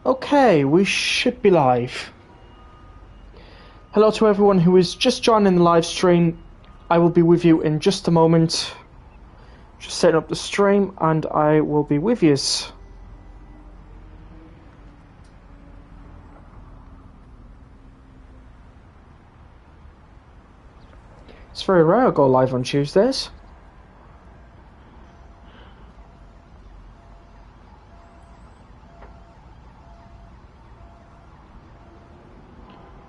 Okay, we should be live. Hello to everyone who is just joining the live stream. I will be with you in just a moment. Just setting up the stream and I will be with you. It's very rare I go live on Tuesdays.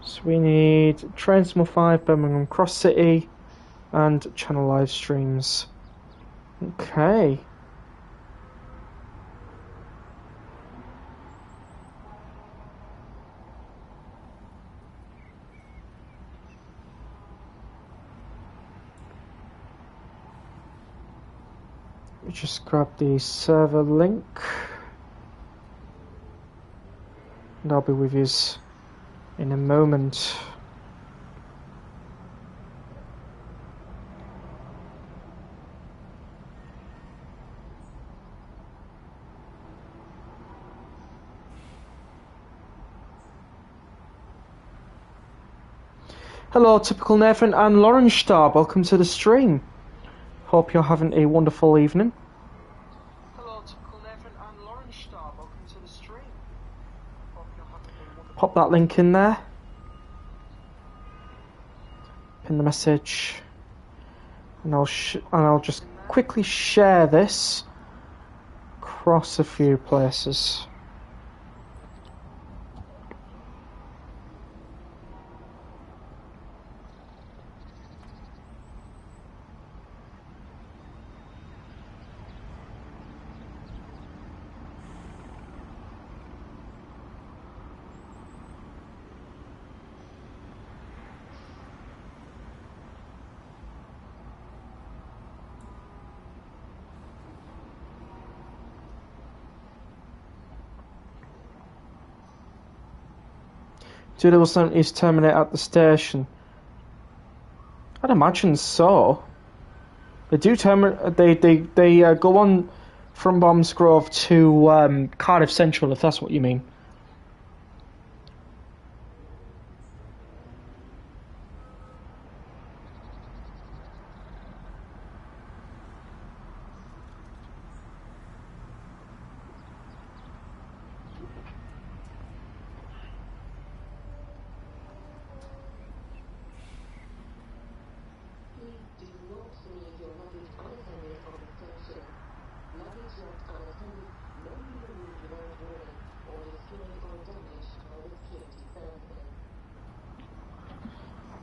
So we need Timetable 5, Birmingham Cross City, and channel live streams. Okay. Let me just grab the server link. And I'll be with you in a moment. Hello, Typical Nathan and Lauren Star. Welcome to the stream. Hope you're having a wonderful evening. Hello, Typical Nathan and Lauren Star. Welcome to the stream. Hope you're having a wonderful... Pop that link in there. Pin the message. And I'll just quickly share this across a few places. Do level 70s terminate at the station? I'd imagine so. They do terminate. They go on from Bombsgrove to Cardiff Central, if that's what you mean.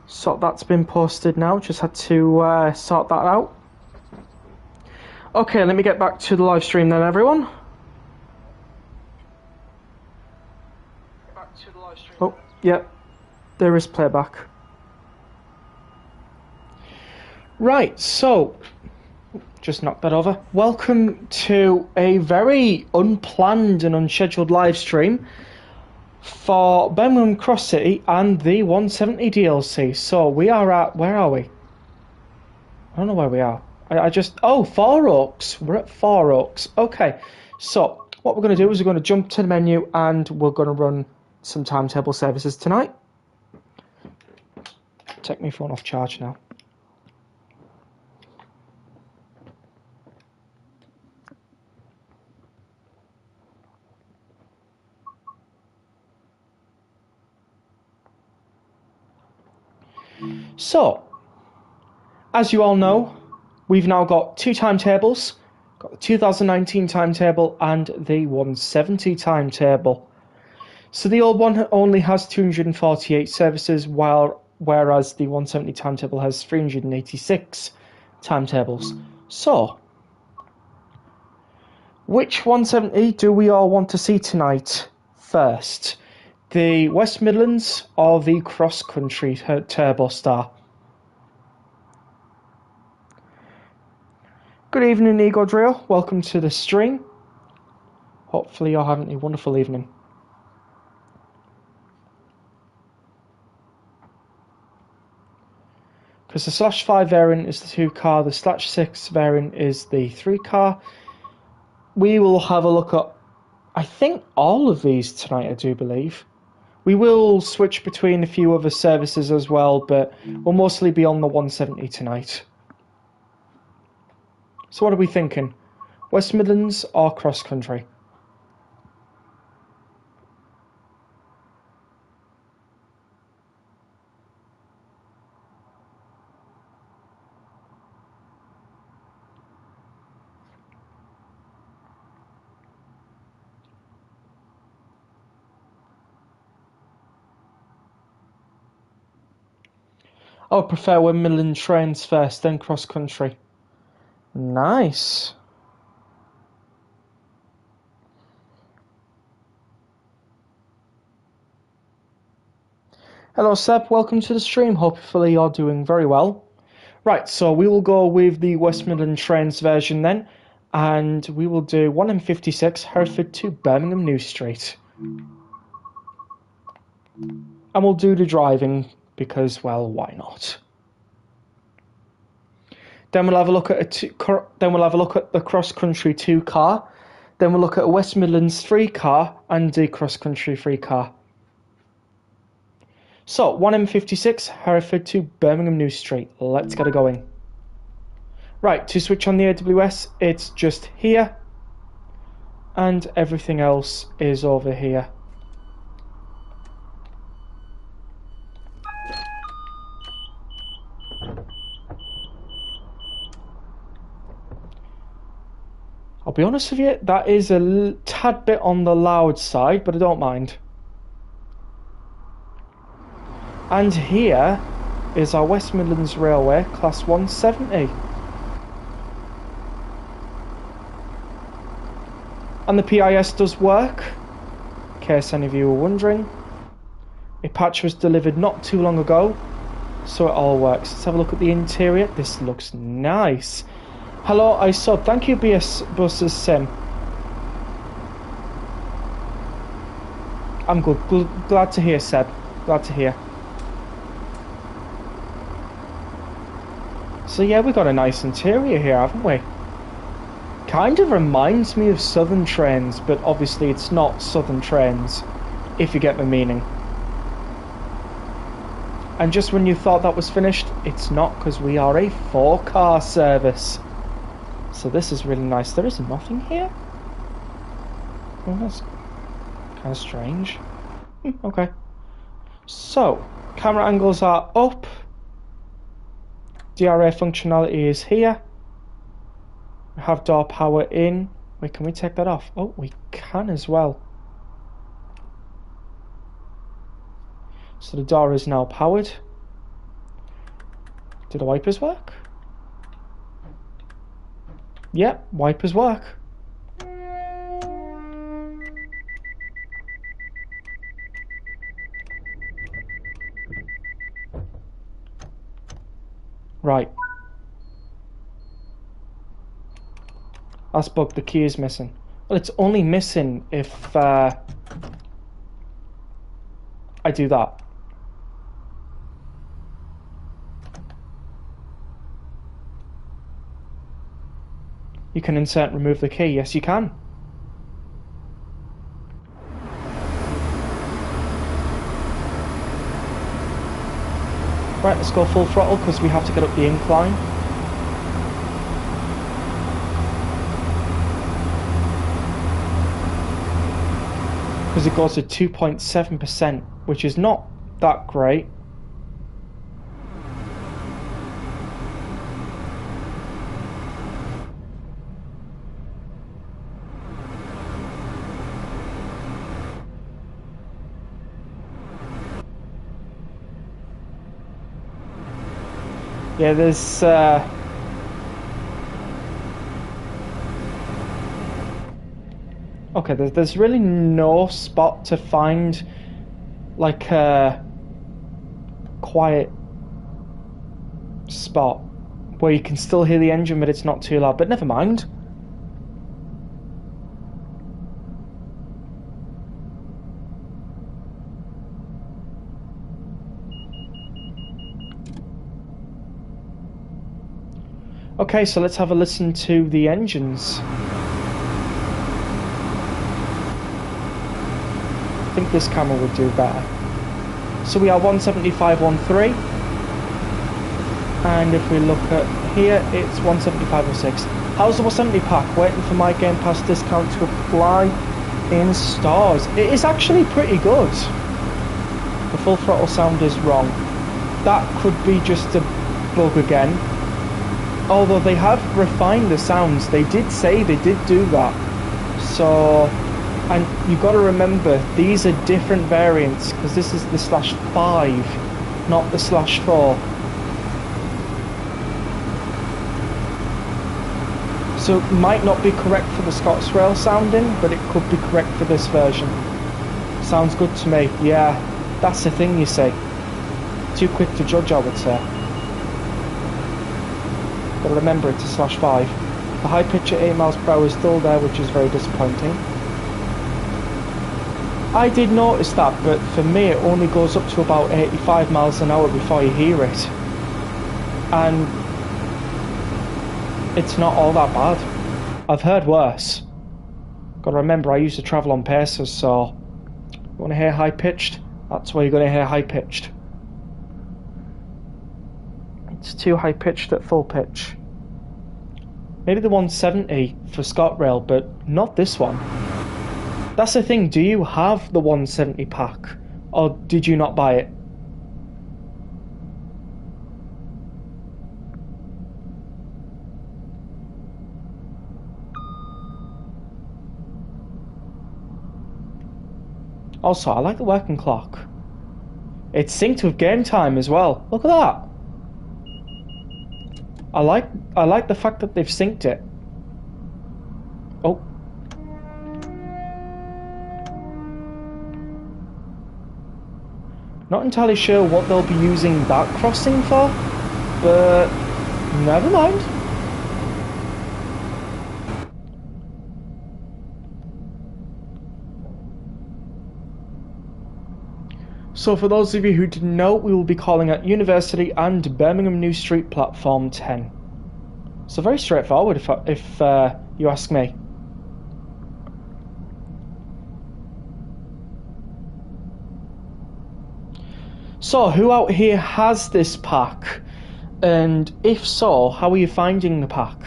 So that's been posted now, just had to sort that out. Okay, let me get back to the live stream then, everyone. Back to the live stream. Oh, yep, there is playback. Right, so, just knocked that over. Welcome to a very unplanned and unscheduled live stream for Birmingham Cross City and the 170 DLC. So we are at, where are we? I don't know where we are. Oh, Four Oaks. We're at Four Oaks. Okay, so what we're going to do is we're going to jump to the menu and we're going to run some timetable services tonight. Take my phone off charge now. So, as you all know, we've now got two timetables. Got the 2019 timetable and the 170 timetable. So the old one only has 248 services, whereas the 170 timetable has 386 timetables. So, which 170 do we all want to see tonight first? The West Midlands or the Cross Country Turbo Star? Good evening, Ego Drill. Welcome to the stream. Hopefully you're having a wonderful evening. Because the /5 variant is the 2 car, the /6 variant is the 3 car. We will have a look at I think all of these tonight, I do believe. We will switch between a few other services as well, but we'll mostly be on the 170 tonight. So what are we thinking? West Midlands or cross country? I would prefer when Midland trains first, then cross country. Nice. Hello Seb, welcome to the stream. Hopefully you're doing very well. Right, so we will go with the West Midland Trains version then, and we will do 1M56 Hereford to Birmingham New Street. And we'll do the driving because, well, why not? Then we'll have a look at the cross country 2 car. Then we'll look at a West Midlands 3 car and the cross country 3 car. So 1M56 Hereford to Birmingham New Street. Let's get it going. Right, to switch on the AWS, it's just here, and everything else is over here. I'll be honest with you, that is a tad bit on the loud side, but I don't mind. And here is our West Midlands Railway Class 170. And the PIS does work, in case any of you were wondering. A patch was delivered not too long ago, so it all works. Let's have a look at the interior. This looks nice. Hello, I saw. Thank you, BS Buses Sim. I'm good. Glad to hear, Seb. Glad to hear. So yeah, we've got a nice interior here, haven't we? Kind of reminds me of Southern Trains, but obviously it's not Southern Trains, if you get the meaning. And just when you thought that was finished, it's not, because we are a 4-car service. So this is really nice. There is nothing here? Oh, that's kind of strange. Okay. So, camera angles are up. DRA functionality is here. We have door power in. Wait, can we take that off? Oh, we can as well. So the door is now powered. Do the wipers work? Yep, wipers work. Right. That's bugged. The key is missing. Well, it's only missing if I do that. You can insert and remove the key. Yes, you can. Right, let's go full throttle because we have to get up the incline. Because it goes to 2.7%, which is not that great. Yeah, there's okay, there's really no spot to find like a quiet spot where you can still hear the engine but it's not too loud, but never mind. Okay, so let's have a listen to the engines. I think this camera would do better. So we are 175.13, and if we look at here, it's 175.06. How's the 170 pack? Waiting for my Game Pass discount to apply in stores. It is actually pretty good. The full throttle sound is wrong. That could be just a bug again. Although they have refined the sounds. They did say they did do that. So, and you've got to remember, these are different variants, because this is the /5, not the /4. So it might not be correct for the Scotsrail sounding, but it could be correct for this version. Sounds good to me. Yeah, that's the thing, you see. Too quick to judge, I would say. But remember, it's a /5. The high pitch at 8 miles per hour is still there, which is very disappointing. I did notice that, but for me it only goes up to about 85 miles an hour before you hear it. And it's not all that bad. I've heard worse. Gotta remember, I used to travel on Pacers, so you want to hear high pitched? That's where you're going to hear high pitched. It's too high pitched at full pitch. Maybe the 170 for ScotRail, but not this one. That's the thing, do you have the 170 pack? Or did you not buy it? Also, I like the working clock. It's synced with game time as well. Look at that. I like the fact that they've synced it. Oh. Not entirely sure what they'll be using that crossing for, but never mind. So for those of you who didn't know, we will be calling at University and Birmingham New Street Platform 10. So very straightforward if you ask me. So who out here has this pack? And if so, how are you finding the pack?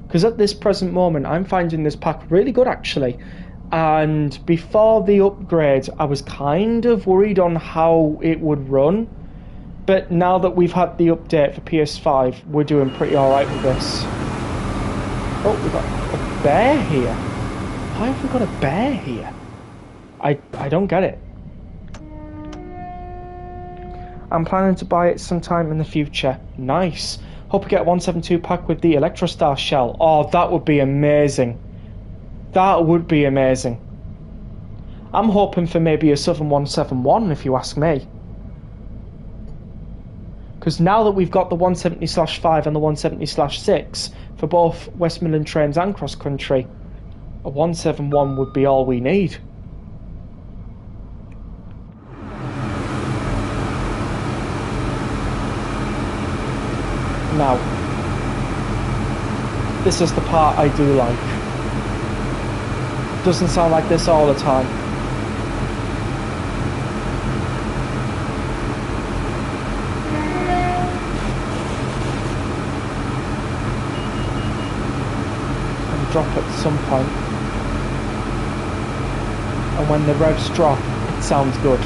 Because at this present moment, I'm finding this pack really good actually. And before the upgrade, I was kind of worried on how it would run. But now that we've had the update for PS5, we're doing pretty alright with this. Oh, we've got a bear here. Why have we got a bear here? I don't get it. I'm planning to buy it sometime in the future. Nice. Hope we get a 172 pack with the Electrostar shell. Oh, that would be amazing. That would be amazing. I'm hoping for maybe a Southern 171 if you ask me. Because now that we've got the 170/5 and the 170/6 for both West Midland trains and cross country, a 171 would be all we need. Now, this is the part I do like. Doesn't sound like this all the time. And drop at some point. And when the revs drop, it sounds good.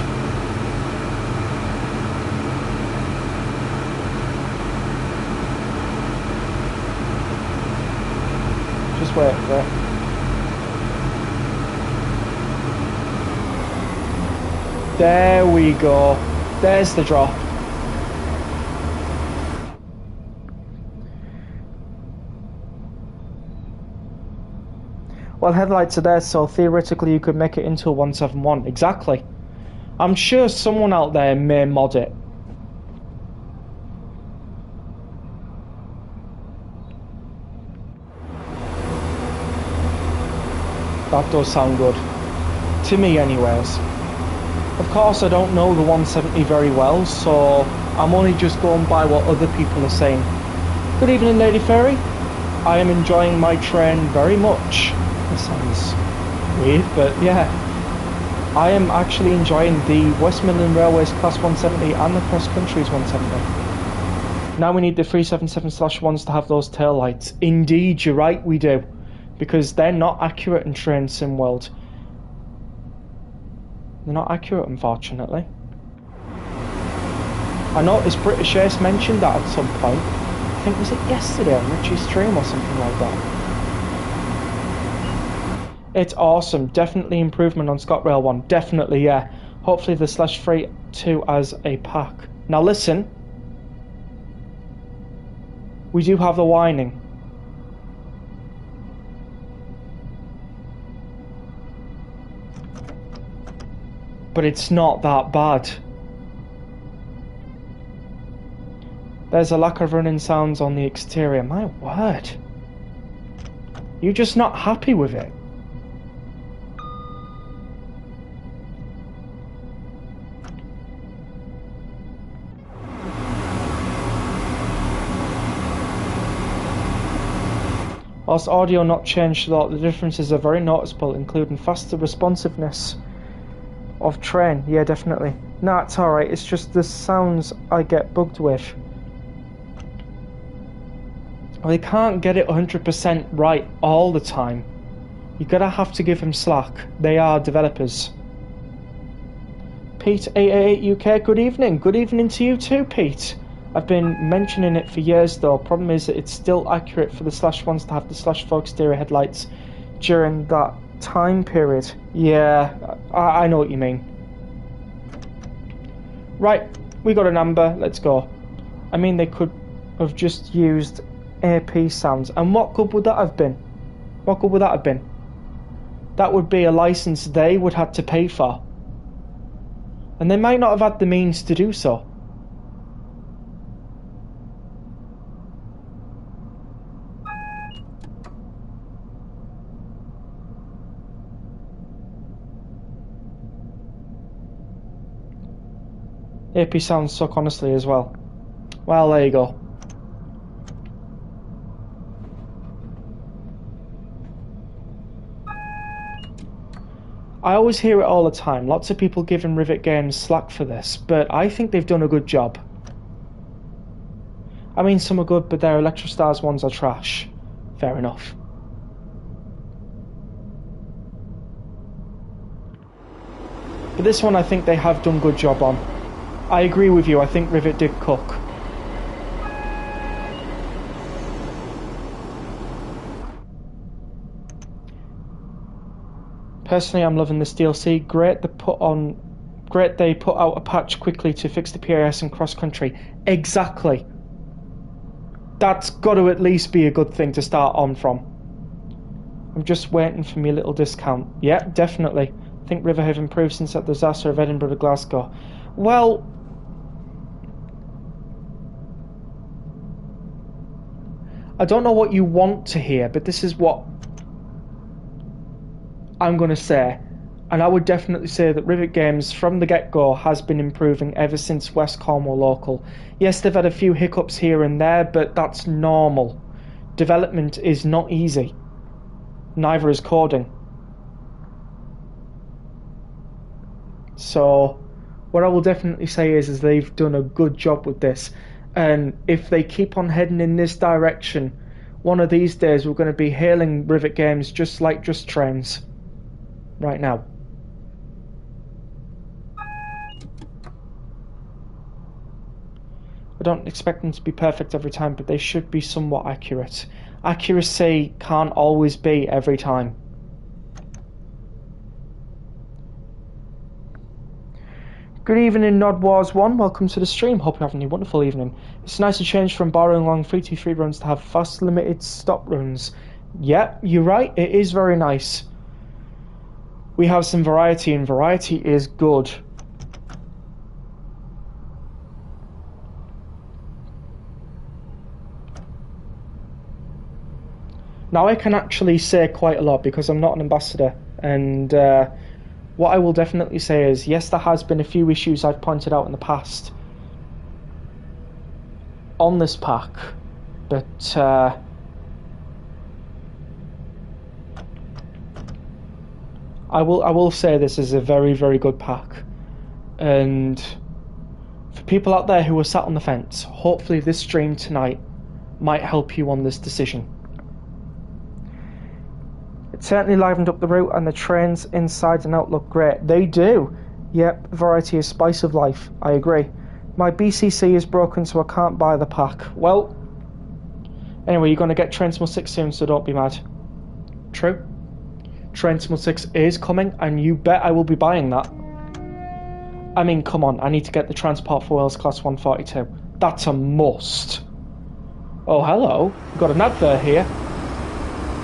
Just wait for it. There we go. There's the drop. Well, headlights are there, so theoretically you could make it into a 171. Exactly. I'm sure someone out there may mod it. That does sound good. To me anyways. Of course I don't know the 170 very well, so I'm only just going by what other people are saying. Good evening, Lady Fairy. I am enjoying my train very much. That sounds weird, but yeah. I am actually enjoying the West Midland Railways Class 170 and the Cross Country's 170. Now we need the 377/1s to have those tail lights. Indeed, you're right, we do. Because they're not accurate in Train Sim World. They're not accurate, unfortunately. I noticed British Ace mentioned that at some point. I think, was it yesterday on Richie's stream or something like that? It's awesome. Definitely improvement on ScotRail 1. Definitely, yeah. Hopefully the /3 2 as a pack. Now listen. We do have the whining. But it's not that bad. There's a lack of running sounds on the exterior. My word. You're just not happy with it. Whilst audio not changed a lot, the differences are very noticeable, including faster responsiveness of train. Yeah, definitely. Nah, it's alright, it's just the sounds I get bugged with. Well, they can't get it 100% right all the time. You're gonna have to give them slack. They are developers. Pete888 UK, good evening. Good evening to you too, Pete. I've been mentioning it for years though. Problem is that it's still accurate for the /1s to have the /4 exterior headlights during that time period. Yeah, I know what you mean. Right, we got an amber, let's go. I mean, they could have just used AP sounds. And what good would that have been? What good would that have been? That would be a license they would have to pay for. And they might not have had the means to do so. AP sounds suck, honestly, as well. Well, there you go. I always hear it all the time. Lots of people giving Rivet Games slack for this, but I think they've done a good job. I mean, some are good, but their Electrostars ones are trash. Fair enough. But this one I think they have done a good job on. I agree with you, I think Rivet did cook. Personally, I'm loving this DLC. Great they put out a patch quickly to fix the PRS and cross country. Exactly. That's got to at least be a good thing to start on from. I'm just waiting for me little discount. Yeah, definitely. I think River have improved since that disaster of Edinburgh to Glasgow. Well, I don't know what you want to hear, but this is what I'm going to say. And I would definitely say that Rivet Games from the get-go has been improving ever since West Cornwall Local. Yes, they've had a few hiccups here and there, but that's normal. Development is not easy. Neither is coding. So what I will definitely say is they've done a good job with this. And if they keep on heading in this direction, one of these days we're going to be hailing Rivet Games just like Just Trains. Right now. I don't expect them to be perfect every time, but they should be somewhat accurate. Accuracy can't always be every time. Good evening, Nod Wars 1. Welcome to the stream. Hope you're having a wonderful evening. It's nice to change from borrowing long 323 runs to have fast limited stop runs. Yeah, you're right. It is very nice. We have some variety, and variety is good. Now I can actually say quite a lot because I'm not an ambassador, and what I will definitely say is, yes, there has been a few issues I've pointed out in the past on this pack, but I will say this is a very, very good pack. And for people out there who are sat on the fence, hopefully this stream tonight might help you on this decision. It certainly livened up the route, and the trains inside and out look great. They do. Yep, variety is spice of life. I agree. My BCC is broken, so I can't buy the pack. Well, anyway, you're going to get Train Small 6 soon, so don't be mad. True. Train Small 6 is coming, and you bet I will be buying that. I mean, come on, I need to get the Transport for Wales Class 142. That's a must. Oh, hello. We've got an advert here.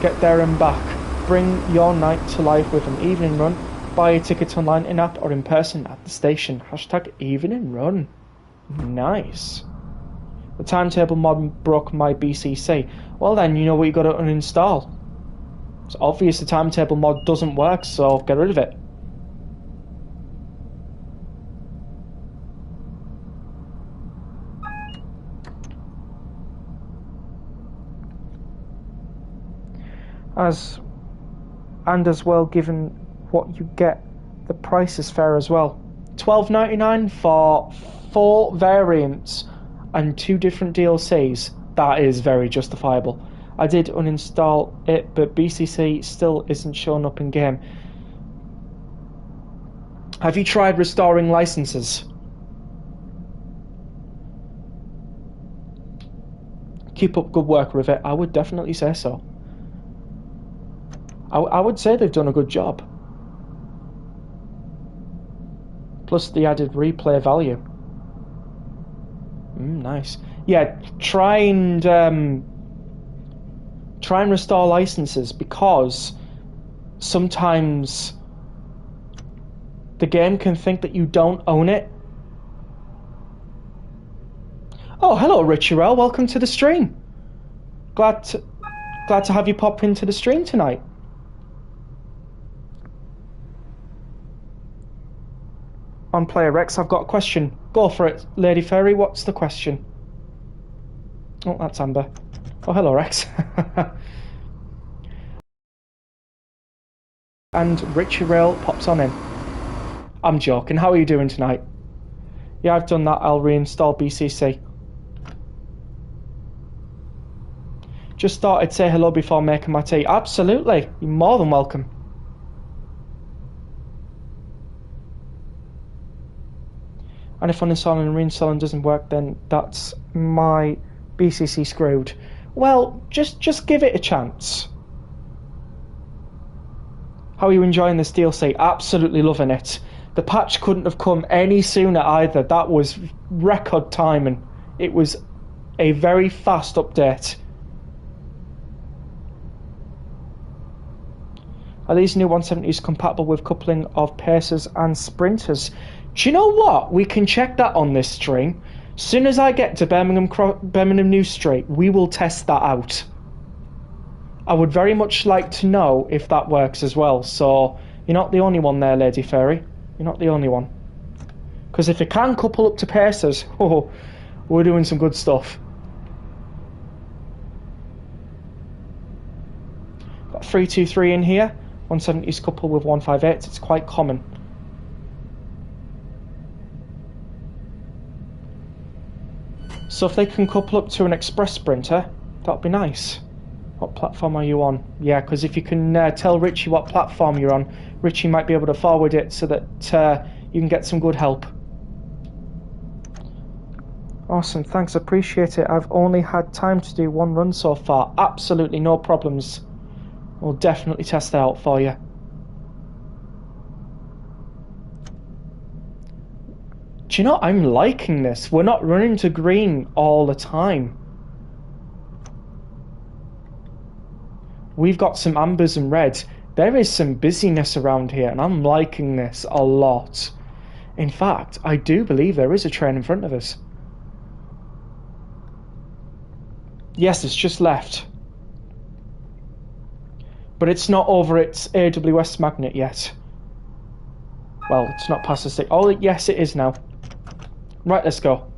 Get there and back. Bring your night to life with an evening run. Buy your tickets online, in-app, or in person at the station. Hashtag evening run. Nice. The Timetable mod broke my BCC. Well then, you know what you got to uninstall. It's obvious the Timetable mod doesn't work, so get rid of it. As well, given what you get, the price is fair as well. $12.99 for 4 variants and 2 different DLCs. That is very justifiable. I did uninstall it, but BCC still isn't showing up in game. Have you tried restoring licenses? Keep up good work, Rivet. I would definitely say so. I would say they've done a good job. Plus the added replay value. Nice. Yeah, try and restore licenses, because sometimes the game can think that you don't own it. Oh, hello, Richarel. Welcome to the stream. Glad to have you pop into the stream tonight. On Player Rex, I've got a question. Go for it, Lady Fairy. What's the question? Oh, that's Amber. Oh, hello, Rex. And Richie Rail pops on in. I'm joking. How are you doing tonight? Yeah, I've done that. I'll reinstall BCC. Just thought I'd say hello before making my tea. Absolutely. You're more than welcome. And if uninstalling and reinstalling doesn't work, then that's my BCC screwed. Well, just give it a chance. How are you enjoying this DLC? Absolutely loving it. The patch couldn't have come any sooner either. That was record timing. It was a very fast update. Are these new 170s compatible with coupling of pacers and sprinters? Do you know what? We can check that on this stream. As soon as I get to Birmingham New Street, we will test that out. I would very much like to know if that works as well. So, you're not the only one there, Lady Fairy. You're not the only one. Because if it can couple up to pacers, oh, we're doing some good stuff. Got 323 in here. 170s coupled with 158. It's quite common. So if they can couple up to an express sprinter, that'd be nice. What platform are you on? Yeah, because if you can tell Richie what platform you're on, Richie might be able to forward it so that you can get some good help. Awesome, thanks, appreciate it. I've only had time to do 1 run so far. Absolutely no problems. We'll definitely test that out for you. Do you know, I'm liking this. We're not running to green all the time. We've got some ambers and reds. There is some busyness around here, and I'm liking this a lot. In fact, I do believe there is a train in front of us. Yes, it's just left. But it's not over its AWS magnet yet. Well, it's not past the stick. Oh, yes, it is now. Right, let's go.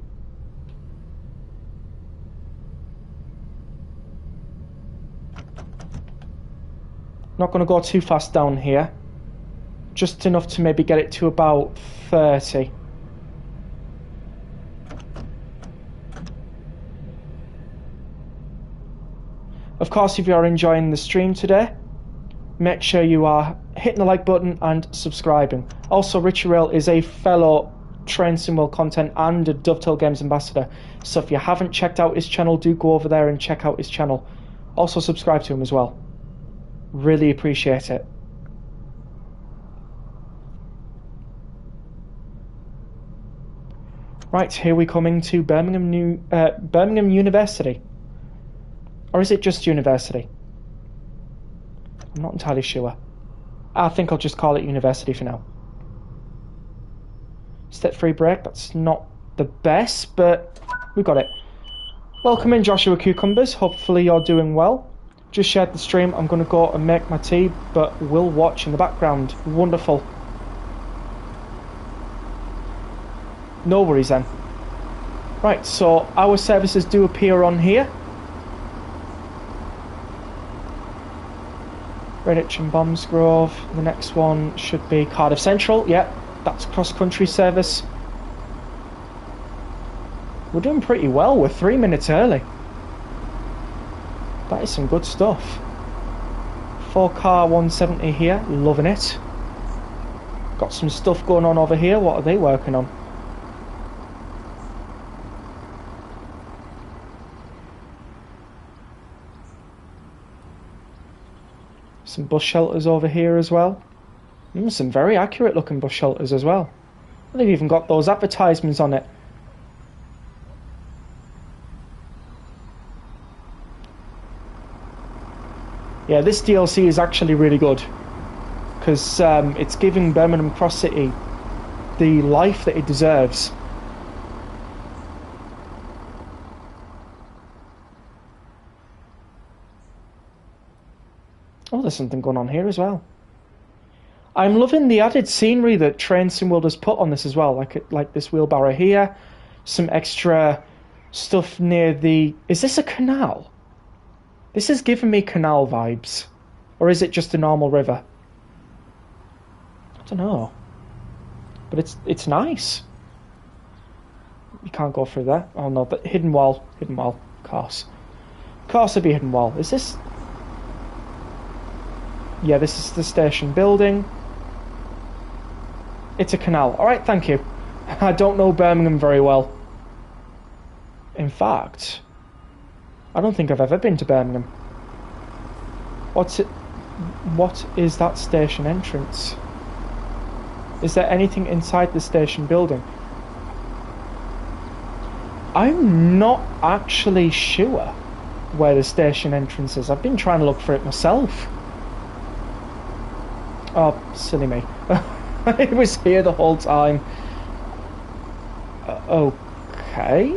Not going to go too fast down here. just enough to maybe get it to about 30. Of course, if you are enjoying the stream today, make sure you are hitting the like button and subscribing. Also, Richie Rail is a fellow Train Sim World content and a Dovetail Games ambassador, so if you haven't checked out his channel, do go over there and check out his channel. Also subscribe to him as well. Really appreciate it. Right, here we come into Birmingham University. Or is it just University? I'm not entirely sure. I think I'll just call it University for now. Step free break, that's not the best, but we got it. Welcome in, Joshua Cucumbers. Hopefully you're doing well. Just shared the stream. I'm going to go and make my tea, but we'll watch in the background. Wonderful. No worries then. Right, so our services do appear on here. Greenwich and Bombsgrove. The next one should be Cardiff Central. Yep, that's cross-country service. We're doing pretty well. We're 3 minutes early. That is some good stuff. 4-car 170 here. Loving it. Got some stuff going on over here. What are they working on? Some bus shelters over here as well. Some very accurate looking bus shelters as well. They've even got those advertisements on it. Yeah, this DLC is actually really good because it's giving Birmingham Cross City the life that it deserves. Oh, there's something going on here as well. I'm loving the added scenery that Train Sim World has put on this as well, like this wheelbarrow here, some extra stuff near the... Is this a canal? This is giving me canal vibes. Or is it just a normal river? I don't know. But it's nice. You can't go through there. Oh no, but hidden wall. Hidden wall. Of course. Of course it'd be hidden wall. Is this... Yeah, this is the station building. It's a canal. Alright, thank you. I don't know Birmingham very well. In fact, I don't think I've ever been to Birmingham. What is that station entrance? Is there anything inside the station building? I'm not actually sure where the station entrance is. I've been trying to look for it myself. Oh, silly me. It was here the whole time. Okay.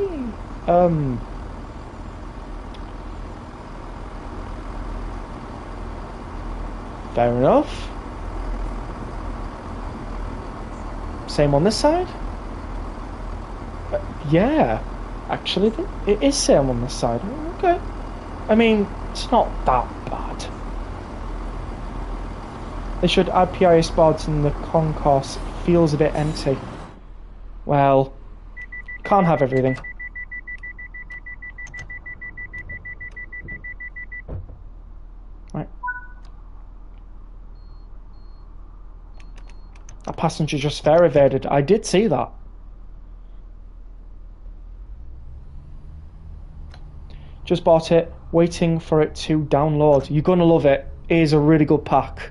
Fair enough. Same on this side? Yeah. Actually, it is same on this side. Okay. I mean, it's not that bad. They should add PIS boards in the concourse. Feels a bit empty. Well, can't have everything. Right. A passenger just fare evaded. I did see that. Just bought it, waiting for it to download. You're gonna love it. It is a really good pack.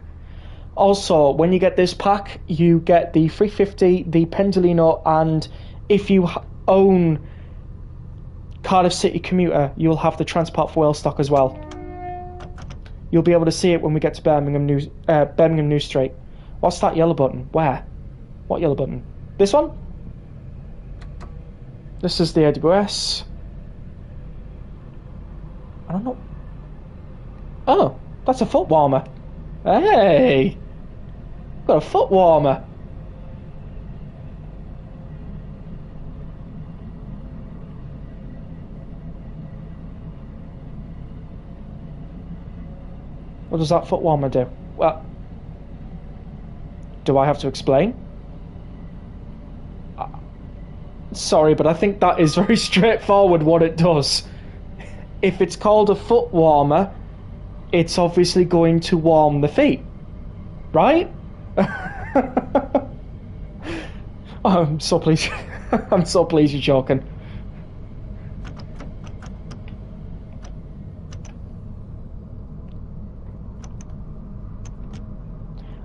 Also, when you get this pack, you get the 350, the Pendolino, and if you own Cardiff City Commuter, you'll have the Transport for Wales stock as well. You'll be able to see it when we get to Birmingham New Street. What's that yellow button? Where? What yellow button? This one? This is the AWS. I don't know. Oh, that's a foot warmer. Hey! Got a foot warmer. What does that foot warmer do? Well, Do I have to explain? Sorry, but I think that is very straightforward what it does. If it's called a foot warmer, it's obviously going to warm the feet, right? I'm so pleased. I'm so pleased you're joking.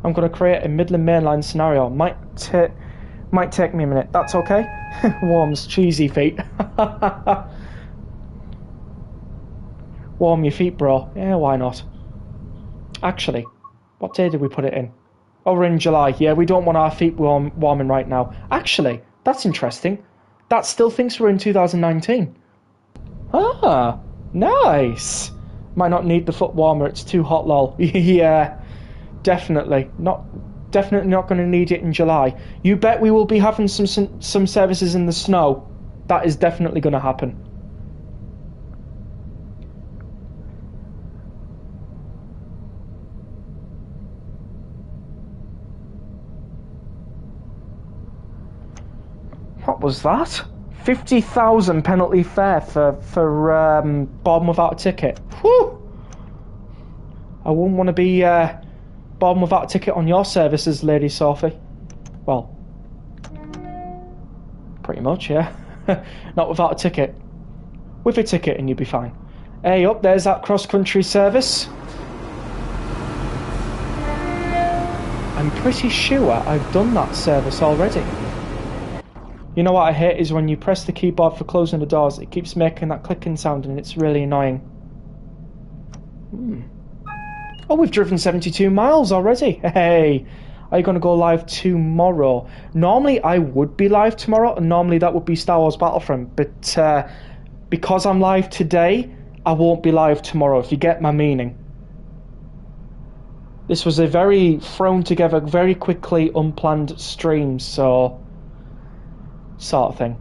I'm going to create a Midland Mainline scenario. Might take me a minute. That's okay. Warms cheesy feet. Warm your feet, bro. Yeah, why not? Actually, what day did we put it in? Oh, we're in July. Yeah, we don't want our feet warming right now. Actually, that's interesting. That still thinks we're in 2019. Ah, nice. Might not need the foot warmer. It's too hot, lol. Yeah, definitely not going to need it in July. You bet we will be having some services in the snow. That is definitely going to happen. What was that? 50,000 penalty fare for boarding without a ticket. Whew! I wouldn't want to be boarding without a ticket on your services, Lady Sophie. Well, pretty much, yeah. Not without a ticket. With a ticket and you'd be fine. Hey, up there's that cross-country service. I'm pretty sure I've done that service already. You know what I hate is when you press the keyboard for closing the doors, it keeps making that clicking sound and it's really annoying. Oh, we've driven 72 miles already. Hey, are you going to go live tomorrow? Normally I would be live tomorrow, and normally that would be Star Wars Battlefront, but because I'm live today, I won't be live tomorrow, if you get my meaning. This was a very thrown together, very quickly unplanned stream, so... sort of thing.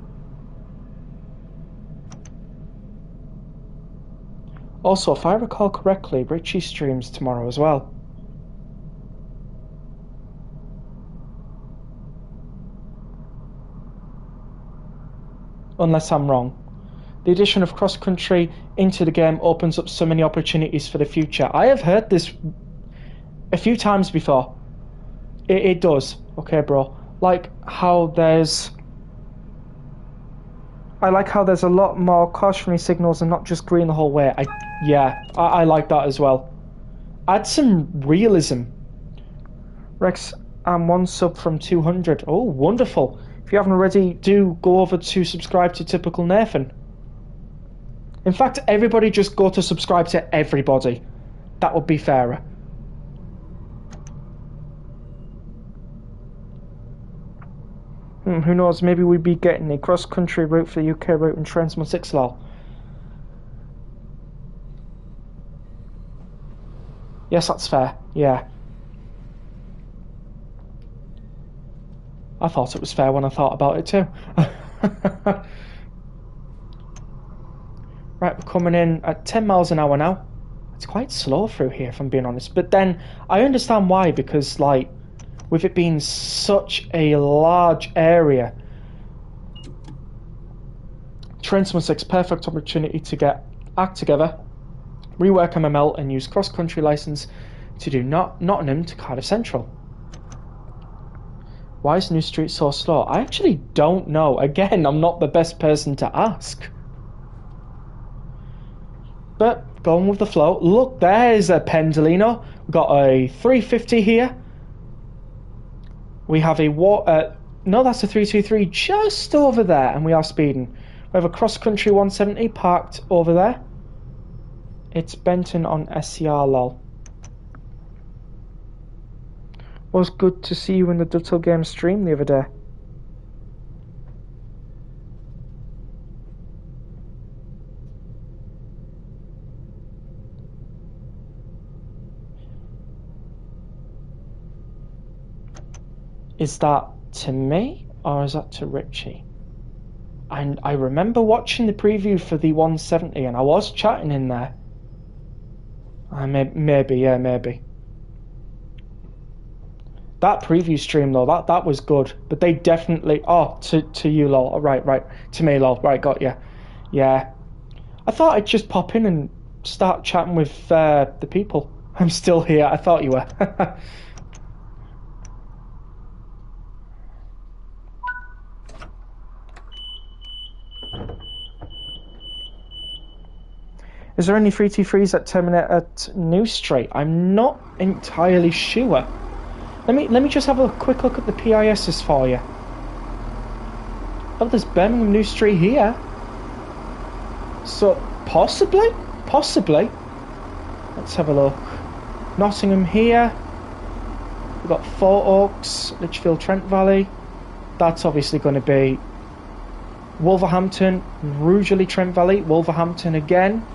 Also, if I recall correctly, Richie streams tomorrow as well. Unless I'm wrong. The addition of cross-country into the game opens up so many opportunities for the future. I have heard this a few times before. It does. Okay, bro. Like how there's... I like how there's a lot more cautionary signals and not just green the whole way. I like that as well. Add some realism. Rex, I'm 1 sub from 200. Oh, wonderful. If you haven't already, do go over to subscribe to Typical Nathan. In fact, everybody just go to subscribe to everybody. That would be fairer. Who knows, maybe we'd be getting a cross-country route for the UK route in Transmo 6 lol. Yes, that's fair, yeah. I thought it was fair when I thought about it too. Right, we're coming in at 10 miles an hour now. It's quite slow through here, if I'm being honest. But then, I understand why, because, like, with it being such a large area, Transmo 6, perfect opportunity to get act together, rework MML and use cross-country license to do Nottingham to Cardiff Central. Why is New Street so slow? I actually don't know. Again, I'm not the best person to ask. But going with the flow. Look, there's a Pendolino. We've got a 350 here. We have a no, that's a 323 just over there, and we are speeding. We have a cross-country 170 parked over there. It's Benton on SCR lol. Was good to see you in the Dovetail Games stream the other day. Is that to me, or is that to Richie? And I remember watching the preview for the 170, and I was chatting in there. Maybe, yeah, maybe. That preview stream though, that was good. But they definitely to you lol. Right. To me lol. Right, got you. Yeah. I thought I'd just pop in and start chatting with the people. I'm still here. I thought you were. Is there any 323s that terminate at New Street? I'm not entirely sure. Let me just have a quick look at the PISs for you. Oh, there's Birmingham New Street here. So possibly. Let's have a look. Nottingham here. We've got Fort Oaks, Lichfield, Trent Valley. That's obviously going to be Wolverhampton, Rugeley, Trent Valley, Wolverhampton again.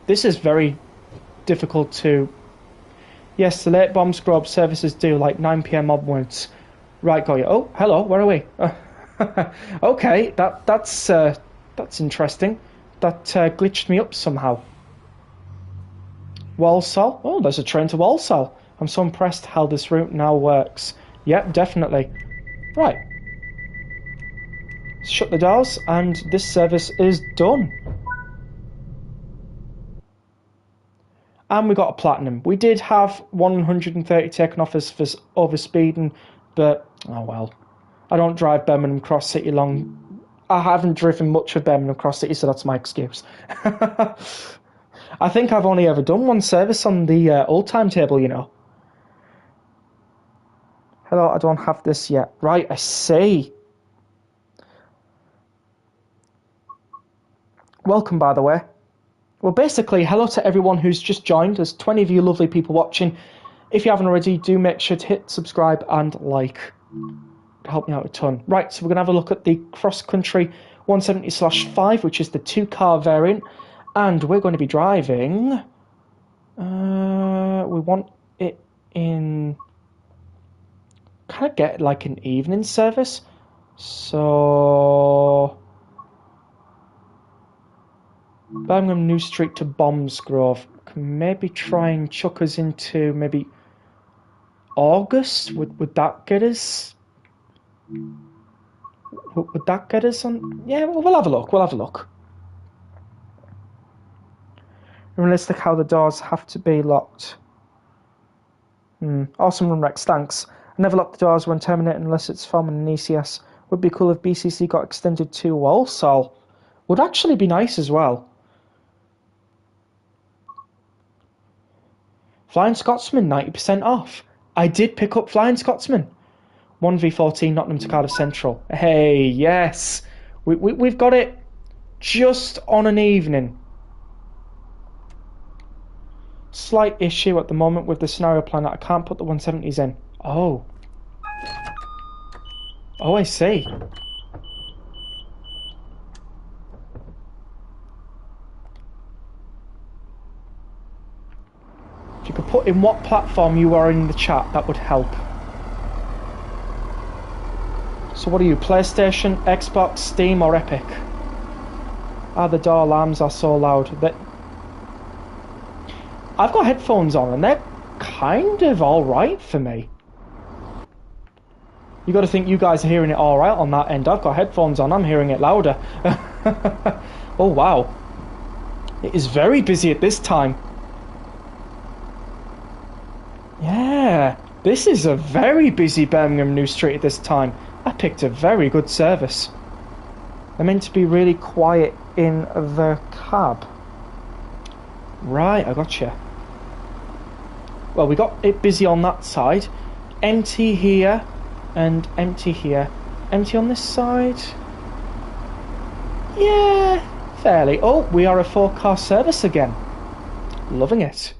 This is very difficult to... Yes, the late bomb scrub services do like 9 PM onwards. Right, got you. Oh, hello, where are we? Okay, that's interesting. That glitched me up somehow. Walsall. Oh, there's a train to Walsall. I'm so impressed how this route now works. Yep, definitely. Right. Shut the doors, and this service is done. And we got a platinum. We did have 130 taken off us for overspeeding, but oh well. I don't drive Birmingham Cross City long. I haven't driven much of Birmingham Cross City, so that's my excuse. I think I've only ever done one service on the old timetable, you know. Hello, I don't have this yet. Right, I see. Welcome, by the way. Well, basically, hello to everyone who's just joined. There's 20 of you lovely people watching. If you haven't already, do make sure to hit subscribe and like. It'll help me out a ton. Right, so we're going to have a look at the cross-country 170/5, which is the 2-car variant. And we're going to be driving... we want it in... Kind of get like an evening service. So... Birmingham New Street to Bombsgrove. Can maybe try and chuck us into maybe August? Would that get us? Would that get us on? Yeah, we'll have a look. We'll have a look. Realistic how the doors have to be locked. Awesome run, Rex. Thanks. I never lock the doors when terminating unless it's forming an ECS. Would be cool if BCC got extended to Walsall. Would actually be nice as well. Flying Scotsman, 90% off. I did pick up Flying Scotsman. 1v14 Nottingham to Cardiff Central. Hey, yes. We've got it just on an evening. Slight issue at the moment with the scenario plan that I can't put the 170s in. Oh. Oh, I see. If you could put in what platform you are in the chat, that would help. So what are you, PlayStation, Xbox, Steam or Epic? The door alarms are so loud that... I've got headphones on and they're kind of alright for me. You got to think you guys are hearing it alright on that end. I've got headphones on, I'm hearing it louder. Oh wow. It is very busy at this time. Yeah, this is a very busy Birmingham New Street at this time. I picked a very good service. They're meant to be really quiet in the cab. Right, I gotcha. Well, we got it busy on that side. Empty here and empty here. Empty on this side. Yeah, fairly. Oh, we are a 4-car service again. Loving it.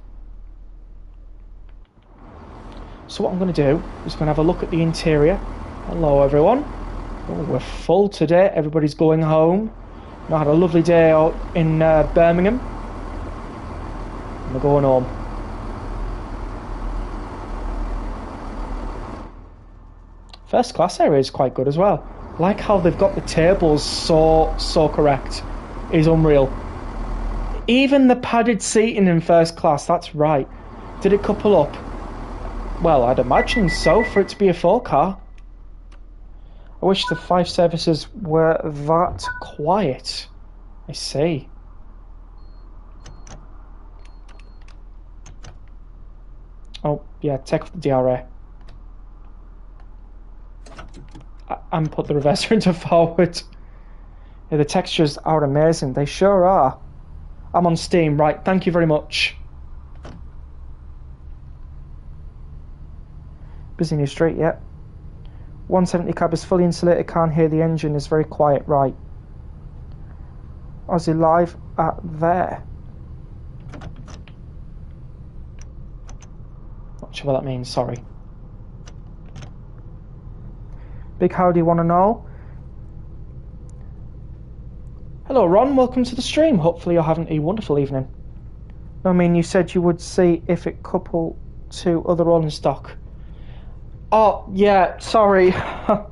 So what I'm going to do is going to have a look at the interior. Hello everyone. Oh, we're full today. Everybody's going home. I had a lovely day out in Birmingham. We're going home. First class area is quite good as well. Like how they've got the tables so correct. Is unreal. Even the padded seating in first class, that's right. Did it couple up? Well, I'd imagine so, for it to be a 4 car. I wish the 5 services were that quiet. I see. Oh, yeah, take off the DRA. And put the reverser into forward. Yeah, the textures are amazing. They sure are. I'm on Steam. Right, thank you very much. Busy New Street, yeah. 170 cab is fully insulated, can't hear the engine, is very quiet, right. Aussie Live at there. Not sure what that means, sorry. Big howdy, wanna know? Hello Ron, welcome to the stream. Hopefully you're having a wonderful evening. I mean, you said you would see if it coupled to other rolling stock. Oh, yeah, sorry. That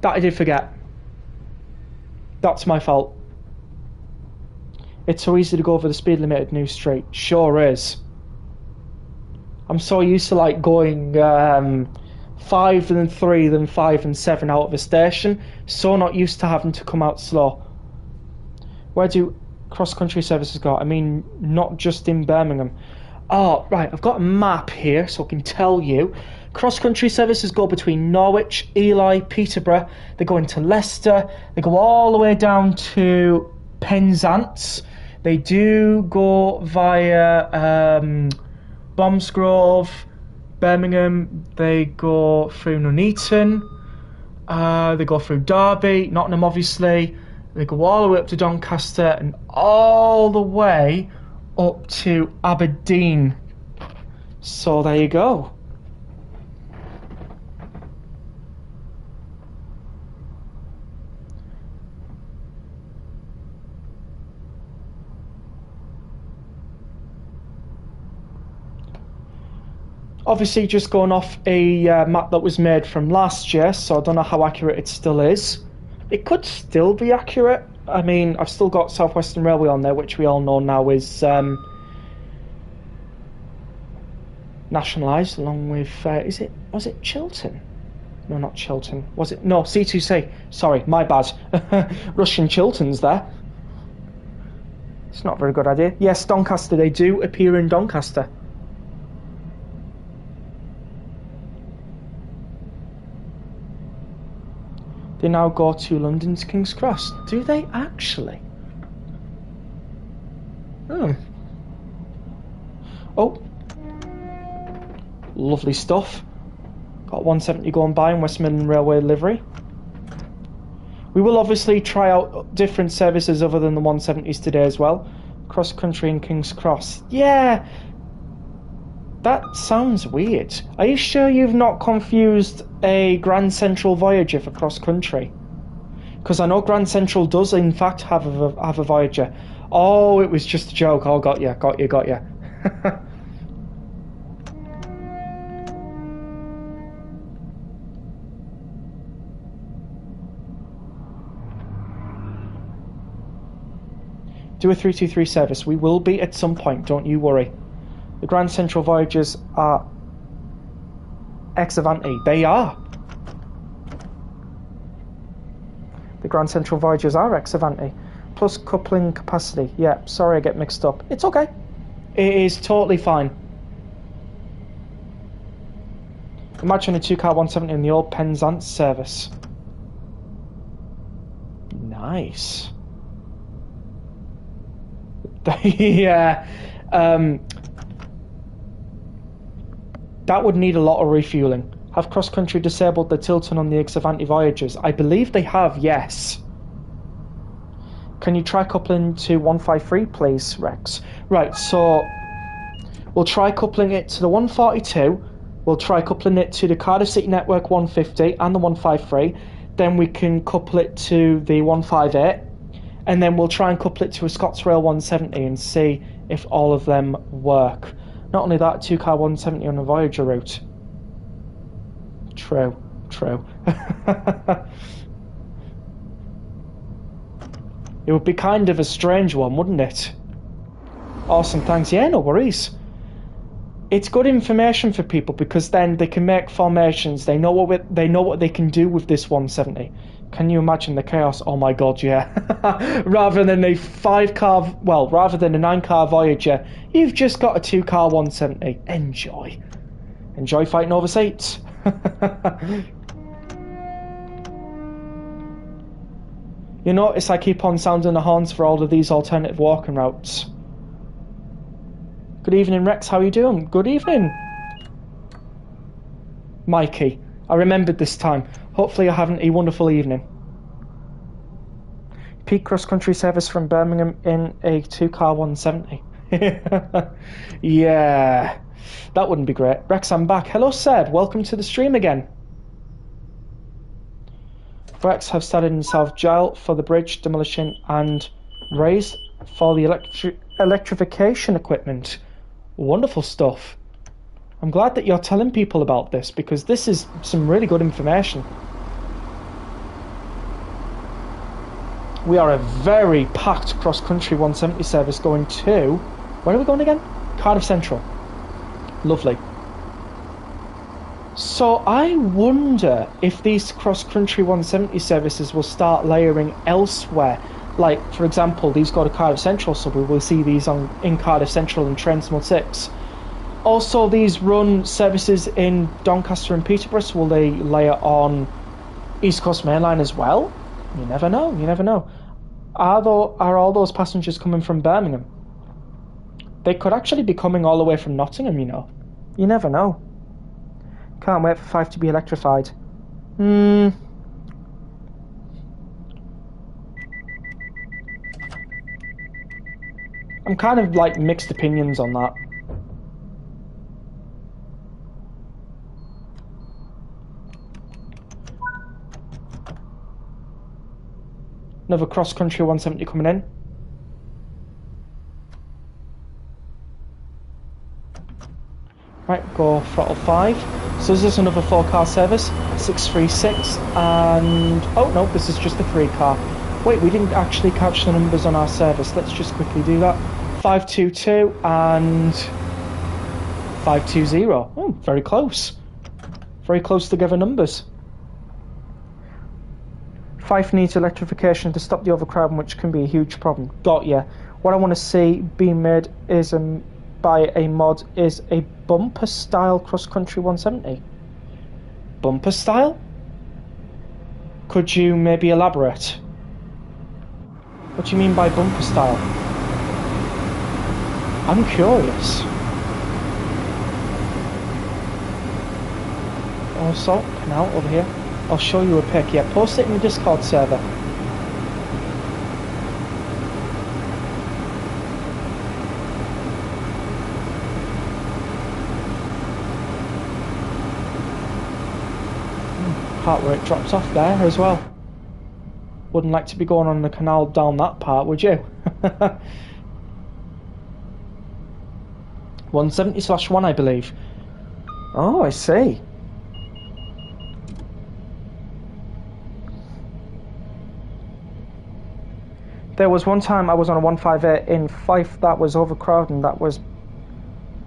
I did forget. That's my fault. It's so easy to go over the speed limit at New Street. Sure is. I'm so used to like going 5 and 3, then 5 and 7 out of a station. So not used to having to come out slow. Where do cross-country services go? I mean, not just in Birmingham. Oh, right, I've got a map here so I can tell you. Cross-country services go between Norwich, Ely, Peterborough. They go into Leicester. They go all the way down to Penzance. They do go via Bombsgrove, Birmingham. They go through Nuneaton. They go through Derby, Nottingham, obviously. They go all the way up to Doncaster and all the way up to Aberdeen. So there you go. Obviously just going off a map that was made from last year, so I don't know how accurate it still is. It could still be accurate. I mean, I've still got South Western Railway on there, which we all know now is nationalised, along with, was it Chiltern? No, not Chiltern. Was it? No, C2C. Sorry, my bad. Russian Chilterns there. It's not a very good idea. Yes, Doncaster, they do appear in Doncaster. They now go to London's King's Cross. Do they actually? Oh. Lovely stuff. Got 170 going by in West Midland Railway livery. We will obviously try out different services other than the 170s today as well. Cross country and King's Cross. Yeah. That sounds weird. Are you sure you've not confused a Grand Central Voyager for cross country? Because I know Grand Central does in fact have a Voyager. Oh, it was just a joke. Oh, got you. Do a 323 service. We will be at some point, don't you worry. The Grand Central Voyagers are ex-Avanti. They are. The Grand Central Voyagers are ex-Avanti. Plus coupling capacity. Yeah, sorry I get mixed up. It's okay. It is totally fine. Imagine a 2-car 170 in the old Penzance service. Nice. Yeah. That would need a lot of refueling. Have cross-country disabled the Tilton on the ex-Avanti Voyagers? I believe they have, yes. Can you try coupling to 153, please, Rex? Right, so we'll try coupling it to the 142. We'll try coupling it to the Cardiff City Network 150 and the 153. Then we can couple it to the 158. And then we'll try and couple it to a ScotsRail 170 and see if all of them work. Not only that, 2-car 170 on a Voyager route. True. It would be kind of a strange one, wouldn't it? Awesome, thanks. Yeah, no worries. It's good information for people because then they can make formations. They know what they can do with this 170. Can you imagine the chaos? Oh my god, yeah. Rather than a 5-car, well, rather than a 9-car Voyager, you've just got a 2-car 170. Enjoy. Enjoy fighting over seats. You notice I keep on sounding the horns for all of these alternative walking routes. Good evening, Rex. How are you doing? Good evening. Mikey. I remembered this time. Hopefully you're having a wonderful evening. Peak cross-country service from Birmingham in a 2-car 170. Yeah. That wouldn't be great. Rex, I'm back. Hello, Seb. Welcome to the stream again. Rex have started in South Gile for the bridge demolition and raised for the electrification equipment. Wonderful stuff. I'm glad that you're telling people about this because this is some really good information. We are a very packed cross-country 170 service going to... Where are we going again? Cardiff Central. Lovely. So I wonder if these cross-country 170 services will start layering elsewhere. Like, for example, these go to Cardiff Central, so we will see these in Cardiff Central and Trent 6. Also, these run services in Doncaster and Peterborough, so will they layer on East Coast Mainline as well? You never know, you never know. Are all those passengers coming from Birmingham? They could actually be coming all the way from Nottingham, you know. You never know. Can't wait for 5 to be electrified. I'm kind of like mixed opinions on that. Another cross-country 170 coming in. Right, go throttle 5. So is this another 4-car service? 636 and... Oh no, this is just a 3-car. Wait, we didn't actually catch the numbers on our service. Let's just quickly do that. 522 and 520. Oh, very close. Very close together numbers. Fife needs electrification to stop the overcrowding, which can be a huge problem. Got ya. What I want to see being made is by a mod is a bumper style cross-country 170. Bumper style? Could you maybe elaborate? What do you mean by bumper style? I'm curious. Also, now over here, I'll show you a pic. Yeah, post it in the Discord server. Part where it drops off there as well. Wouldn't like to be going on the canal down that part, would you? 170/1, I believe. Oh, I see. There was one time I was on a 158 in Fife that was overcrowding. That was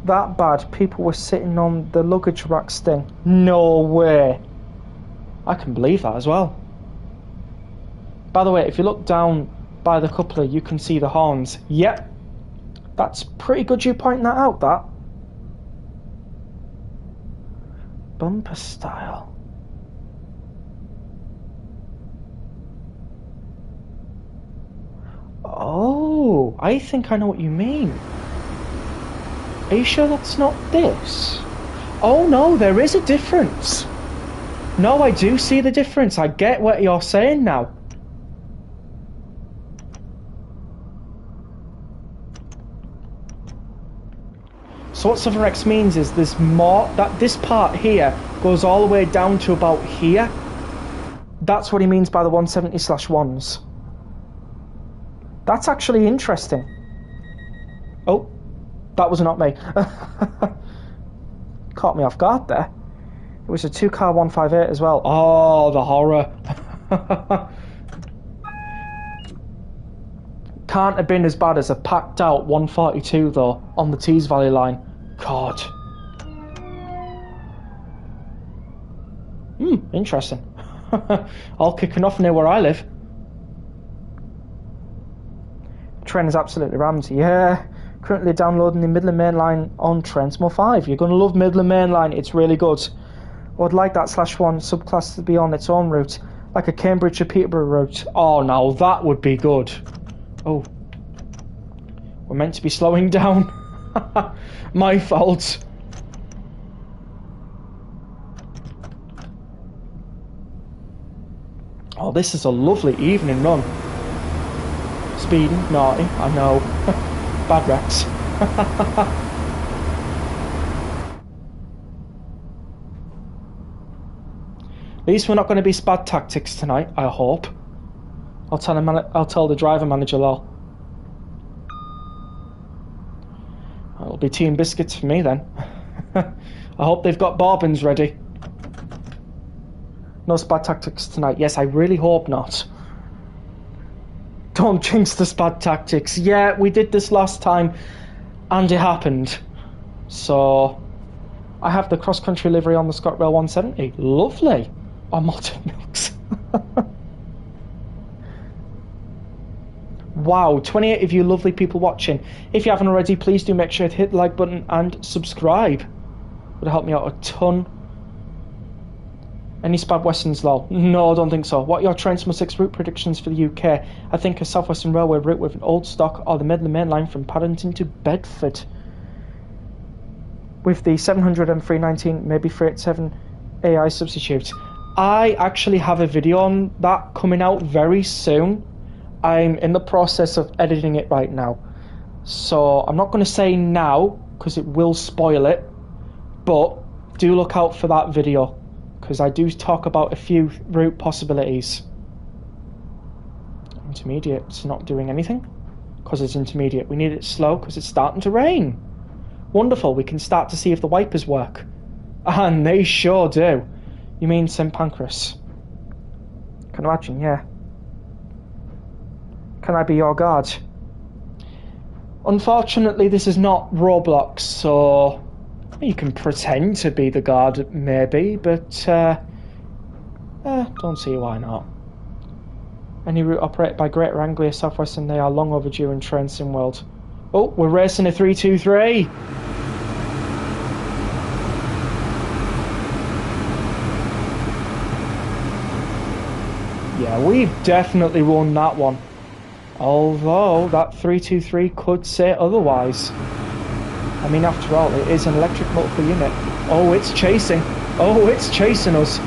that bad. People were sitting on the luggage racks thing. No way. I can believe that as well. By the way, if you look down by the coupler, you can see the horns. Yep. That's pretty good you pointing that out, that. Bumper style. Oh, I think I know what you mean. Are you sure that's not this? Oh no, there is a difference. No, I do see the difference. I get what you're saying now. So what Southern X means is there's more, that this part here goes all the way down to about here. That's what he means by the 170/1s. That's actually interesting. Oh, that was not me. Caught me off guard there. It was a 2-car 158 as well. Oh, the horror. Can't have been as bad as a packed out 142 though on the Tees Valley line. God. Interesting. All kicking off near where I live. Train is absolutely rammed. Yeah. Currently downloading the Midland Mainline on Trensmo 5. You're going to love Midland Mainline. It's really good. I'd like that /1 subclass to be on its own route, like a Cambridge to Peterborough route. Oh, now that would be good. Oh. We're meant to be slowing down. My fault. Oh, this is a lovely evening run. Speeding, naughty, I know. Bad wrecks. At least we're not going to be spad tactics tonight, I hope. I'll tell the driver manager lol. It'll be tea and biscuits for me then. I hope they've got bourbons ready. No spad tactics tonight. Yes, I really hope not. Don't jinx the spad tactics. Yeah, we did this last time and it happened. So I have the cross-country livery on the ScotRail 170. Lovely. Oh, Malted Milks. Wow, 28 of you lovely people watching. If you haven't already, please do make sure to hit the like button and subscribe. Would help me out a ton. Any Spad Westerns, lol? No, I don't think so. What are your Trensmo 6 route predictions for the UK? I think a South Western Railway route with an old stock or the Midland Mainline from Paddington to Bedford. With the 700 and 319, maybe 387 AI substitute. I actually have a video on that coming out very soon. I'm in the process of editing it right now. So I'm not going to say now because it will spoil it. But do look out for that video, because I do talk about a few route possibilities. Intermediate's not doing anything because it's intermediate. We need it slow because it's starting to rain. Wonderful, we can start to see if the wipers work. And they sure do. You mean St. Pancras? Can imagine, yeah. Can I be your guard? Unfortunately, this is not Roblox, so you can pretend to be the guard, maybe, but don't see why not. Any route operated by Greater Anglia, South Western, they are long overdue in Train Sim World. Oh, we're racing a 323. Yeah, we've definitely won that one. Although that 323 could say otherwise. I mean, after all, it is an electric multiple unit. Oh, it's chasing. Oh, it's chasing us.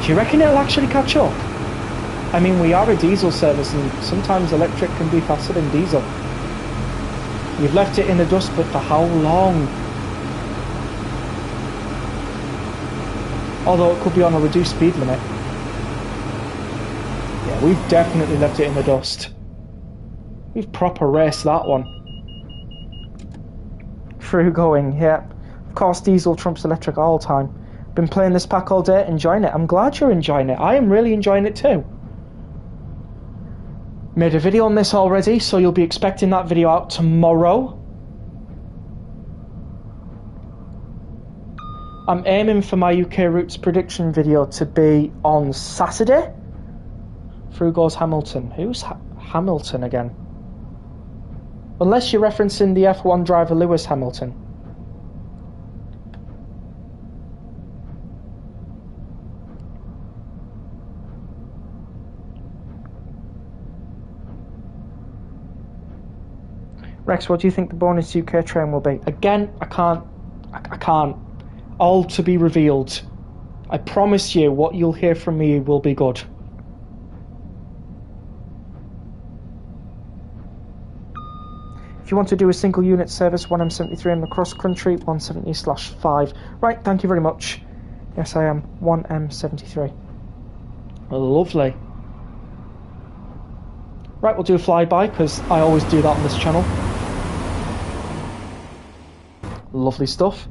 Do you reckon it'll actually catch up? I mean, we are a diesel service and sometimes electric can be faster than diesel. You've left it in the dust, but for how long? Although it could be on a reduced speed limit. Yeah, we've definitely left it in the dust. We've proper raced that one. Through going, yeah. Of course, diesel trumps electric all the time. Been playing this pack all day, enjoying it. I'm glad you're enjoying it. I am really enjoying it too. Made a video on this already, so you'll be expecting that video out tomorrow. I'm aiming for my UK routes prediction video to be on Saturday. Through goes Hamilton. Who's Hamilton again? Unless you're referencing the F1 driver Lewis Hamilton. Rex, what do you think the bonus UK train will be? Again, I can't. All to be revealed. I promise you, what you'll hear from me will be good. If you want to do a single unit service, 1M73 on the cross country, 170/5. Right, thank you very much. Yes, I am 1M73. Lovely. Right, we'll do a flyby because I always do that on this channel. Lovely stuff.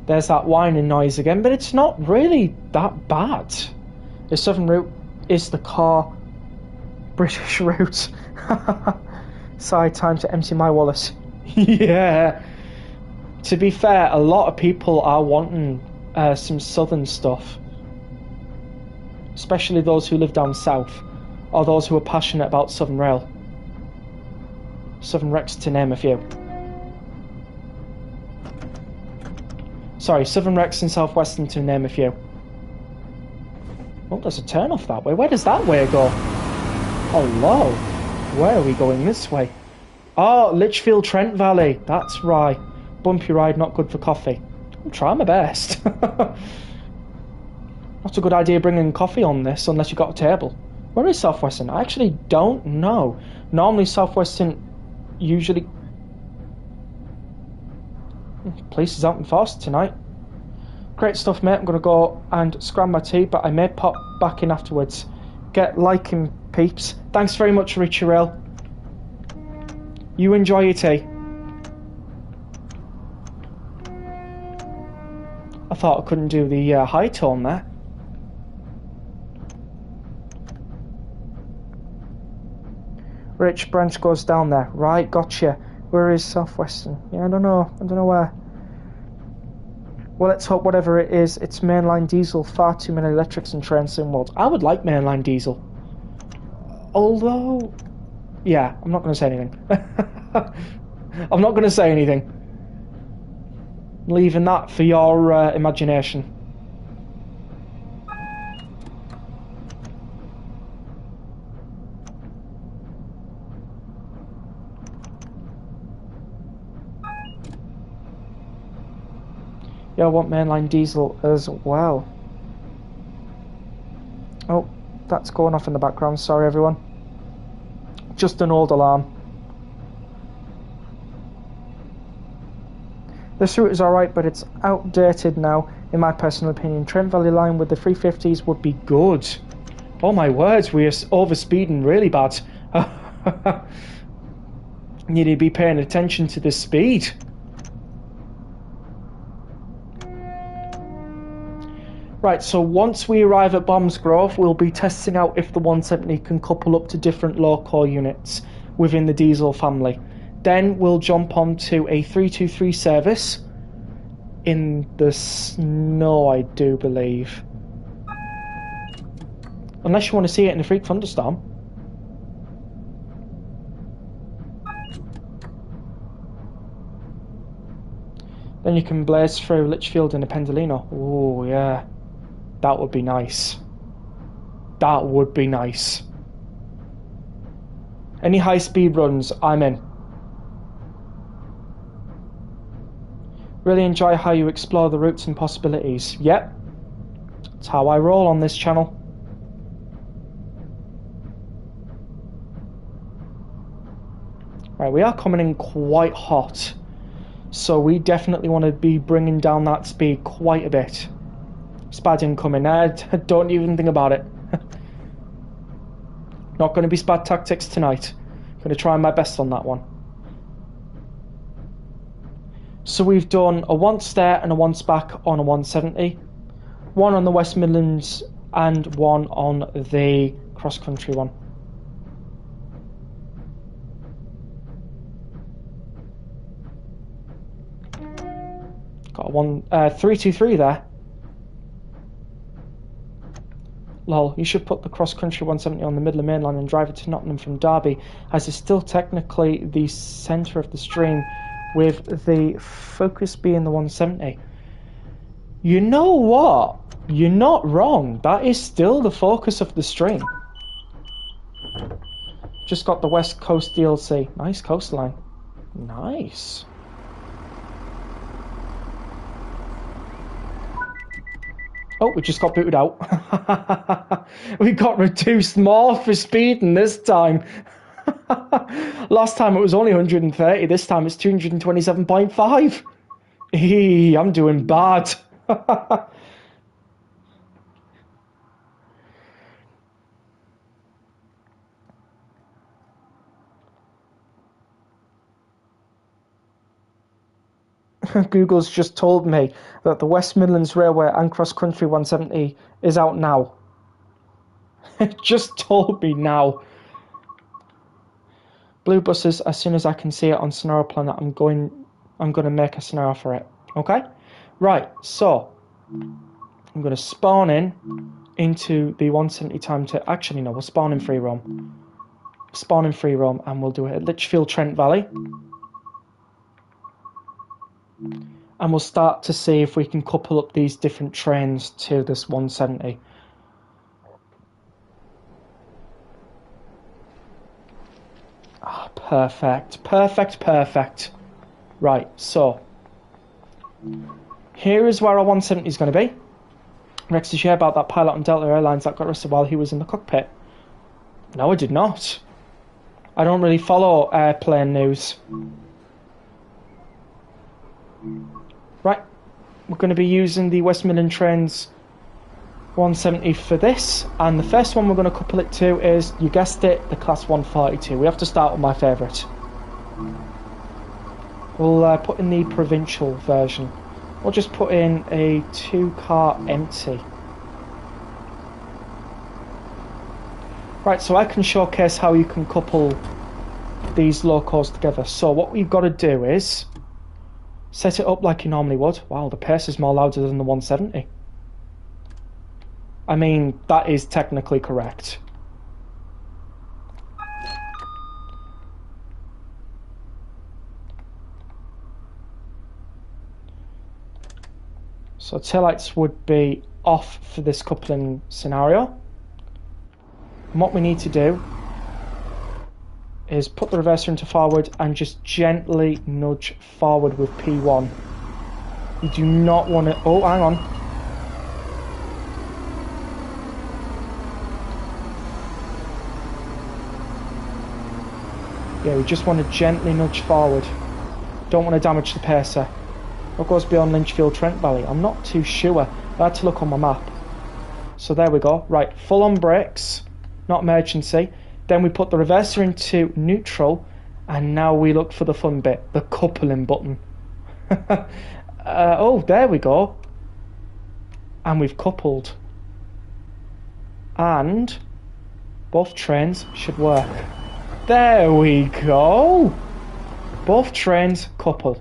There's that whining noise again, but it's not really that bad. The southern route is the core British route. Sorry, time to empty my wallet. Yeah. To be fair, a lot of people are wanting some southern stuff. Especially those who live down south, or those who are passionate about Southern Rail. Southern Rex, to name a few. Sorry, Southern Rex and Southwestern, to name a few. Oh, there's a turn off that way. Where does that way go? Hello. Where are we going this way? Oh, Lichfield Trent Valley. That's right. Bumpy ride, not good for coffee. I'll try my best. Not a good idea bringing coffee on this unless you've got a table. Where is Southwestern? I actually don't know. Normally Southwestern usually... Police is out in force tonight. Great stuff, mate. I'm going to go and scram my tea, but I may pop back in afterwards. Get liking, peeps. Thanks very much, Richie Rail. You enjoy your tea. I thought I couldn't do the high tone there. Rich branch goes down there. Right, gotcha. Where is Southwestern? Yeah, I don't know. I don't know where. Well, let's hope whatever it is, it's mainline diesel. Far too many electrics and trains in world. I would like mainline diesel. Although... Yeah, I'm not going to say anything. I'm not going to say anything. Leaving that for your imagination. Yeah, I want mainline diesel as well. Oh, that's going off in the background. Sorry, everyone. Just an old alarm. This route is alright, but it's outdated now, in my personal opinion. Trent Valley line with the 350s would be good. Oh my words, we are overspeeding really bad. You need to be paying attention to the speed. Right, so once we arrive at Bombsgrove, we'll be testing out if the 170 can couple up to different low-core units within the diesel family. Then we'll jump onto a 323 service in the snow, I do believe. Unless you want to see it in a freak thunderstorm. Then you can blaze through Lichfield in a Pendolino. Oh, yeah. That would be nice. That would be nice. Any high-speed runs, I'm in. Really enjoy how you explore the routes and possibilities. Yep. That's how I roll on this channel. Right, we are coming in quite hot. So we definitely want to be bringing down that speed quite a bit. Spad incoming. Don't even think about it. Not going to be Spad tactics tonight. Going to try my best on that one. So we've done a once there and a once back on a 170. One on the West Midlands and one on the cross-country one. Got a 323 there. Lol, you should put the cross-country 170 on the Midland Mainline and drive it to Nottingham from Derby, as it's still technically the centre of the stream, with the focus being the 170. You know what? You're not wrong. That is still the focus of the stream. Just got the West Coast DLC. Nice coastline. Nice. Oh, we just got booted out. We got reduced more for speeding this time. Last time it was only 130, this time it's 227.5. I'm doing bad. Google's just told me that the West Midlands Railway and Cross Country 170 is out now. It just told me now. Blue buses, as soon as I can see it on Scenario Planner, I'm going to make a scenario for it. Okay? Right, so I'm going to spawn into the 170 time to... Actually, no, we'll spawn in free roam. Spawn in free roam, and we'll do it at Lichfield Trent Valley. And we'll start to see if we can couple up these different trains to this 170. Ah, perfect. Perfect, perfect. Right, so here is where our 170 is going to be. Next to share about that pilot on Delta Airlines that got arrested while he was in the cockpit. No, I did not. I don't really follow airplane news. Right, we're going to be using the West Midland Trains 170 for this, and the first one we're going to couple it to is, you guessed it, the Class 142. We have to start with my favourite. We'll put in the provincial version. We'll just put in a 2-car empty. Right, so I can showcase how you can couple these locos together. So what we've got to do is set it up like you normally would. Wow, the pace is more louder than the 170. I mean, that is technically correct. So taillights would be off for this coupling scenario. And what we need to do is put the reverser into forward and just gently nudge forward with P1. You do not want to... Oh, hang on. Yeah, we just want to gently nudge forward. Don't want to damage the pacer. What goes beyond Lichfield Trent Valley? I'm not too sure. I had to look on my map. So there we go. Right, full on brakes. Not emergency. Then we put the reverser into neutral, and now we look for the fun bit, the coupling button. Oh, there we go. And we've coupled. And both trains should work. There we go. Both trains couple.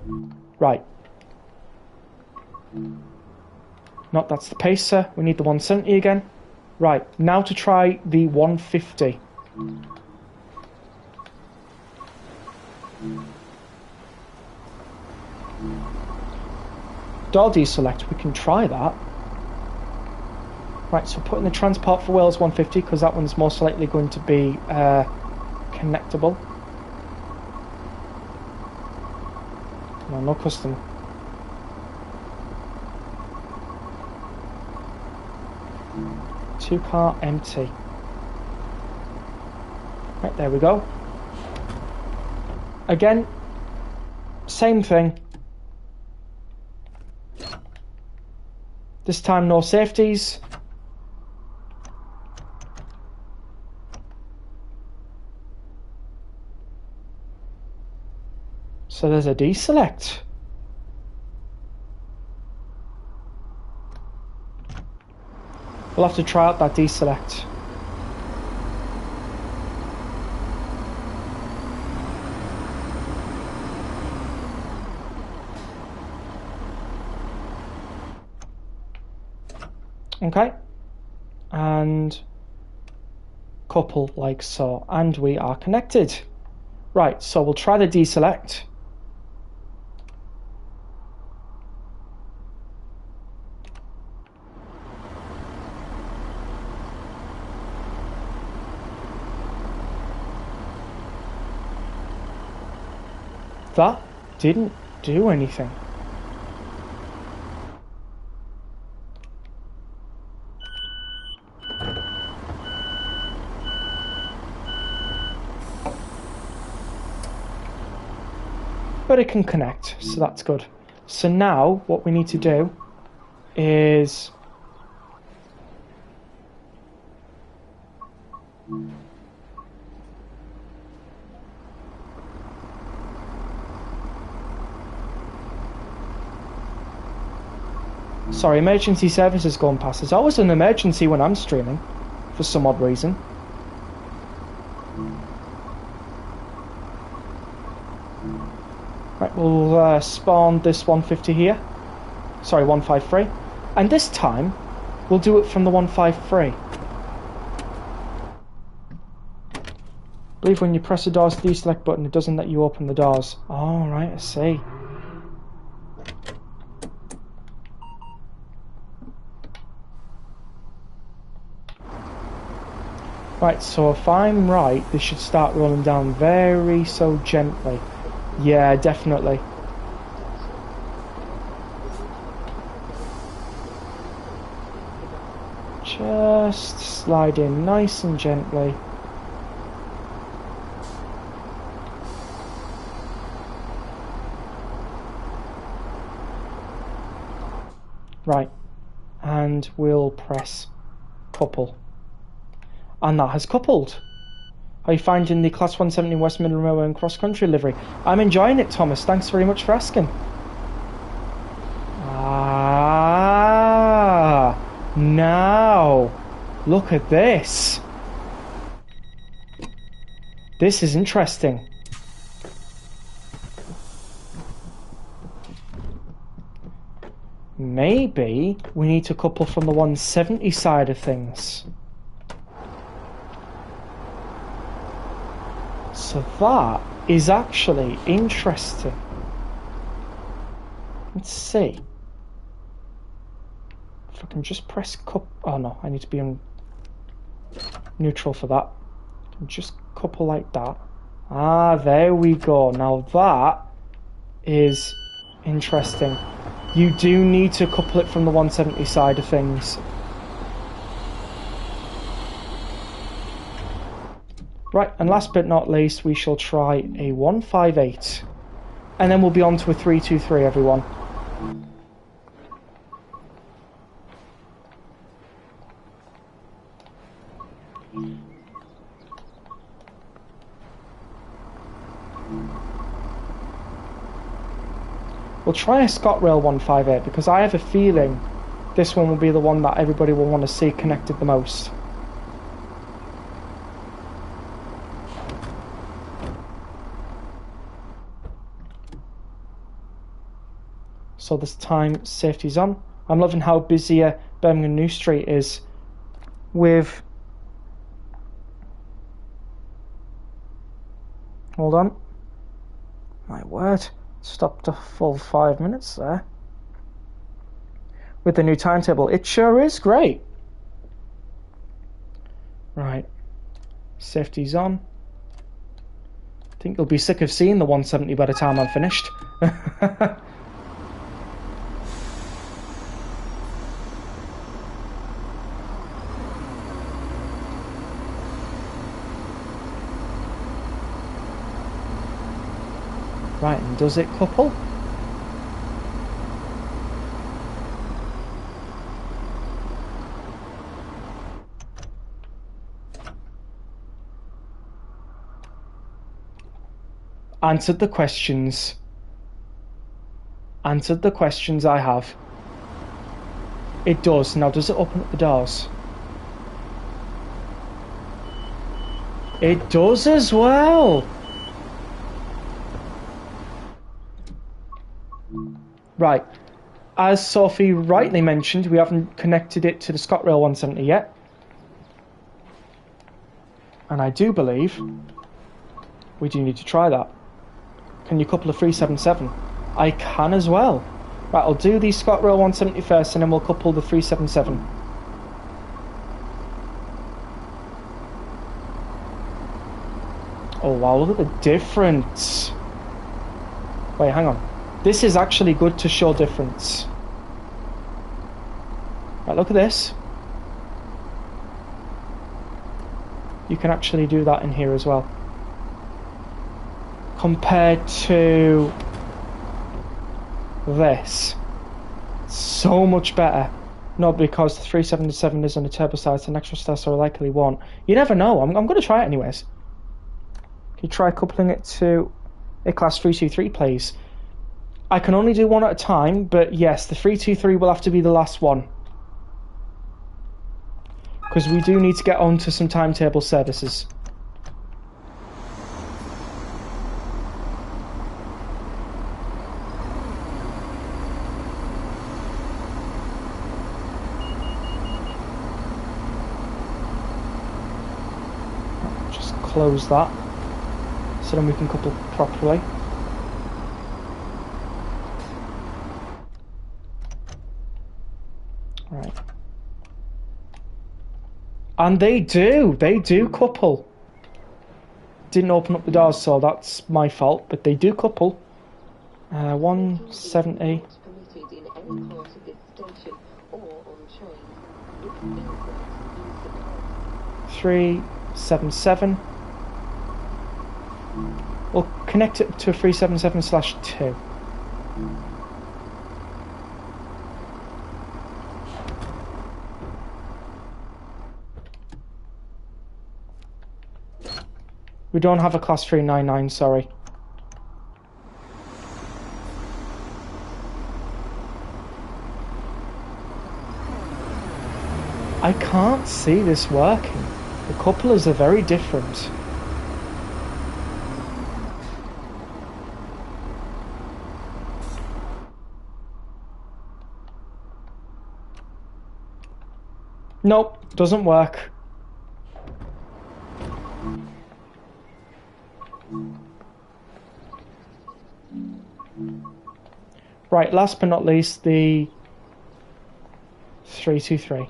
Right. No, that's the pacer. We need the 170 again. Right, now to try the 150. Door deselect, we can try that. Right, so put in the transport for Wales 150, because that one's most likely going to be connectable. No, no custom. Two-car empty. Right, there we go. Again, same thing. This time no safeties. So there's a deselect. We'll have to try out that deselect. Okay. And couple like so. And we are connected. Right, so we'll try the deselect. That didn't do anything. But it can connect, so that's good. So now what we need to do is Sorry, emergency services going past. There's always an emergency when I'm streaming, for some odd reason. Right, we'll spawn this 150 here. Sorry, 153. And this time, we'll do it from the 153. I believe when you press the doors deselect button, it doesn't let you open the doors. Oh, right, I see. Right, so if I'm right, this should start rolling down very so gently. Yeah, definitely. Just slide in nice and gently. Right, and we'll press couple. And that has coupled. How are you finding the Class 170 West Midland Railway and Cross Country livery? I'm enjoying it, Thomas. Thanks very much for asking. Ah, now look at this. This is interesting. Maybe we need to couple from the 170 side of things. So that is actually interesting. Let's see. If I can just press oh no, I need to be on neutral for that. Just couple like that. Ah, there we go. Now that is interesting. You do need to couple it from the 170 side of things. Right, and last but not least, we shall try a 158. And then we'll be on to a 323, everyone. We'll try a ScotRail 158 because I have a feeling this one will be the one that everybody will want to see connected the most. So this time safety's on. I'm loving how busier Birmingham New Street is with... Hold on. My word. Stopped a full 5 minutes there. With the new timetable. It sure is great. Right. Safety's on. I think you'll be sick of seeing the 170 by the time I'm finished. Right, and does it couple? Answered the questions. Answered the questions I have. It does. Now, does it open up the doors? It does as well. Right, as Sophie rightly mentioned, we haven't connected it to the ScotRail 170 yet. And I do believe we do need to try that. Can you couple a 377? I can as well. Right, I'll do the ScotRail 170 first and then we'll couple the 377. Oh wow, look at the difference. Wait, hang on. This is actually good to show difference. Right, look at this. You can actually do that in here as well. Compared to this. So much better. Not because the 377 is on the turbo side, it's an extra star, so I likely won't. You never know. I'm going to try it anyways. Can you try coupling it to a class 323, please? I can only do one at a time, but yes, the 323 will have to be the last one. Because we do need to get on to some timetable services. Just close that, so then we can couple properly. Right. And they do couple. Didn't open up the doors, so that's my fault, but they do couple. 170. 377. We'll connect it to a 377/2. We don't have a class 399, sorry. I can't see this working. The couplers are very different. Nope, doesn't work. Right, last but not least, the 323.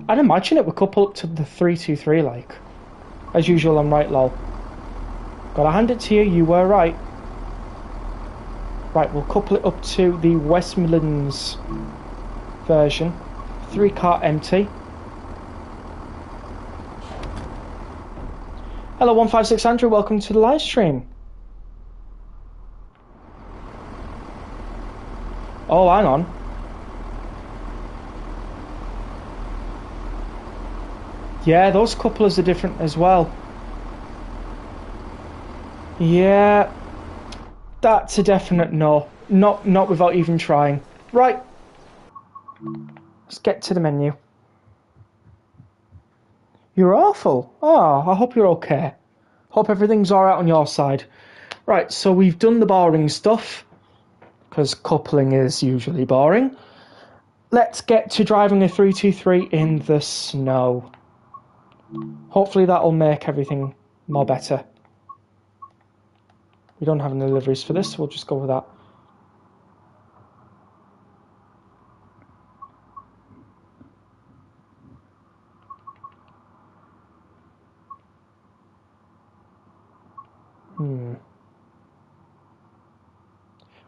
I'd imagine it would couple up to the 323, like. As usual, I'm right, lol. Gotta hand it to you, you were right. Right, we'll couple it up to the West Midlands version. 3-car empty. Hello 156 Andrew, welcome to the live stream. Oh, hang on. Yeah, those couplers are different as well. Yeah, that's a definite no. Not without even trying. Right. Let's get to the menu. You're awful. Oh, I hope you're okay. Hope everything's alright on your side. Right, so we've done the boring stuff, because coupling is usually boring. Let's get to driving a 323 in the snow. Hopefully that'll make everything more better. We don't have any deliveries for this, so we'll just go with that.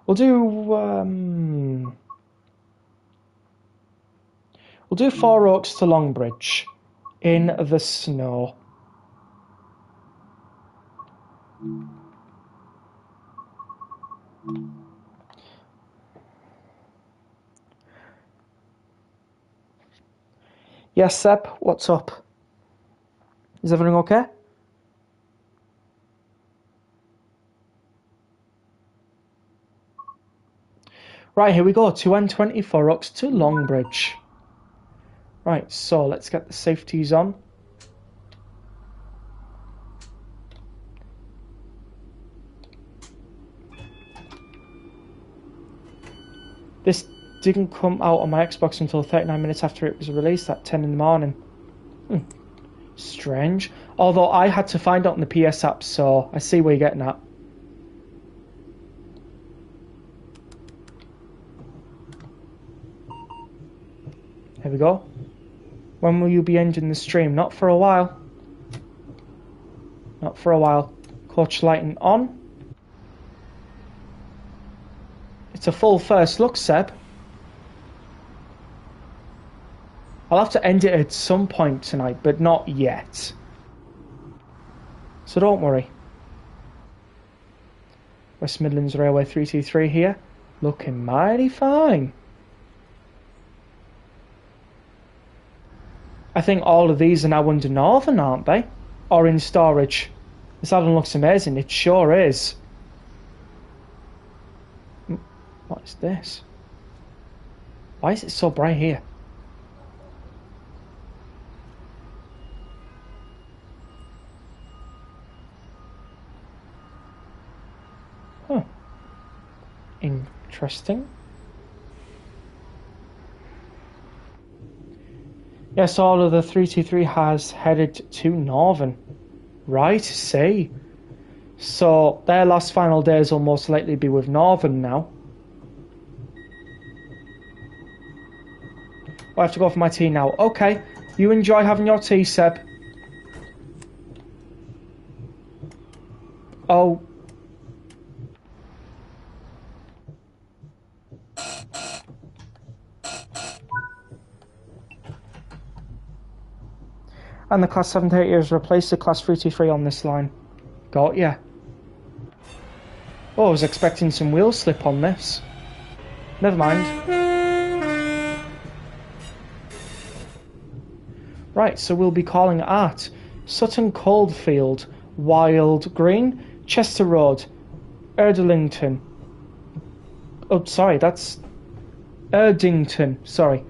We'll do Four Oaks to Longbridge in the snow. Yes, Seb, what's up? Is everything okay? Right, here we go, to N20 Four Oaks to Longbridge. Right, so let's get the safeties on. This didn't come out on my Xbox until 39 minutes after it was released at 10 in the morning. Strange. Although I had to find out on the PS app, so I see where you're getting at. Here we go. When will you be ending the stream? Not for a while. Not for a while. Coach lighting on. It's a full first look, Seb. I'll have to end it at some point tonight, but not yet. So don't worry. West Midlands Railway 323 here. Looking mighty fine. I think all of these are now under Northern, aren't they? Or in storage. This album looks amazing. It sure is. What is this? Why is it so bright here? Huh. Interesting. Yes, all of the 323 has headed to Northern. Right, see. So their last final days will most likely be with Northern now. I have to go for my tea now. Okay, you enjoy having your tea, Seb. Oh. And the Class 78 has replaced the Class 323 on this line. Got ya. Oh, I was expecting some wheel slip on this. Never mind. Right, so we'll be calling at Sutton Coldfield, Wild Green, Chester Road, Erdlington. Oh, sorry, that's Erdington, sorry.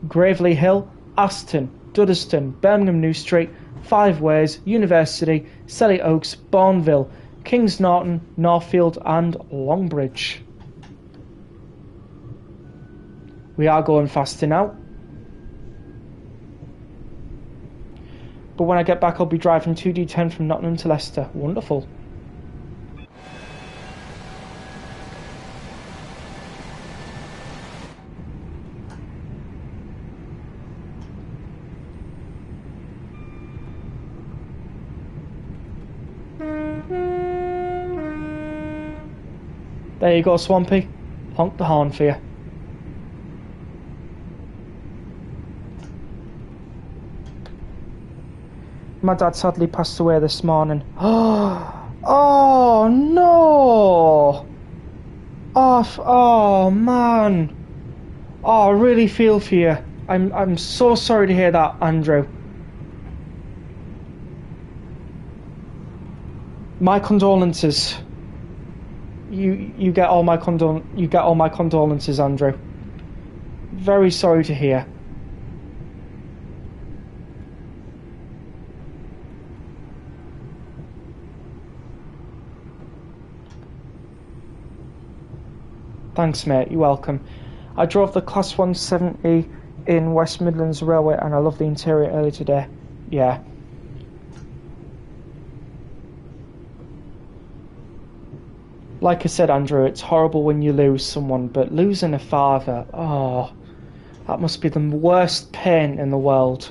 Gravely Hill, Aston, Duddeston, Birmingham New Street, Five Ways, University, Selly Oaks, Bourneville, Kings Norton, Northfield and Longbridge. We are going faster now. But when I get back I'll be driving 2D10 from Nottingham to Leicester. Wonderful. There you go, Swampy. Honk the horn for you. My dad sadly passed away this morning. Oh no! Oh man! Oh, I really feel for you. I'm so sorry to hear that, Andrew. My condolences. You get all my condolences, Andrew. Very sorry to hear. Thanks, mate. You're welcome. I drove the Class 170 in West Midlands Railway and I love the interior earlier today. Yeah. Like I said, Andrew, it's horrible when you lose someone, but losing a father, oh, that must be the worst pain in the world.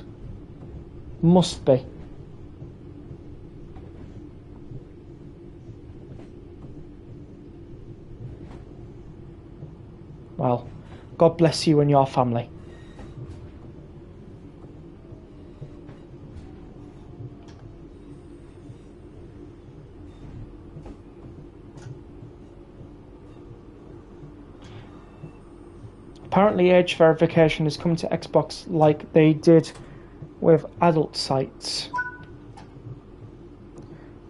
Must be. Well, God bless you and your family. Apparently age verification has come to Xbox like they did with adult sites.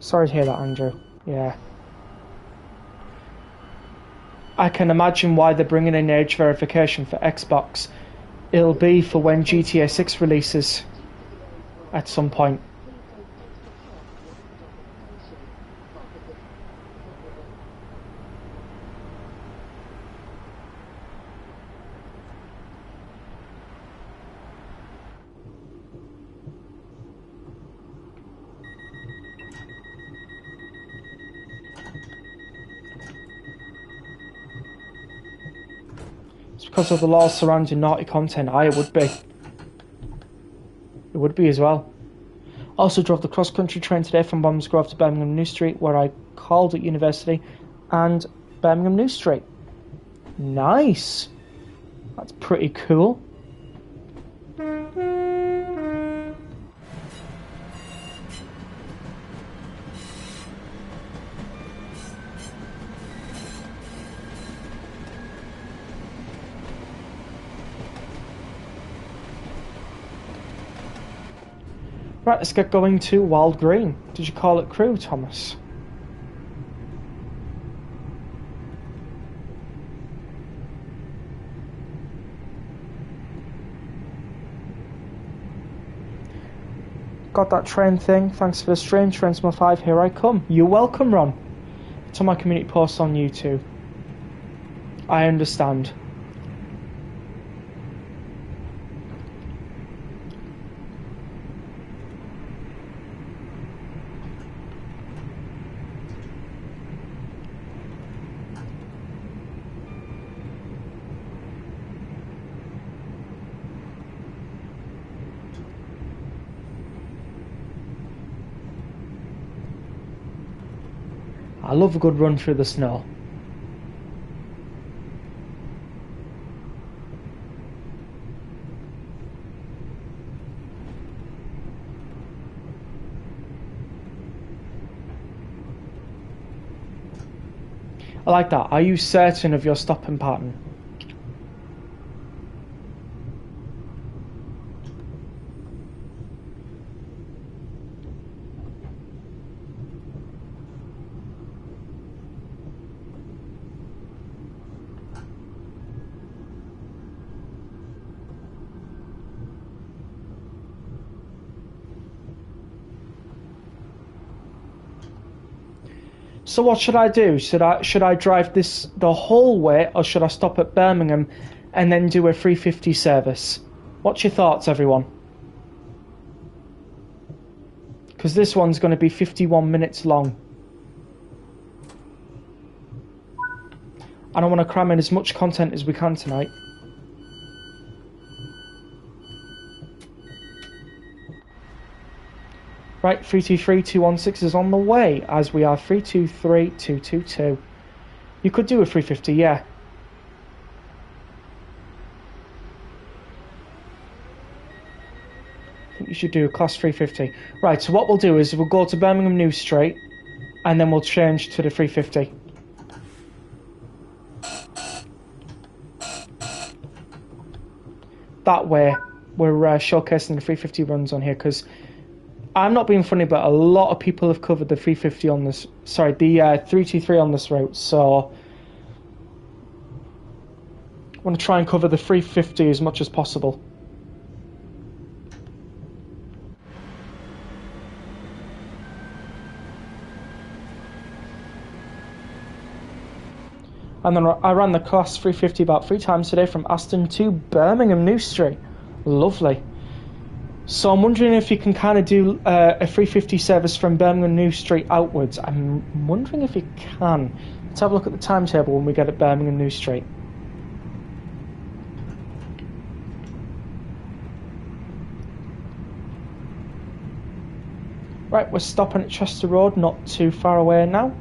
Sorry to hear that, Andrew. Yeah. I can imagine why they're bringing in age verification for Xbox. It'll be for when GTA 6 releases at some point. Because of the laws surrounding naughty content, it would be. It would be as well. Also drove the cross-country train today from Bombsgrove to Birmingham New Street, where I called at University, and Birmingham New Street. Nice. That's pretty cool. Right, let's get going to Wild Green. Did you call it Crewe, Thomas? got that train thing. Thanks for the stream. Transmo 5, here I come. You're welcome, Ron. It's on my community post on YouTube. I understand. I love a good run through the snow. I like that. Are you certain of your stopping pattern? So what should I do? Should I drive this the whole way, or should I stop at Birmingham and then do a 350 service? What's your thoughts, everyone? Because this one's going to be 51 minutes long. And I want to cram in as much content as we can tonight. Right, 323-216 is on the way, as we are 323-222. You could do a 350, yeah. I think you should do a class 350. Right, so what we'll do is we'll go to Birmingham New Street, and then we'll change to the 350. That way, we're showcasing the 350 runs on here, because I'm not being funny, but a lot of people have covered the 350 on this, sorry, the 323 on this route, so I want to try and cover the 350 as much as possible. And then I ran the class 350 about 3 times today from Aston to Birmingham New Street. Lovely. So I'm wondering if you can kind of do a 350 service from Birmingham New Street outwards. I'm wondering if you can. Let's have a look at the timetable when we get at Birmingham New Street. Right, we're stopping at Chester Road, not too far away now.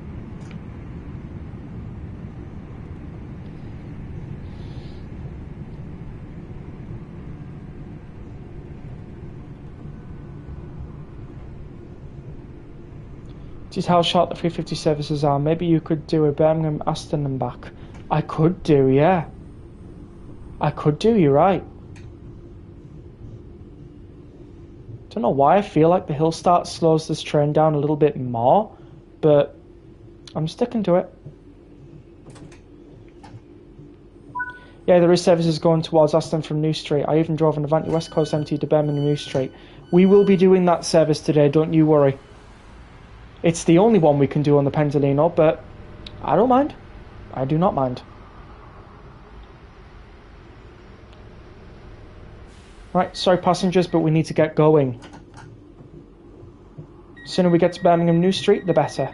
This is how short the 350 services are. Maybe you could do a Birmingham, Aston and back. I could do, yeah. I could do, you're right. Don't know why I feel like the hill start slows this train down a little bit more, but I'm sticking to it. Yeah, there is services going towards Aston from New Street. I even drove an Avanti West Coast MT to Birmingham New Street. We will be doing that service today, don't you worry. It's the only one we can do on the Pendolino, but I don't mind. I do not mind. Right, sorry passengers, but we need to get going. The sooner we get to Birmingham New Street, the better.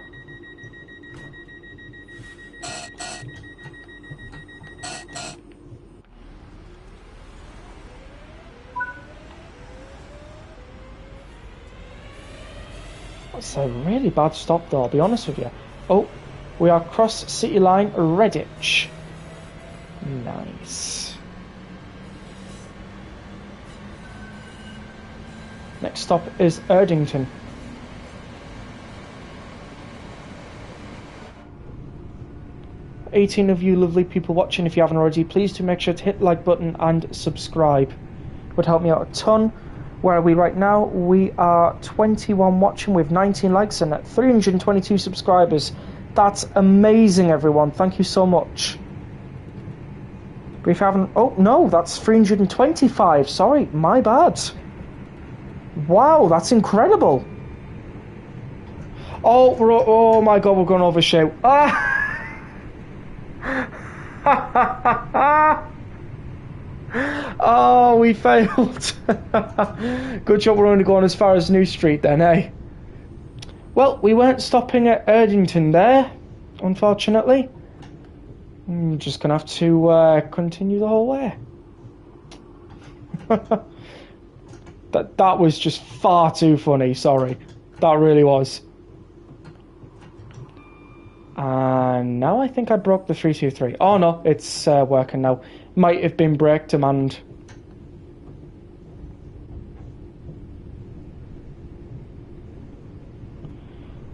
That's a really bad stop though, I'll be honest with you. Oh, we are Cross City Line, Redditch. Nice. Next stop is Erdington. For 18 of you lovely people watching, if you haven't already, please do make sure to hit the like button and subscribe. It would help me out a ton. Where are we right now? We are 21 watching with 19 likes and 322 subscribers. That's amazing, everyone. Thank you so much. But if you haven't... Oh, no, that's 325. Sorry, my bad. Wow, that's incredible. Oh my god, we're going to overshoot. Oh, we failed. Good job we're only going as far as New Street then, eh? Well, we weren't stopping at Erdington there, unfortunately. I'm just going to have to continue the whole way. That was just far too funny, sorry. That really was. And now I think I broke the 323. Oh no, it's working now. Might have been brake demand.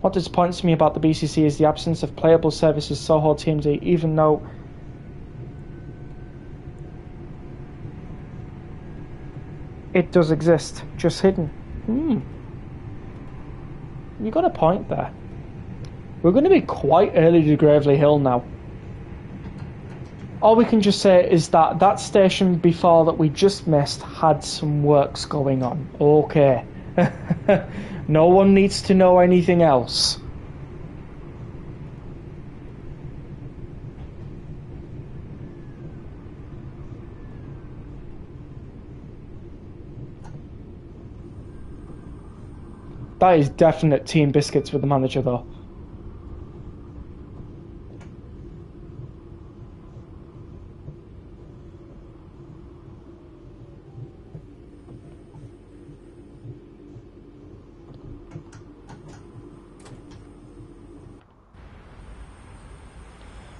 What disappoints me about the BCC is the absence of playable services Soho TMD, even though it does exist, just hidden. You got a point there. We're going to be quite early to Gravely Hill now. All we can just say is that that station before that we just missed had some works going on. Okay. No one needs to know anything else. That is definite team biscuits with the manager though.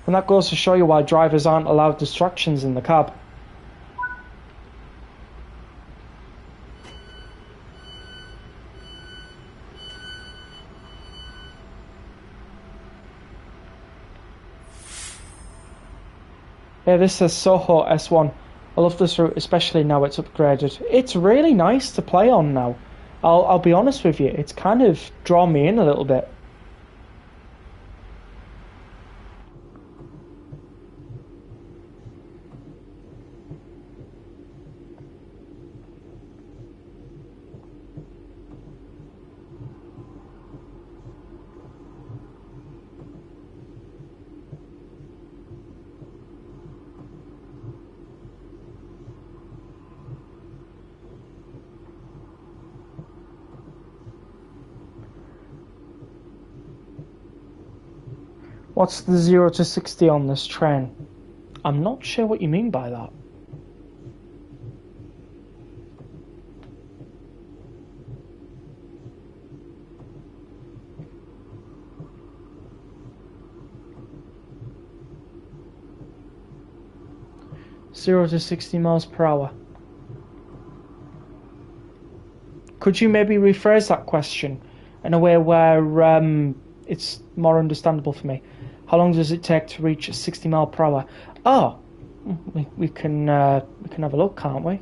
And that goes to show you why drivers aren't allowed distractions in the cab. Yeah, this says Soho S1. I love this route, especially now it's upgraded. It's really nice to play on now. I'll be honest with you, it's kind of drawn me in a little bit. What's the 0 to 60 on this train? I'm not sure what you mean by that. Zero to 60 miles per hour. Could you maybe rephrase that question in a way where it's more understandable for me? How long does it take to reach 60 mile per hour? Oh, we can have a look, can't we?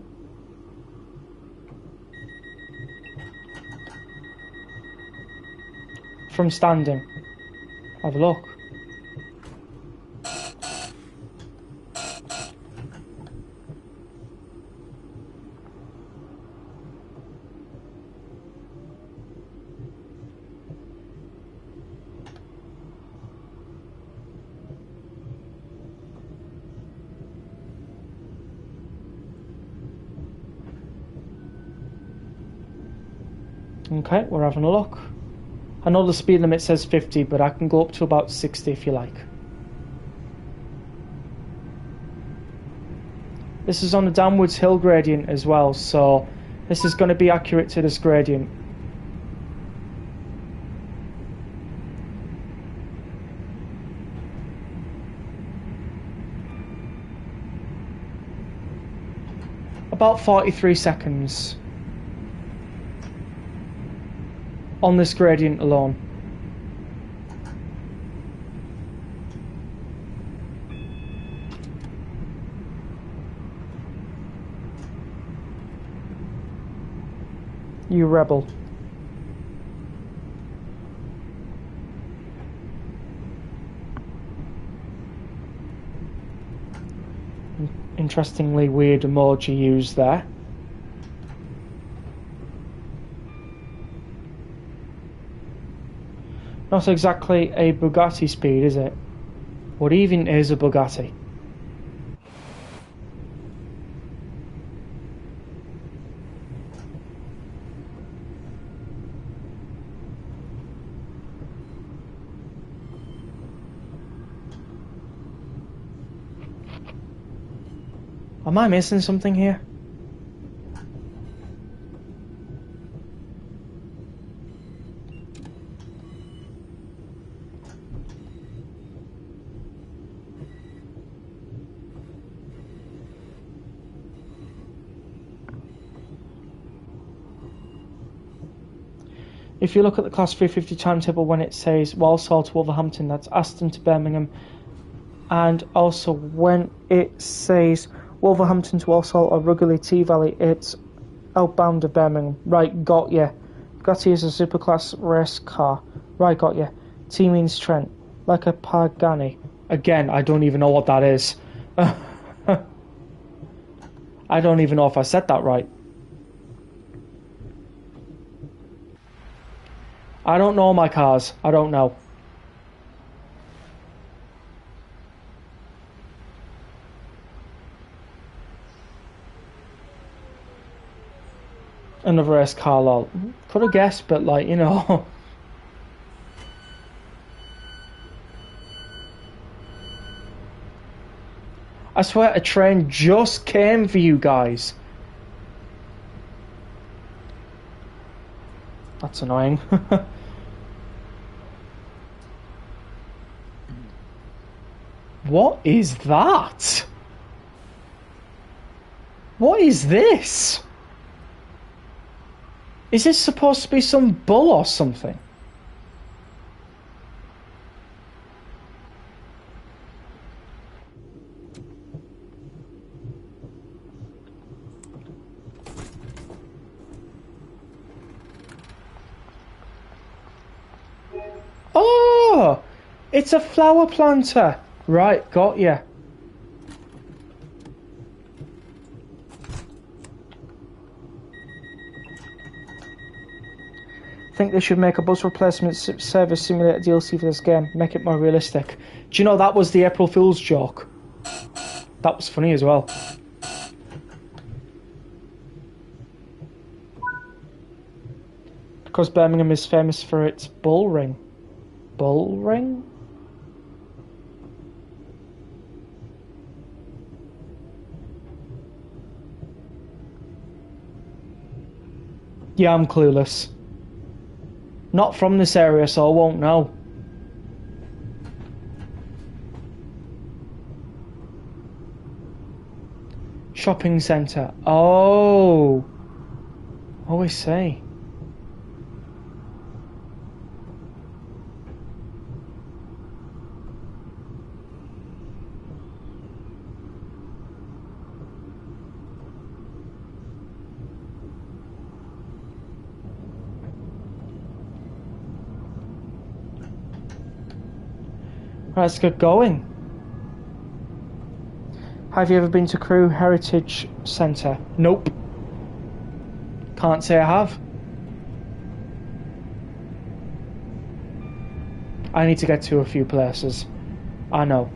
From standing. Have a look. Okay, we're having a look. I know the speed limit says 50, but I can go up to about 60 if you like. This is on a downwards hill gradient as well, so this is going to be accurate to this gradient. About 43 seconds. On this gradient alone. You rebel. Interestingly weird emoji used there. Not exactly a Bugatti speed, is it? What even is a Bugatti? Am I missing something here? If you look at the Class 350 timetable when it says Walsall to Wolverhampton, that's Aston to Birmingham. And also when it says Wolverhampton to Walsall or Rugby T-Valley, it's outbound of Birmingham. Right, got ya. Bugatti is a superclass race car. Right, got ya. T means Trent. Like a Pagani. Again, I don't even know what that is. I don't even know if I said that right. I don't know my cars. I don't know. Another race car, lol. Could have guessed, but like, you know. I swear a train just came for you guys. That's annoying. What is that? What is this? Is this supposed to be some bull or something? Oh! It's a flower planter! Right, got ya. I think they should make a bus replacement service simulator DLC for this game. Make it more realistic. Do you know that was the April Fool's joke? That was funny as well. Because Birmingham is famous for its bull ring. Bull ring? Yeah, I'm clueless. Not from this area, so I won't know. Shopping centre. Oh. Oh, I see. Right, let's get going. Have you ever been to Crewe Heritage Centre? Nope. Can't say I have. I need to get to a few places. I know.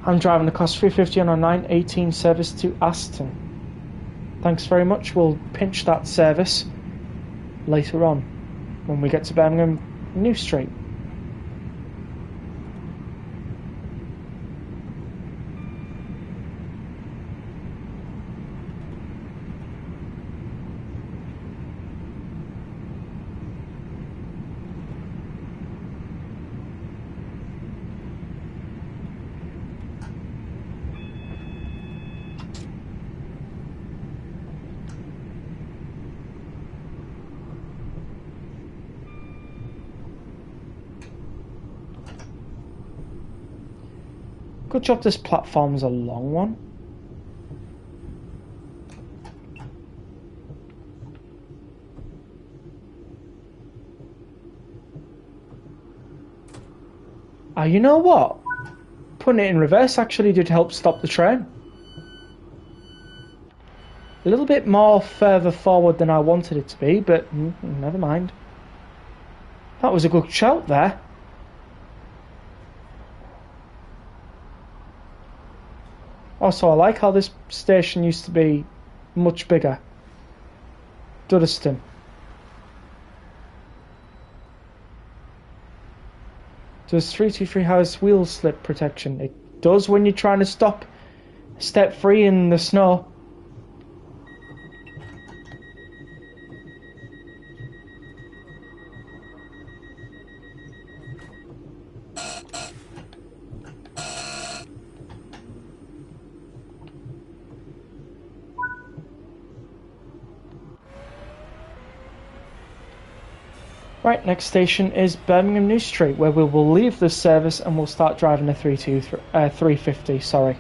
I'm driving the Class 350 on a 918 service to Aston. Thanks very much. We'll pinch that service later on when we get to Birmingham New Street. Good job this platform's a long one. You know what? Putting it in reverse actually did help stop the train. little bit more further forward than I wanted it to be, but never mind. That was a good shout there. Also, I like how this station used to be much bigger. Duddeston. Does 323 has wheel slip protection? It does when you're trying to stop step free in the snow. Right, next station is Birmingham New Street, where we will leave this service and we'll start driving a 350, sorry.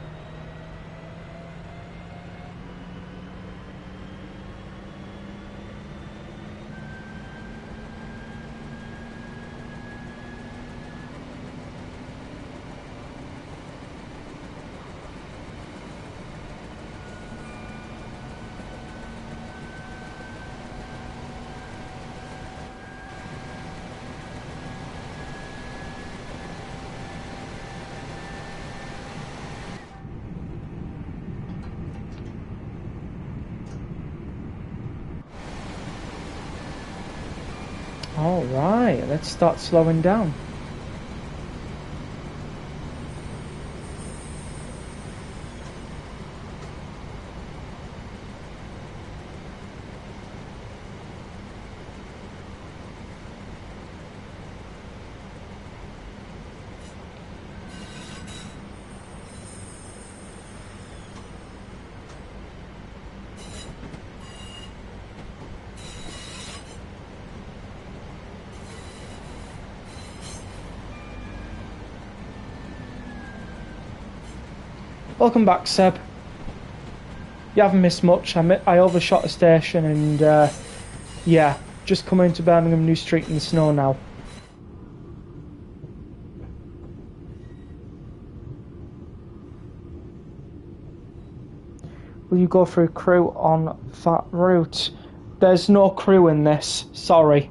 Alright, let's start slowing down. Welcome back, Seb. You haven't missed much. I overshot a station and yeah, just coming into Birmingham New Street in the snow now. Will you go through crew on that route? There's no crew in this, sorry.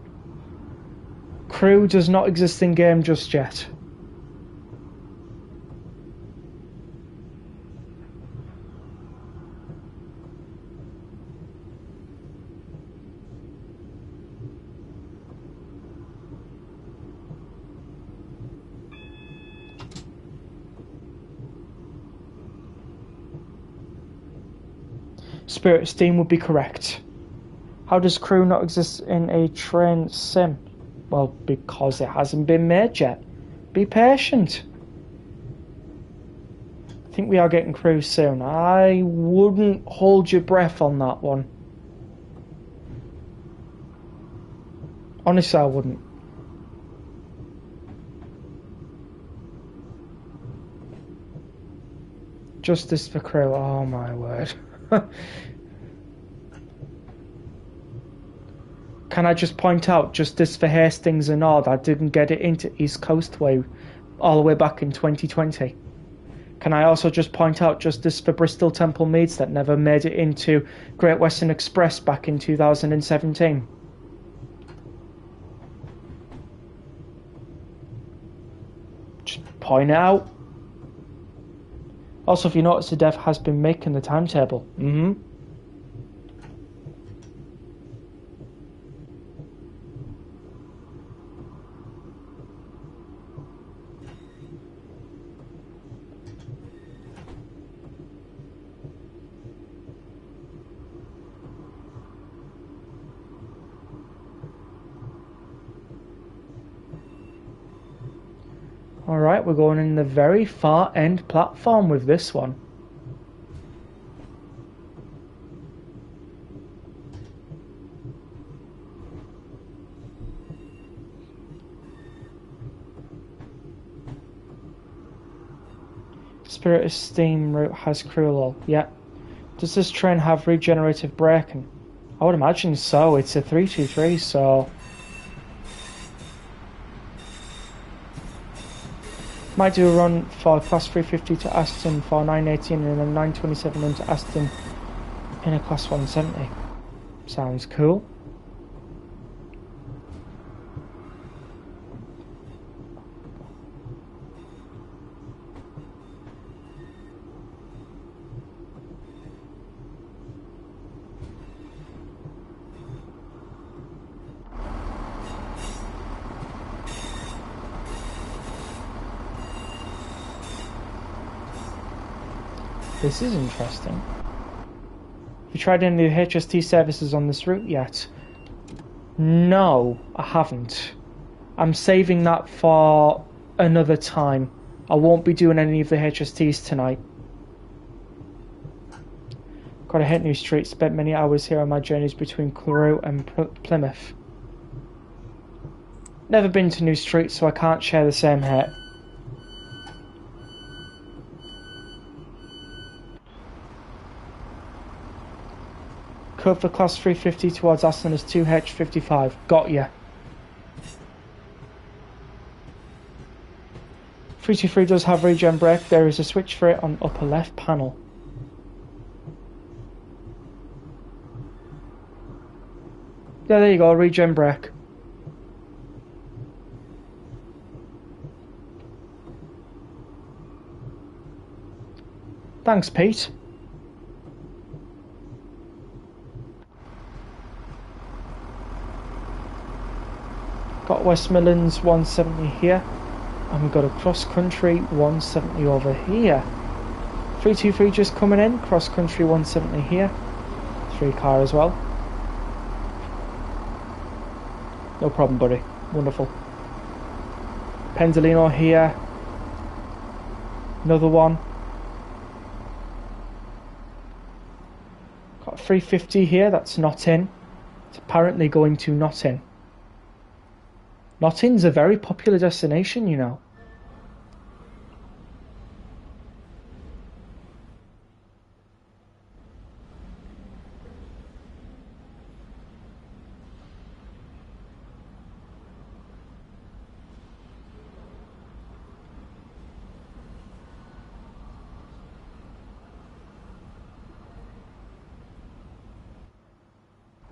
Crew does not exist in game just yet. Spirit Steam would be correct. How does crew not exist in a train sim? Well, because it hasn't been made yet. Be patient. I think we are getting crew soon. I wouldn't hold your breath on that one. Honestly, I wouldn't. Justice for crew. Oh my word. Can I just point out, justice for Hastings and all that didn't get it into East Coast Way all the way back in 2020? Can I also just point out justice for Bristol Temple Meads that never made it into Great Western Express back in 2017? Just point it out. Also, if you notice, the dev has been making the timetable. Alright, we're going in the very far end platform with this one. Spirit of Steam route has crew lull. Yeah. Does this train have regenerative braking? I would imagine so. It's a 323, so... Might do a run for class 350 to Aston for 918 and then 927 into Aston in a Class 170. Sounds cool. This is interesting. Have you tried any of the HST services on this route yet? No, I haven't. I'm saving that for another time. I won't be doing any of the HSTs tonight. Gotta hit new streets. Spent many hours here on my journeys between Crewe and Plymouth. Never been to new streets, so I can't share the same hit. Code for Class 350 towards Aston is 2H55. Got ya. 323 does have regen brake. There is a switch for it on upper left panel. Yeah, there you go, regen brake. Thanks, Pete. Got West Midlands 170 here, and we've got a cross country 170 over here. 323 just coming in, cross country 170 here. 3 car as well. No problem, buddy. Wonderful. Pendolino here. Another one. Got 350 here, that's not in. It's apparently going to Notting. Notting's a very popular destination, you know.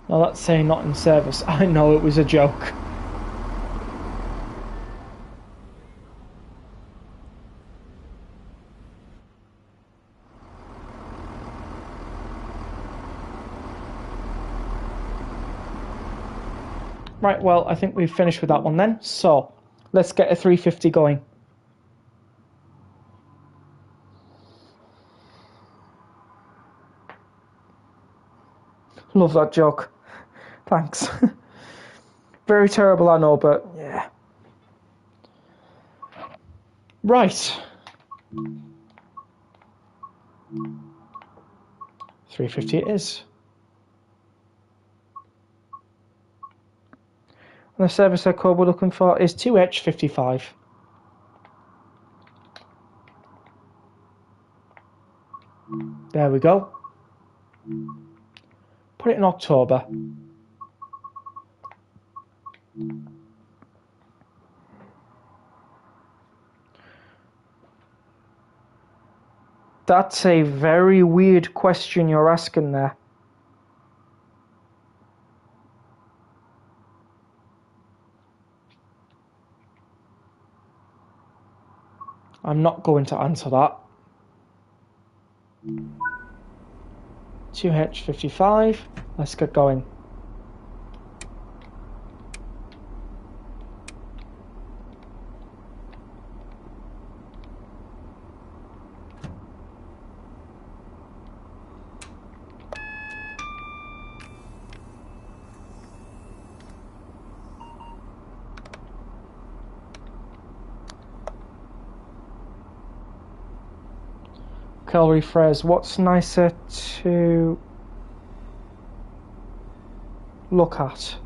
Now that's saying not in service. I know it was a joke. Right, well, I think we've finished with that one then. So, let's get a 350 going. Love that joke. Thanks. Very terrible, I know, but yeah. Right. 350 it is. And the service code we're looking for is 2H55. There we go. Put it in October. That's a very weird question you're asking there. I'm not going to answer that. 2H55. Let's get going. Calorie phrase. What's nicer to look at?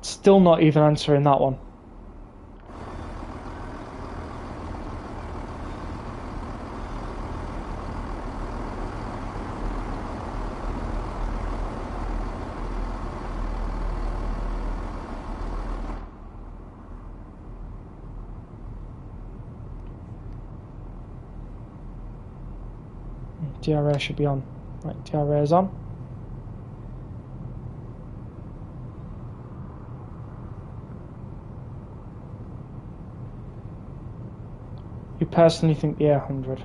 Still not even answering that one. DRA should be on. Right, DRA is on. You personally think the 800?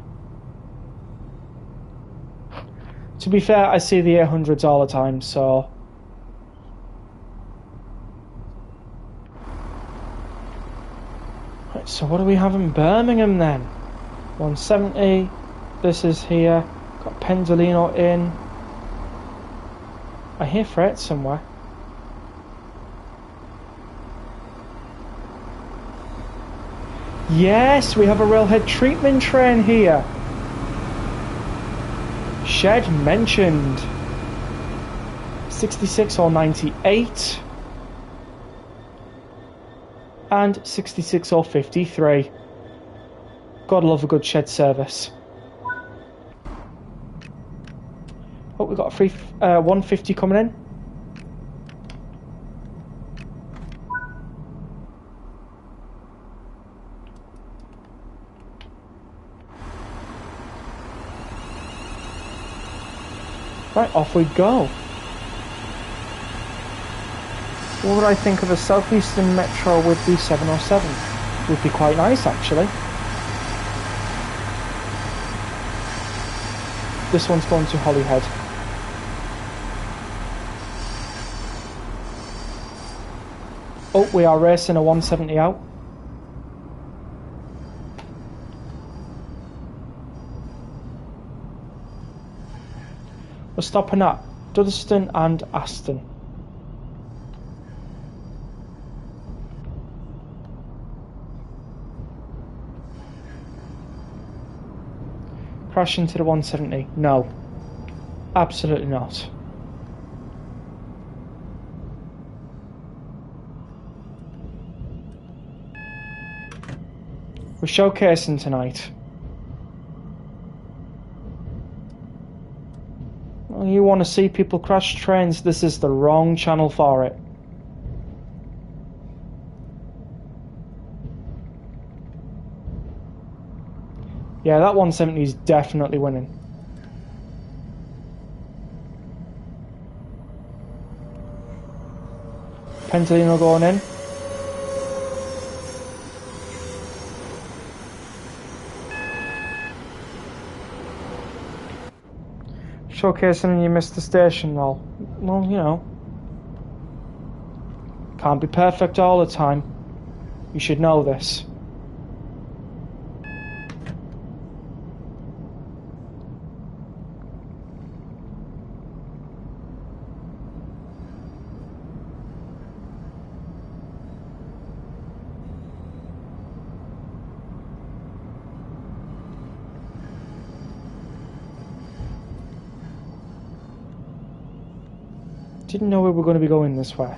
To be fair, I see the 800s all the time, so... Right, so what do we have in Birmingham then? 170, this is here, got Pendolino in. I hear freight somewhere. Yes, we have a railhead treatment train here. Shed mentioned. 66 or 98. And 66 or 53. Gotta love a good shed service. Oh, we've got a free 150 coming in. Right, off we go. What would I think of a Southeastern Metro with the 707? Would be quite nice, actually. This one's going to Holyhead. Oh, we are racing a 170 out. We're stopping at Duddeston and Aston. Crash into the 170? No. Absolutely not. We're showcasing tonight. Well, you want to see people crash trains, this is the wrong channel for it. Yeah, that 170 is definitely winning. Pendolino going in. Showcasing and you missed the station. Well, you know. Can't be perfect all the time. You should know this. Didn't know we were going to be going this way.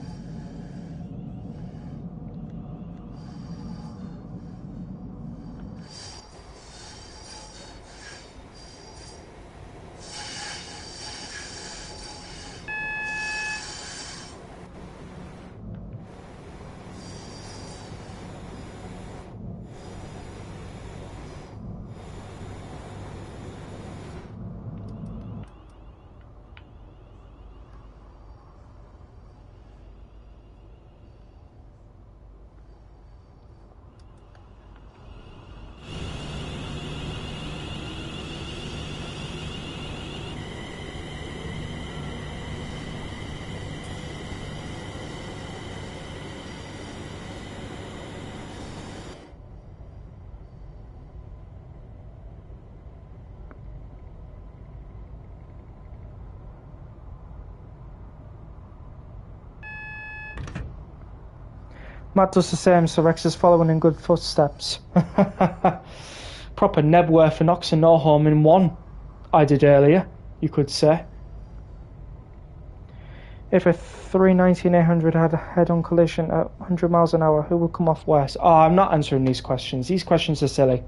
Matt does the same, so Rex is following in good footsteps. Proper Nebworth and Oxon no home in one. I did earlier, you could say. If a 319-800 had a head-on collision at 100 miles an hour, who would come off worse? Oh, I'm not answering these questions. These questions are silly.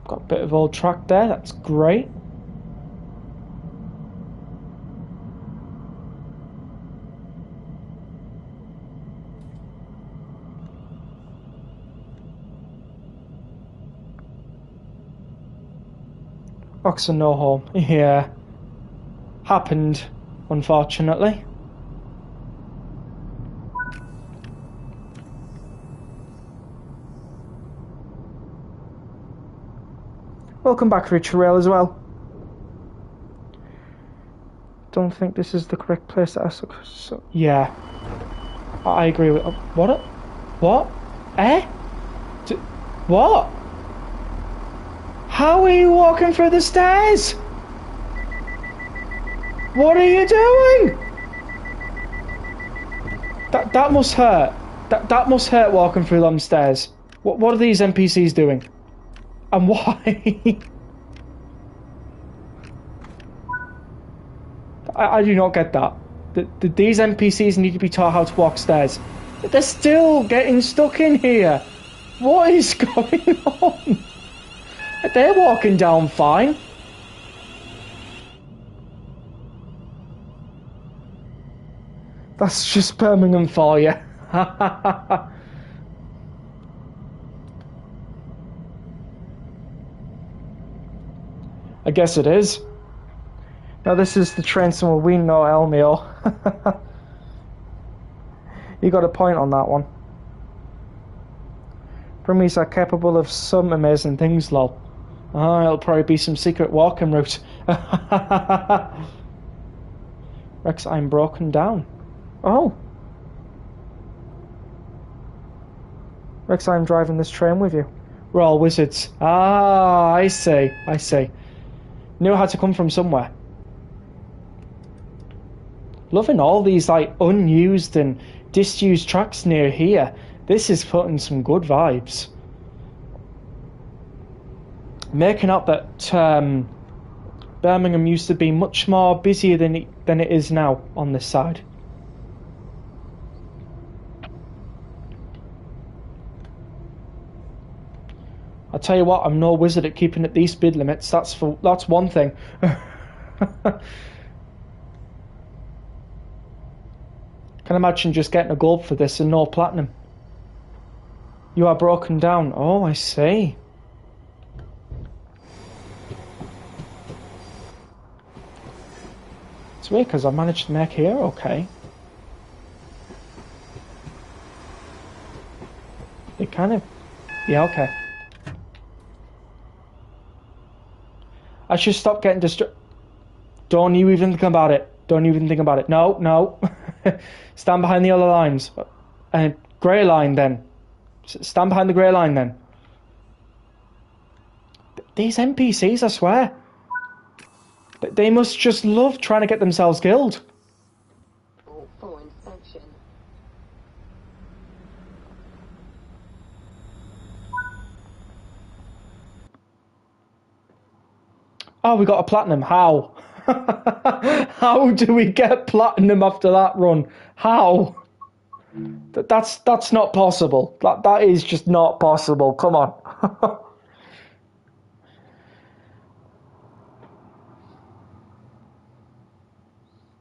Got a bit of old track there, that's great. Oxen no home. Yeah. Happened, unfortunately. Welcome back, Richard Rail, as well. Don't think this is the correct place to ask. So, yeah. I agree with... What? What? Eh? What? How are you walking through the stairs? What are you doing? That must hurt. That must hurt walking through them stairs. What are these NPCs doing? And why? I do not get that. These NPCs need to be taught how to walk stairs. They're still getting stuck in here. What is going on? They're walking down fine. That's just Birmingham for you. I guess it is. Now this is the train somewhere we know, Elmio. You got a point on that one. Brummies are capable of some amazing things, lol. Oh, it'll probably be some secret walking route. Rex, I'm broken down. Oh. Rex, I'm driving this train with you. We're all wizards. Ah, I see. I see. Knew how to come from somewhere. Loving all these like unused and disused tracks near here. This is putting some good vibes. Making up that Birmingham used to be much more busier than it is now on this side. I'll tell you what, I'm no wizard at keeping at these speed limits. That's one thing. Can imagine just getting a gold for this and no platinum. You are broken down. Oh, I see. It's weird because I managed to make here okay. It kind of... Yeah, okay. I should stop getting distracted. Don't you even think about it. Don't even think about it. No, no. Stand behind the yellow lines. Grey line then. Stand behind the grey line then. These NPCs, I swear. They must just love trying to get themselves killed. For inspection. Oh, we got a platinum. How? How do we get platinum after that run? How? That's not possible. That is just not possible. Come on.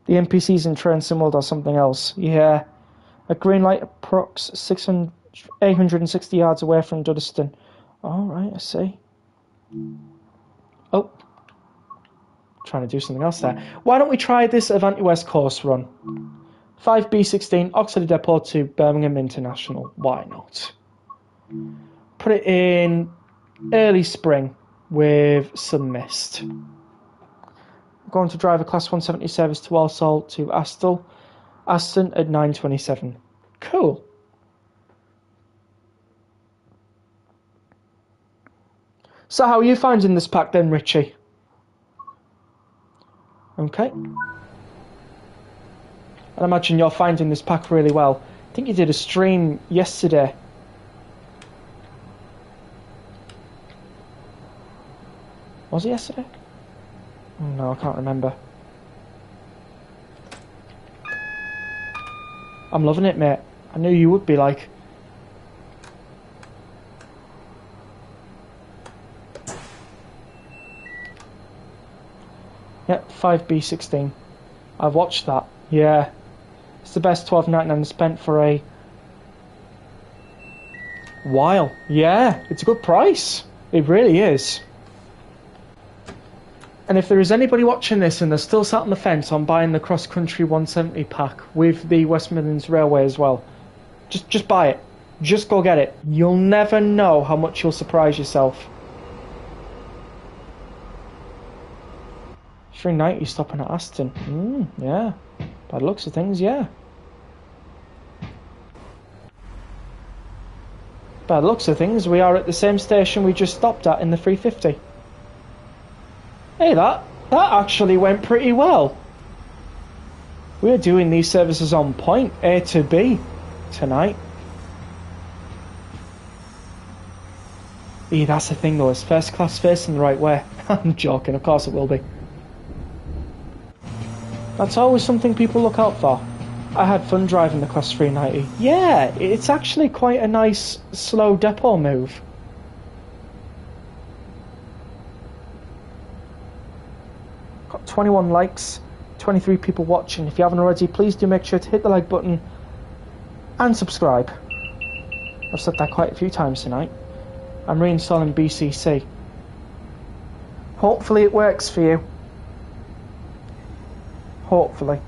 The NPCs in train sim world are something else. Yeah. A green light approx 860 yards away from Duddeston. Alright, I see. Oh. Trying to do something else there. Why don't we try this Avanti West course run? 5B16, Oxley Depot to Birmingham International. Why not? Put it in early spring with some mist. I'm going to drive a Class 170 service to Walsall to Aston at 9:27. Cool. So how are you finding this pack then, Richie? Okay. I imagine you're finding this pack really well. I think you did a stream yesterday. Was it yesterday? Oh, no, I can't remember. I'm loving it, mate. I knew you would be like. Yep, 5B16. I've watched that. Yeah. It's the best $12.99 spent for a while. Yeah, it's a good price. It really is. And if there is anybody watching this and they're still sat on the fence on buying the Cross Country 170 pack with the West Midlands Railway as well, just buy it. Just go get it. You'll never know how much you'll surprise yourself. 390 stopping at Aston. Yeah. By the looks of things, yeah. By the looks of things, we are at the same station we just stopped at in the 350. Hey, that actually went pretty well. We're doing these services on point, A to B, tonight. That's the thing though, is first class facing the right way? I'm joking, of course it will be. That's always something people look out for. I had fun driving the Cross 390. Yeah, it's actually quite a nice, slow depot move. Got 21 likes, 23 people watching. If you haven't already, please do make sure to hit the like button and subscribe. I've said that quite a few times tonight. I'm reinstalling BCC. Hopefully it works for you. Hopefully.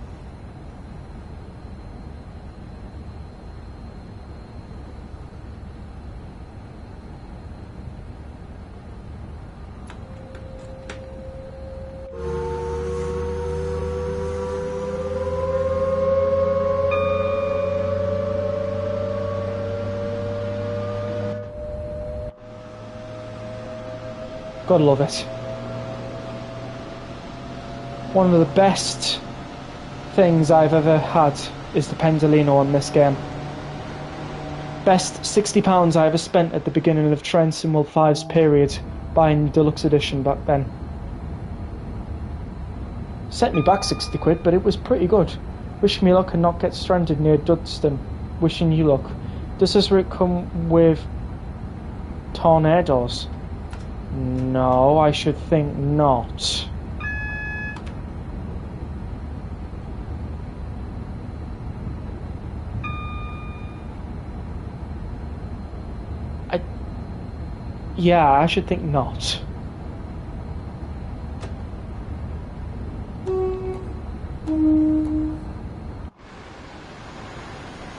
Gotta love it. One of the best things I've ever had is the Pendolino on this game. Best £60 I ever spent at the beginning of Train Sim World 5's period buying the Deluxe Edition back then. Set me back 60 quid, but it was pretty good. Wish me luck and not get stranded near Dudston. Wishing you luck. Does this route come with tornadoes? No, I should think not. Yeah, I should think not.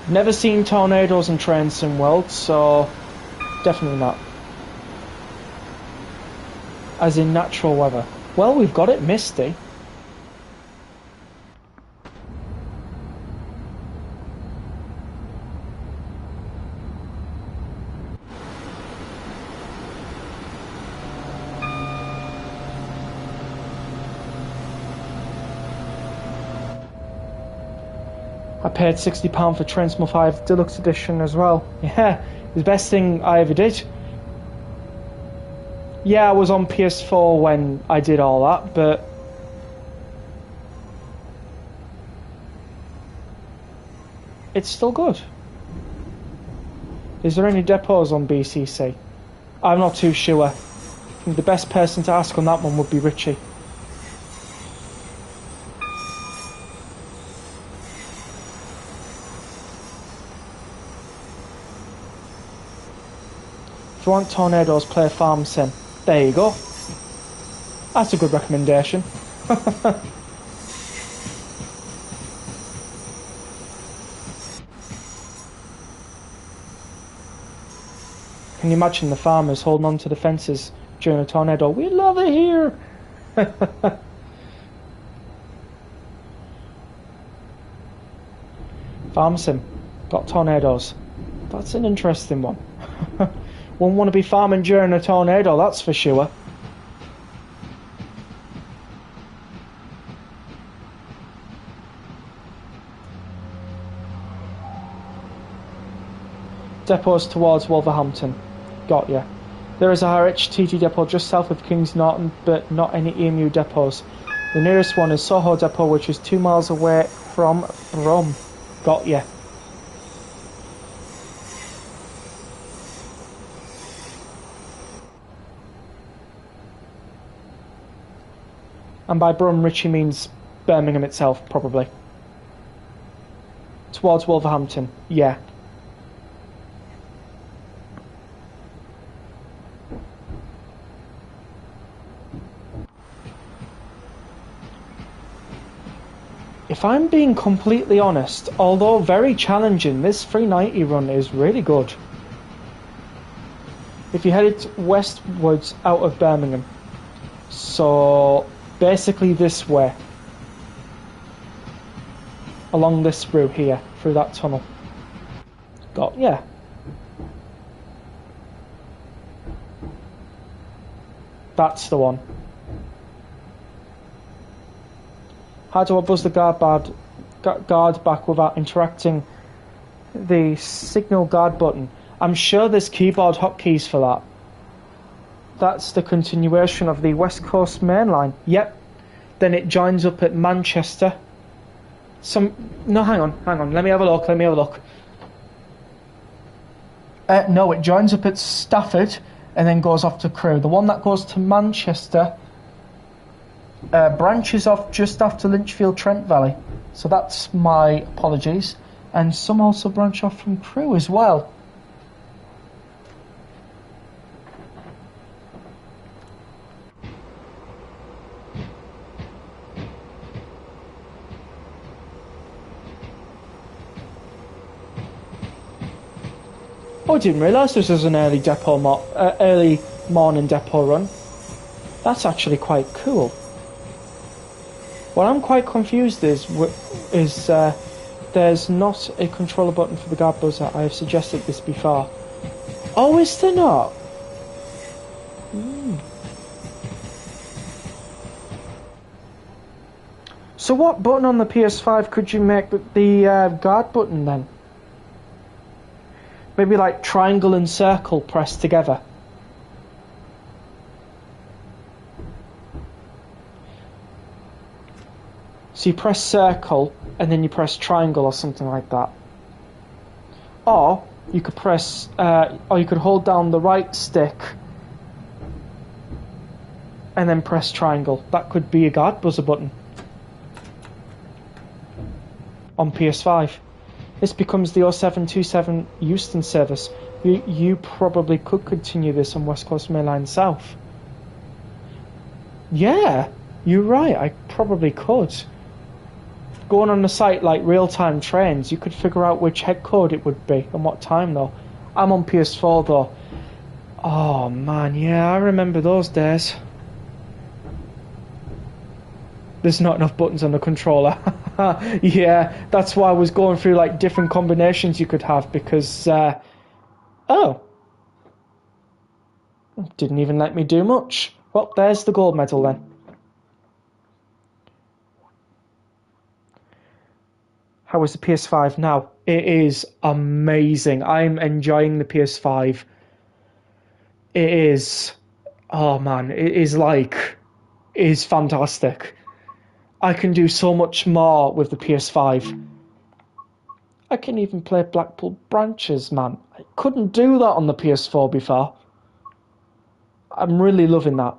Never seen tornadoes in Train Sim World, so definitely not. As in natural weather. Well, we've got it misty. I paid £60 for Train Sim 5 Deluxe Edition as well. Yeah, it was the best thing I ever did. Yeah, I was on PS4 when I did all that, but it's still good. Is there any depots on BCC? I'm not too sure. I think the best person to ask on that one would be Richie. If you want tornadoes, play Farm Sim. There you go. That's a good recommendation. Can you imagine the farmers holding on to the fences during a tornado? We love it here! Farm Sim. Got tornadoes. That's an interesting one. Wouldn't want to be farming during a tornado, that's for sure. Depots towards Wolverhampton. Got ya. There is a RHTT depot just south of Kings Norton, but not any EMU depots. The nearest one is Soho Depot, which is 2 miles away from Brum. Got ya. And by Brum, Richie means Birmingham itself, probably. Towards Wolverhampton, yeah. if I'm being completely honest, although very challenging, this 390 run is really good. If you headed westwards out of Birmingham, so basically this way, along this route here, through that tunnel. Yeah. That's the one. How do I buzz the guard back without interacting the signal guard button? I'm sure there's keyboard hotkeys for that. That's the continuation of the West Coast Mainline. Yep. Then it joins up at Manchester. No, hang on. Let me have a look. No, it joins up at Stafford and then goes off to Crewe. The one that goes to Manchester branches off just after Lichfield Trent Valley. So that's my apologies. And some also branch off from Crewe as well. Oh, I didn't realise this was an early early morning depot run. That's actually quite cool. What I'm quite confused is there's not a controller button for the guard buzzer. I have suggested this before. Oh, is there not? So what button on the PS5 could you make the guard button then? Maybe like triangle and circle pressed together. So you press circle and then you press triangle or something like that. Or you could you could hold down the right stick and then press triangle. That could be a guard buzzer button on PS5. This becomes the 0727 Euston service. You probably could continue this on West Coast Mainline South. Yeah, you're right, I probably could. Going on a site like real-time trains, you could figure out which head code it would be and what time though. I'm on PS4 though. Oh man, yeah, I remember those days. There's not enough buttons on the controller. Yeah, that's why I was going through like different combinations you could have because oh, didn't even let me do much. Well, there's the gold medal then. How is the PS5 now? It is amazing. I'm enjoying the PS5. It is, oh man, it is fantastic. I can do so much more with the PS5. I can even play Blackpool Branches, man. I couldn't do that on the PS4 before. I'm really loving that.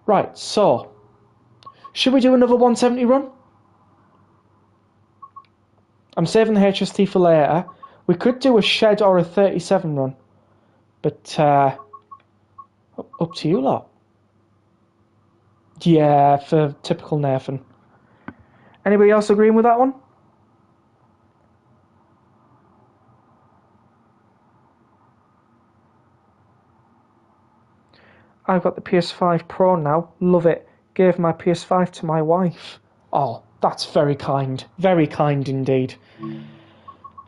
Right, so, should we do another 170 run? I'm saving the HST for later. We could do a shed or a 37 run. But, up to you lot. Yeah, for typical Nathan. Anybody else agreeing with that one? I've got the PS5 Pro now. Love it. Gave my PS5 to my wife. Oh, that's very kind. Very kind indeed.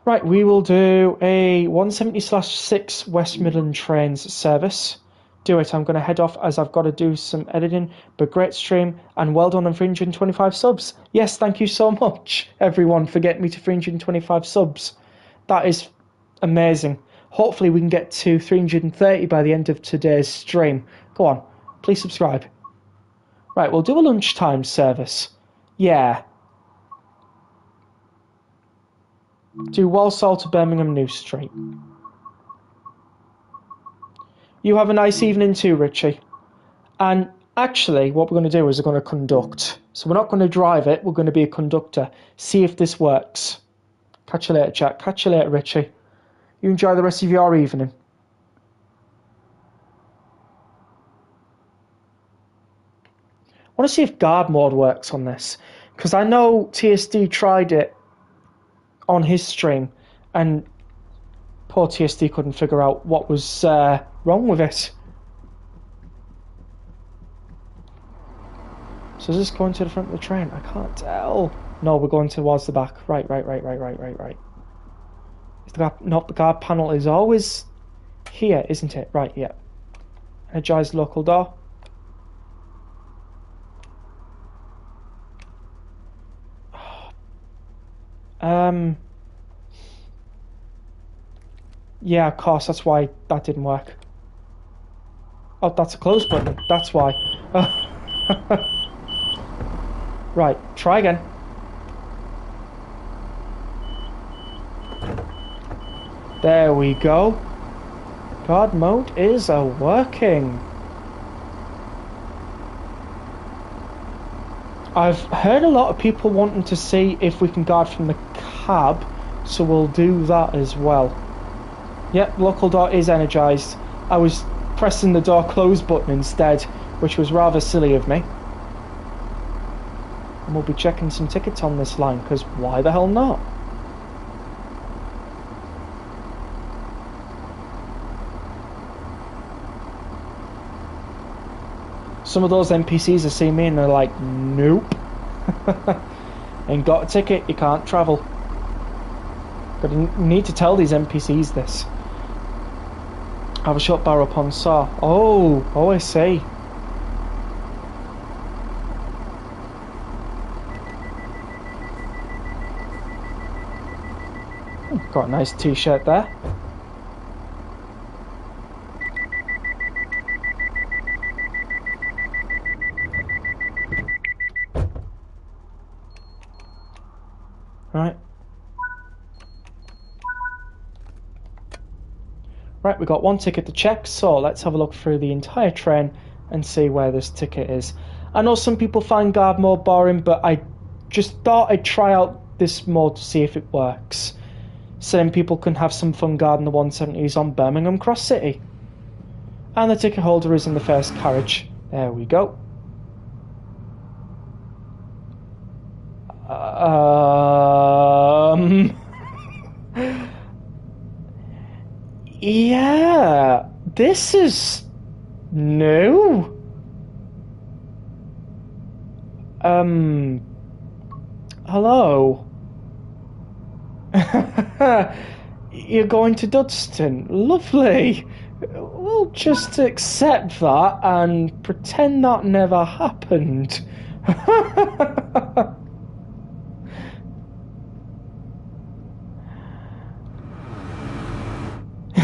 Right, we will do a 170/6 West Midland Trains service. Do it. I'm going to head off as I've got to do some editing. But great stream and well done on 325 subs. Yes, thank you so much, everyone, for getting me to 325 subs. That is amazing. Hopefully we can get to 330 by the end of today's stream. Go on, please subscribe. Right, we'll do a lunchtime service. Yeah. Do Walsall to Birmingham New Street. You have a nice evening too, Richie. And actually, what we're going to do is we're going to conduct. So we're not going to drive it, we're going to be a conductor. See if this works. Catch you later, chat. Catch you later, Richie. You enjoy the rest of your evening. I want to see if guard mode works on this. Because I know TSD tried it on his stream, and poor TSD couldn't figure out what was wrong with it. So is this going to the front of the train? I can't tell. No, we're going towards the back. Right. Is the guard, not the guard panel is always here, isn't it? Right, yeah. Energize local door. Yeah, of course, that's why that didn't work. Oh, that's a close button. That's why. Right, try again. There we go. Guard mode is working. I've heard a lot of people wanting to see if we can guard from the cab, so we'll do that as well. Yep, local door is energized. I was pressing the door close button instead, which was rather silly of me. And we'll be checking some tickets on this line, because why the hell not? Some of those NPCs have seen me and they're like, nope. Ain't got a ticket, you can't travel. But I need to tell these NPCs this. I have a short barrel upon saw. Oh, I see. Got a nice t-shirt there. Right, we've got one ticket to check, so let's have a look through the entire train and see where this ticket is. I know some people find guard mode boring, but I just thought I'd try out this mode to see if it works. So then people can have some fun guarding the 170s on Birmingham Cross City. And the ticket holder is in the first carriage. There we go. Yeah, this is new. Hello. You're going to Dudston? Lovely. We'll just accept that and pretend that never happened.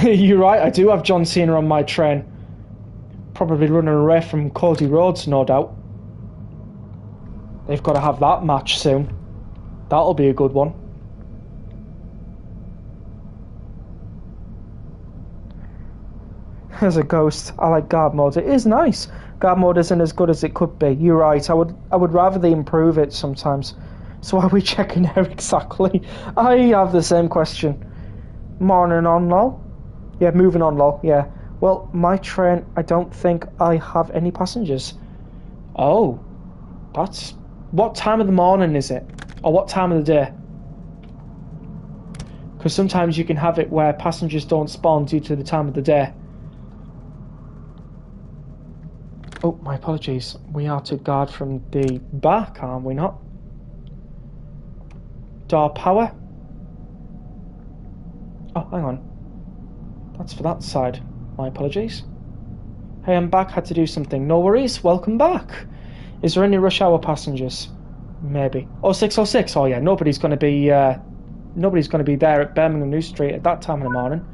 You're right, I do have John Cena on my train. Probably running away from Cody Rhodes, no doubt. They've got to have that match soon. That'll be a good one. As a ghost, I like guard mode. It is nice. Guard mode isn't as good as it could be. You're right. I would rather they improve it sometimes. So why are we checking there exactly? I have the same question. Morning on, lol. Yeah, moving on, lol. Yeah. Well, my train, I don't think I have any passengers. Oh. That's... What time of the morning is it? Or what time of the day? Because sometimes you can have it where passengers don't spawn due to the time of the day. Oh, my apologies. We are to guard from the back, are we not? Door power. Oh, hang on. That's for that side. My apologies. Hey, I'm back. Had to do something. No worries. Welcome back. Is there any rush hour passengers? Maybe. Oh, 606. Oh, yeah. Nobody's going to be there at Birmingham New Street at that time in the morning.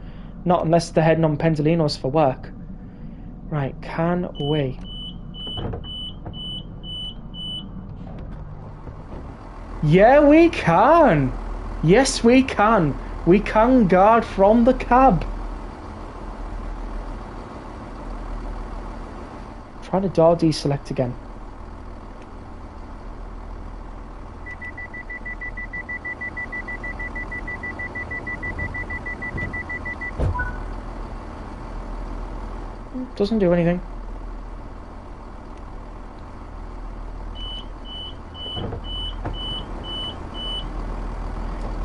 Not unless they're heading on Pendolinos for work. Right. Can we? Yeah, we can. Yes, we can. We can guard from the cab. Try the door deselect again. Doesn't do anything.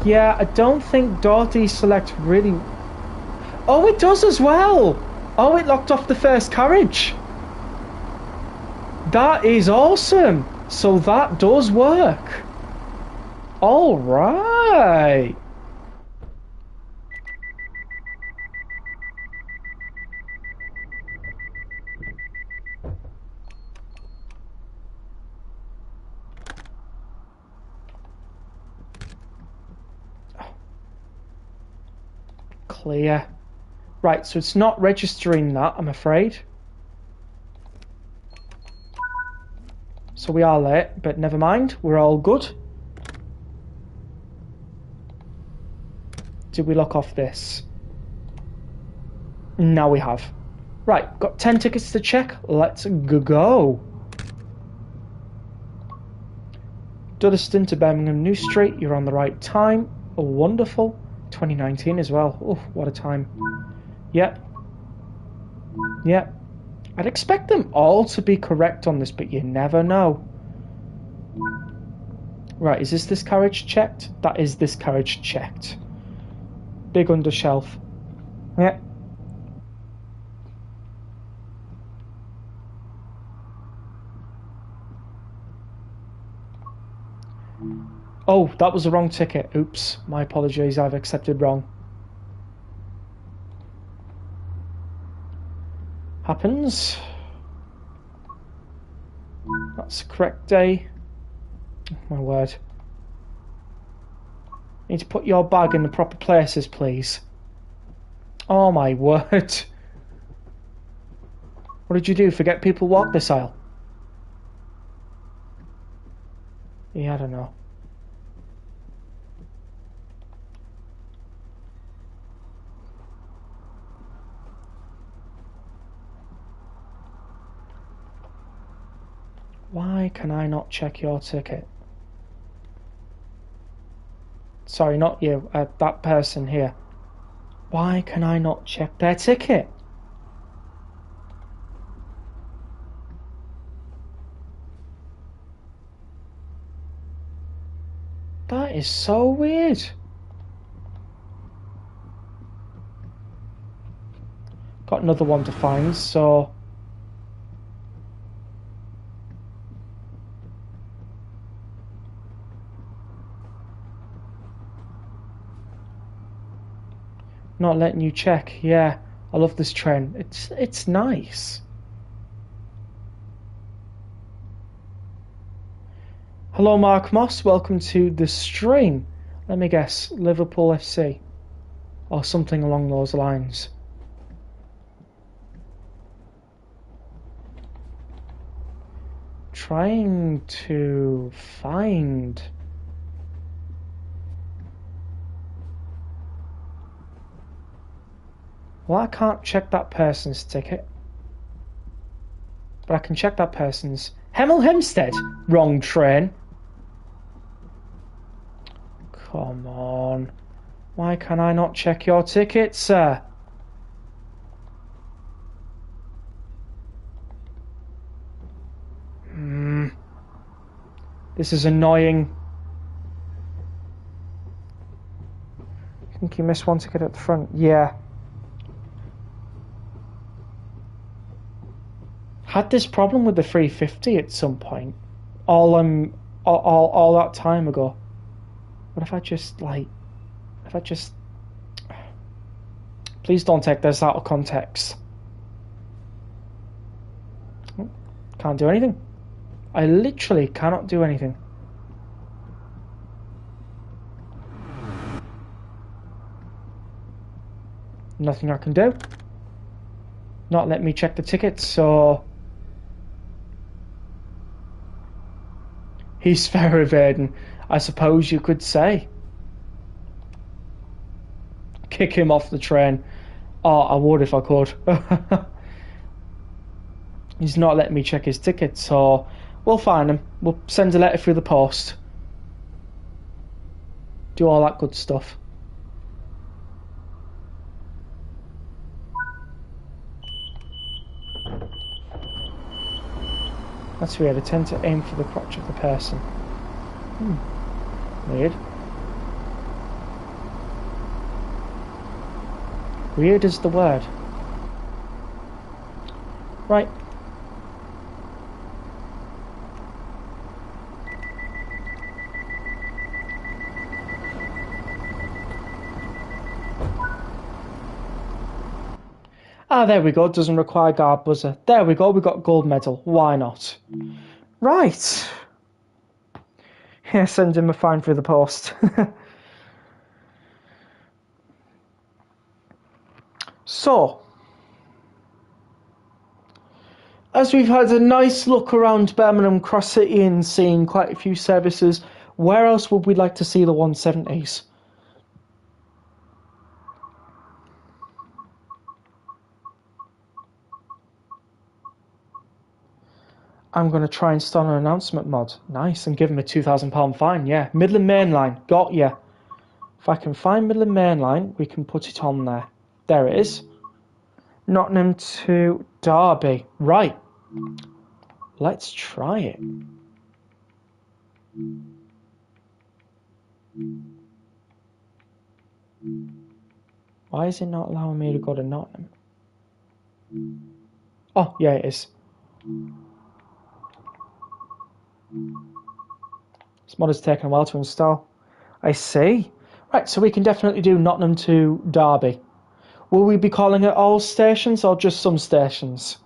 Yeah, I don't think door deselect really... Oh, it does as well! Oh, it locked off the first carriage. That is awesome! So that does work. Alright. Clear. Right, so it's not registering that, I'm afraid. So we are late, but never mind, we're all good. Did we lock off this? Now we have. Right, got 10 tickets to check. Let's go. Duddeston to Birmingham New Street. You're on the right time. Oh, wonderful. 2019 as well. Oh, what a time. Yep. Yep. I'd expect them all to be correct on this, but you never know. Right, is this carriage checked? That is this carriage checked. Big undershelf. Yep. Oh, that was the wrong ticket. Oops, my apologies, I've accepted wrong. Happens. That's the correct day. Oh, my word. Need to put your bag in the proper places, please. Oh my word. What did you do? Forget people walk this aisle? Yeah, I don't know. Why can I not check your ticket? Sorry, not you. That person here. Why can I not check their ticket? That is so weird. Got another one to find, so... Not letting you check. Yeah, I love this train. It's nice. Hello, Mark Moss. Welcome to the stream. Let me guess, Liverpool FC or something along those lines. Trying to find. Well, I can't check that person's ticket. But I can check that person's... Hemel Hempstead? Wrong train. Come on. Why can I not check your ticket, sir? This is annoying. I think you missed one ticket at the front. Yeah. Had this problem with the 350 at some point. All that time ago. What if I just please don't take this out of context. Can't do anything. I literally cannot do anything. Nothing I can do. Not let me check the tickets, so... He's fare evading, I suppose you could say. Kick him off the train. Oh, I would if I could. He's not letting me check his ticket, so we'll find him. We'll send a letter through the post. Do all that good stuff. That's weird. I tend to aim for the crotch of the person. Weird. Weird is the word. Right. Ah, there we go. Doesn't require guard buzzer. There we go. We got gold medal. Why not? Right. Yeah, send him a fine through the post. So, as we've had a nice look around Birmingham Cross City and seen quite a few services, where else would we like to see the 170s? I'm going to try and start an announcement mod. Nice, and give him a £2,000 fine, yeah. Midland Mainline, got ya. If I can find Midland Mainline, we can put it on there. There it is. Nottingham to Derby. Right. Let's try it. Why is it not allowing me to go to Nottingham? Oh, yeah, it is. This mod has taken a while to install. I see. Right, so we can definitely do Nottingham to Derby. Will we be calling it all stations or just some stations?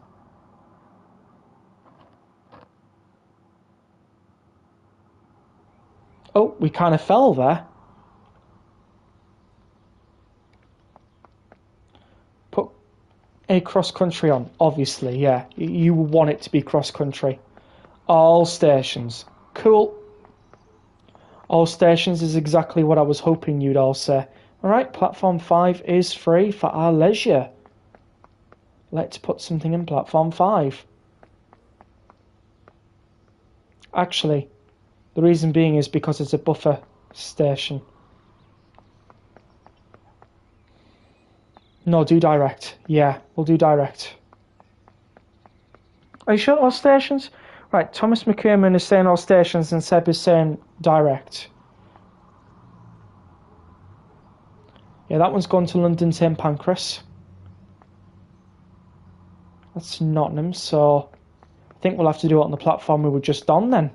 Oh, we kind of fell there. Put a cross-country on, obviously, yeah. You want it to be cross-country. All stations. Cool. All stations is exactly what I was hoping you'd all say. Alright, platform 5 is free for our leisure. Let's put something in platform 5. Actually, the reason being is because it's a buffer station. No, do direct. Yeah, we'll do direct. Are you sure all stations? Right, Thomas McCammon is saying all stations and Seb is saying direct. Yeah, that one's gone to London St Pancras. That's Nottingham, so I think we'll have to do it on the platform we were just on then.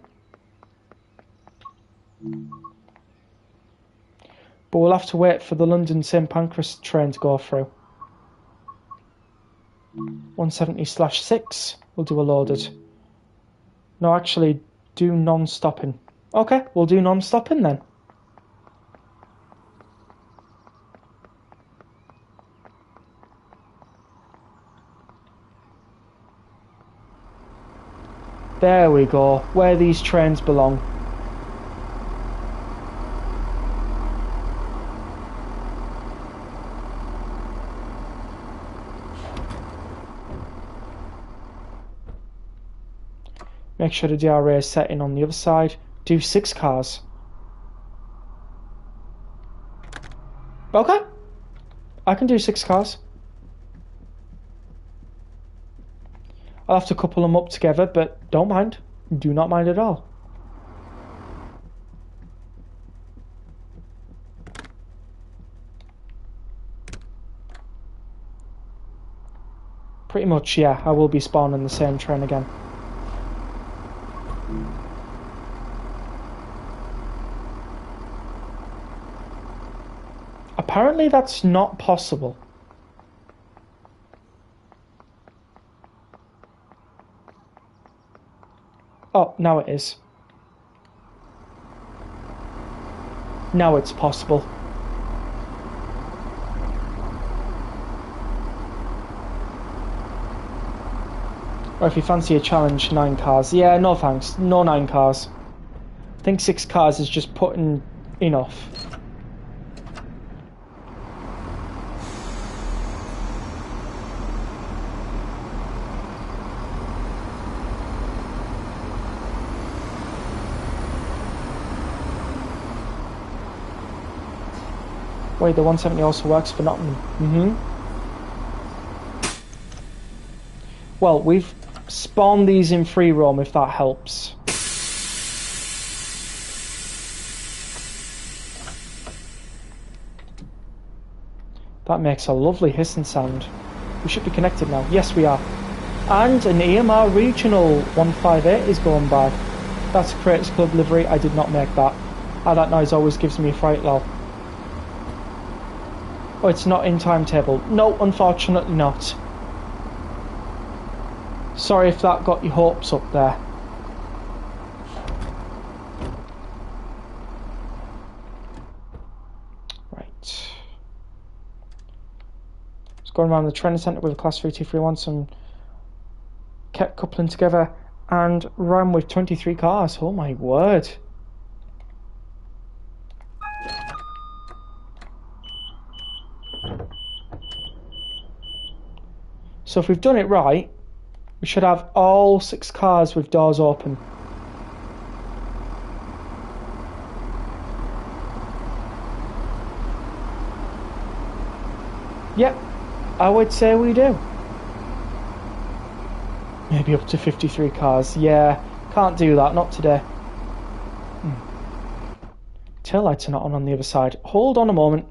But we'll have to wait for the London St Pancras train to go through. 170/6. We'll do a loaded. No, actually, do non-stopping. Okay, we'll do non-stopping then. There we go, where these trains belong. Make sure the DRA is set in on the other side. Do 6 cars. Okay. I can do 6 cars. I'll have to couple them up together, but don't mind. Do not mind at all. Pretty much, yeah. I will be spawning the same train again. Apparently that's not possible. Oh, now it is. Now it's possible. Or if you fancy a challenge, 9 cars. Yeah, no thanks. No 9 cars. I think 6 cars is just putting enough. Wait, the 170 also works for Nottingham. Well, we've spawned these in free roam, if that helps. That makes a lovely hissing sound. We should be connected now. Yes, we are. And an EMR Regional 158 is going by. That's a Creators Club livery. I did not make that. That noise always gives me a fright, lol. Oh, it's not in Timetable. No, unfortunately not. Sorry if that got your hopes up there. Right. Just going around the training centre with a Class 3231, some kept coupling together and ran with 23 cars. Oh my word. So if we've done it right, we should have all 6 cars with doors open. Yep, I would say we do. Maybe up to 53 cars. Yeah, can't do that, not today. Taillights are not on the other side. Hold on a moment.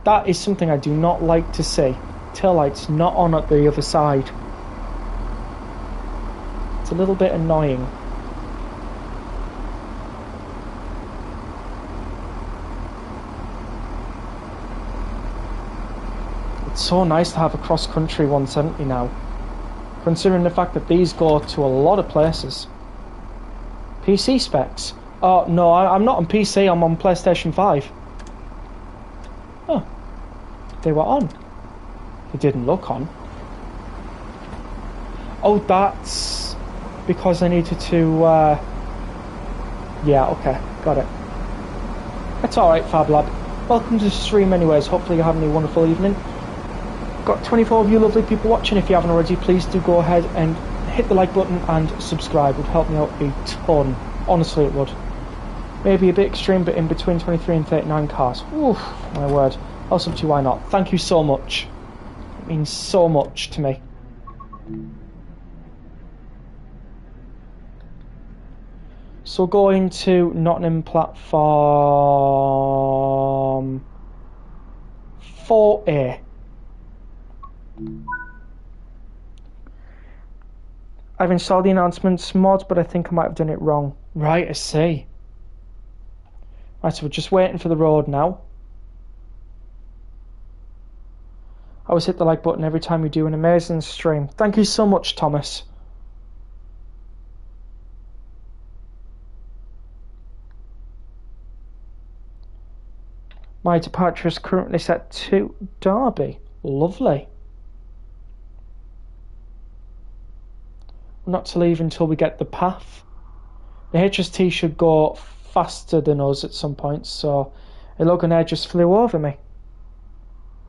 That is something I do not like to see. Taillights not on at the other side. It's a little bit annoying. It's so nice to have a cross-country 170 now, considering the fact that these go to a lot of places. PC specs. Oh no, I'm not on PC, I'm on PlayStation 5. Oh, they were on. They didn't look on. Oh, that's because I needed to, yeah, okay, got it. It's alright, Fab Lab. Welcome to the stream anyways, hopefully you're having a wonderful evening. Got 24 of you lovely people watching. If you haven't already, please do go ahead and hit the like button and subscribe. It would help me out a ton. Honestly, it would. Maybe a bit extreme, but in between 23 and 39 cars. Oof, my word. I'll sub to you, why not? Thank you so much. It means so much to me. So going to Nottingham platform 4A. I've installed the announcements mod, but I think I might have done it wrong. Right, I see. Right, so we're just waiting for the road now. I always hit the like button every time you do an amazing stream. Thank you so much, Thomas. My departure is currently set to Derby. Lovely. Not to leave until we get the path. The HST should go faster than us at some point, so a Logan just flew over me.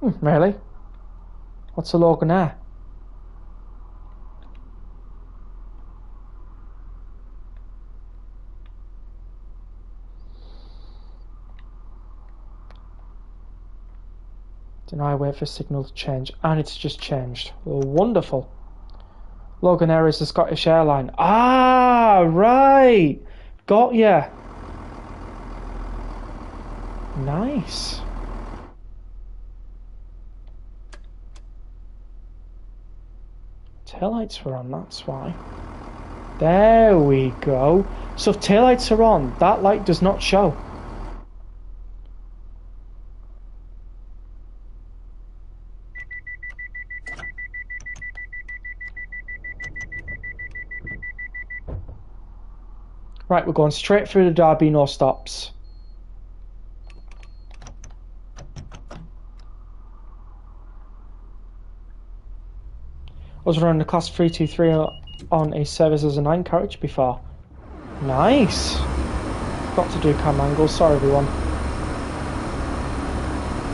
Really? What's a Logan Air? Deny, wait for signal to change, and it's just changed. Oh, wonderful. Logan Air is the Scottish airline. Ah, right. Got ya. Nice. Taillights were on, that's why. There we go. So if taillights are on, that light does not show. Right, we're going straight through the Derby, no stops. I was running the Class 323 on a service as a 9 carriage before. Nice. Got to do cam angles, sorry everyone.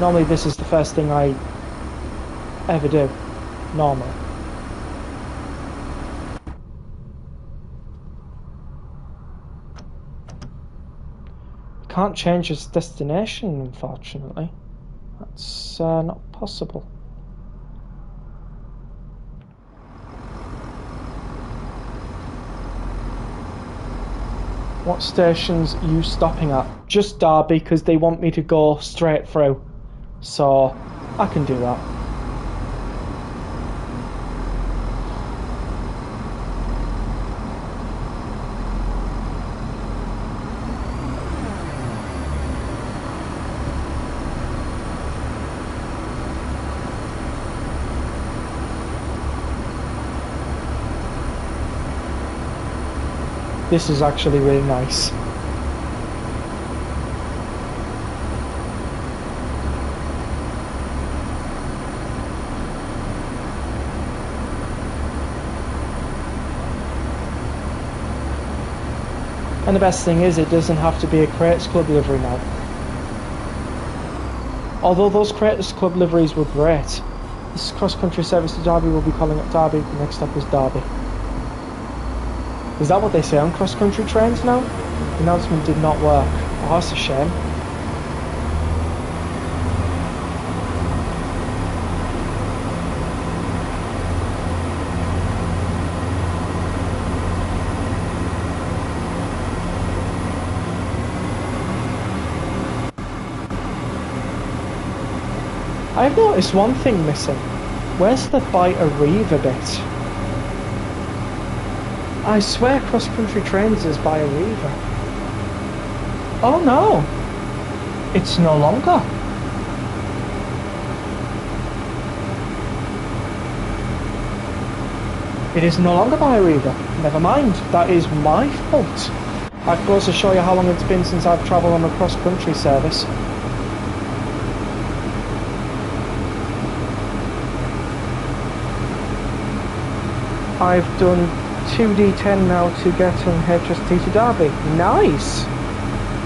Normally this is the first thing I ever do. Normally. Can't change its destination, unfortunately. That's not possible. What stations are you stopping at? Just Derby, because they want me to go straight through. So I can do that. This is actually really nice. And the best thing is, it doesn't have to be a Creators Club livery now. Although those Creators Club liveries were great. This cross-country service to Derby will be calling at Derby. The next stop is Derby. Is that what they say on cross-country trains now? The announcement did not work. Oh, that's a shame. I've noticed one thing missing. Where's the by Arriva bit? I swear cross-country trains is by Arriva. Oh no! It's no longer. It is no longer by Arriva. Never mind, that is my fault. That goes to show you how long it's been since I've travelled on a cross-country service. I've done 2D10 now to get on HST to Derby. Nice!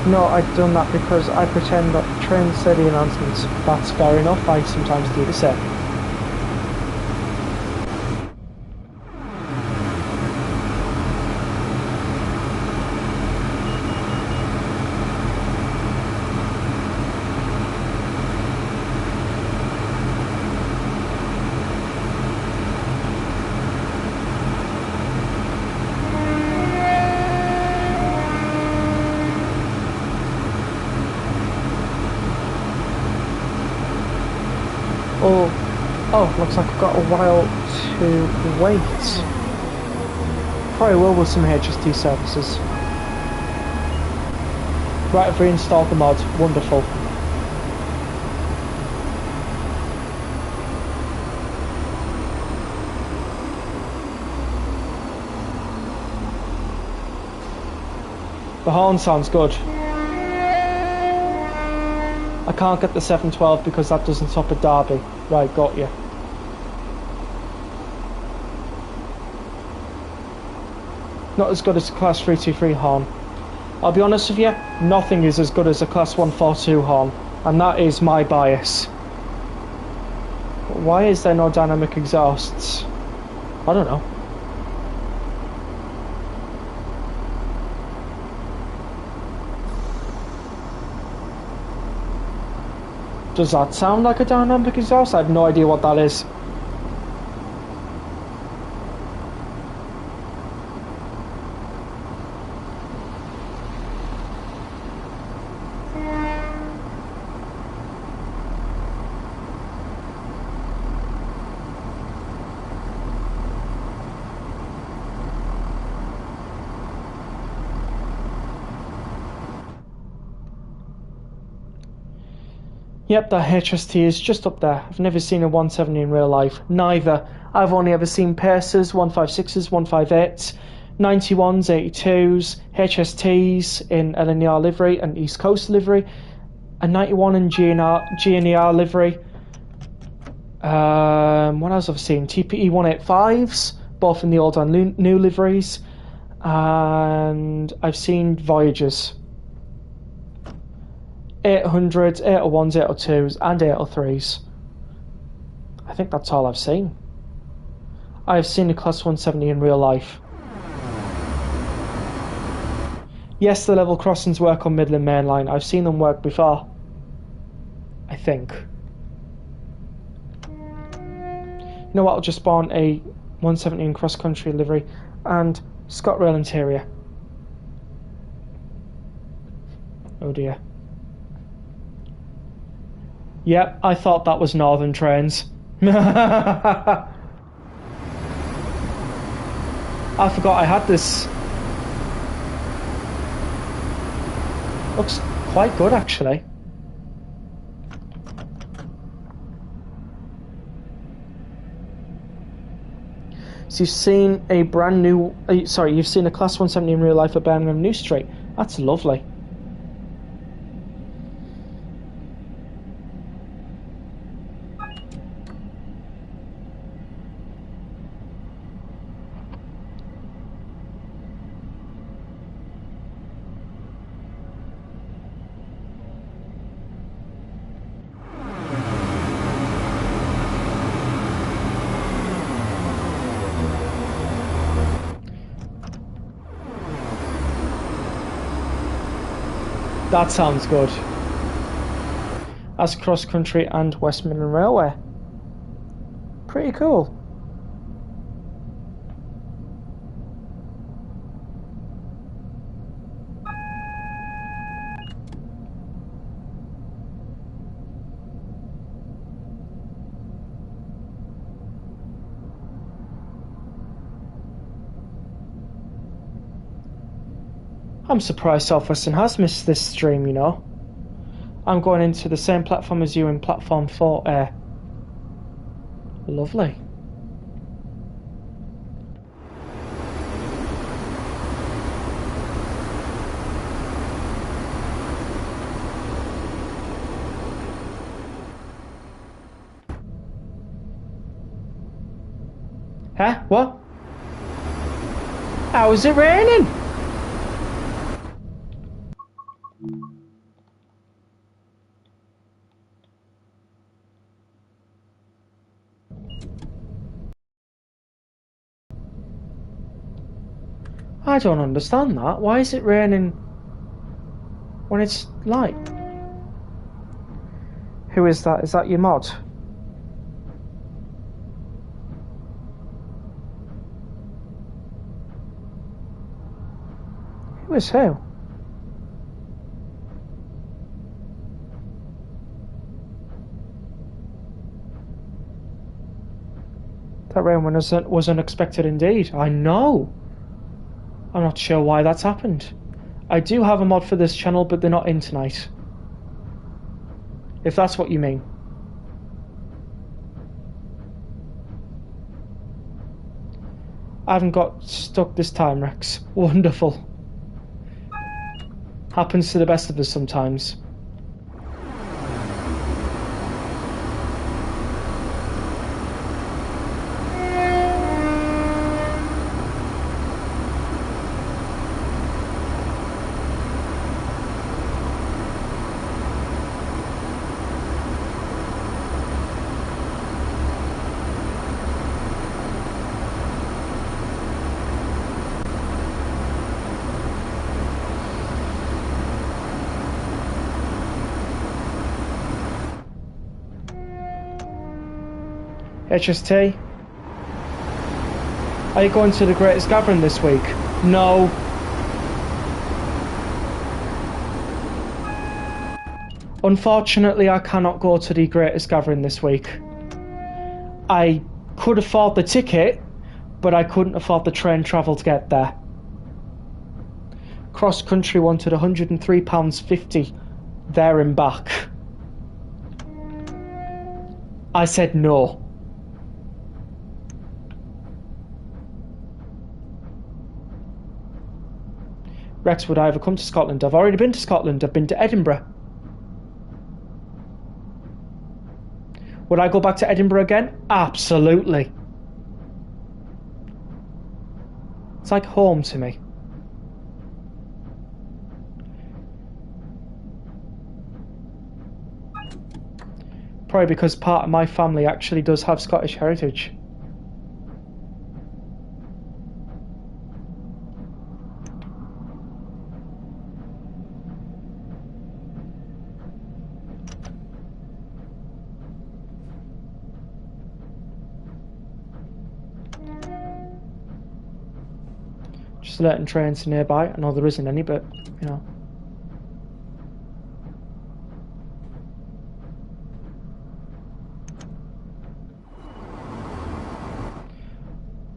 No, I've done that because I pretend that trains say the announcements. That's fair enough, I sometimes do the same. Oh, looks like I've got a while to wait. Probably will with some HST services. Right, I've reinstalled the mod. Wonderful. The horn sounds good. I can't get the 712 because that doesn't stop at Derby. Right, got you. Not as good as the Class 323 horn. I'll be honest with you, nothing is as good as a Class 142 horn, and that is my bias. Why is there no dynamic exhausts? I don't know. Does that sound like a dynamic exhaust? I have no idea what that is. Yep, that HST is just up there. I've never seen a 170 in real life. Neither. I've only ever seen Pacers, 156s, 158s, 91s, 82s, HSTs in LNER livery and East Coast livery, a 91 in GNER livery. What else have I seen? TPE 185s, both in the old and new liveries. And I've seen Voyagers. 800s, 801s, 802s and 803s. I think that's all I've seen. I've seen a Class 170 in real life. Yes, the level crossings work on Midland Mainline. I've seen them work before. I think. You know what, I'll just spawn a 170 in cross-country livery and ScotRail interior. Oh dear. Yep, I thought that was Northern Trains. I forgot I had this. Looks quite good, actually. So you've seen a brand new... sorry, you've seen a Class 170 in real life at Birmingham New Street. That's lovely. That sounds good. That's cross country and West Midland Railway. Pretty cool. I'm surprised South Western has missed this stream, you know. I'm going into the same platform as you in platform 4A. Lovely. Huh? What? How is it raining? I don't understand that. Why is it raining when it's light? Who is that? Is that your mod? Who is who? That rain was unexpected indeed. I know. I'm not sure why that's happened. I do have a mod for this channel, but they're not in tonight. If that's what you mean. I haven't got stuck this time, Rex. Wonderful. Happens to the best of us sometimes. HST, are you going to the Greatest Gathering this week? No. Unfortunately, I cannot go to the Greatest Gathering this week. I could afford the ticket, but I couldn't afford the train travel to get there. Cross Country wanted £103.50 there and back. I said no. Rex, would I ever come to Scotland? I've already been to Scotland. I've been to Edinburgh. Would I go back to Edinburgh again? Absolutely. It's like home to me. Probably because part of my family actually does have Scottish heritage. Just letting trains nearby. I know there isn't any, but you know.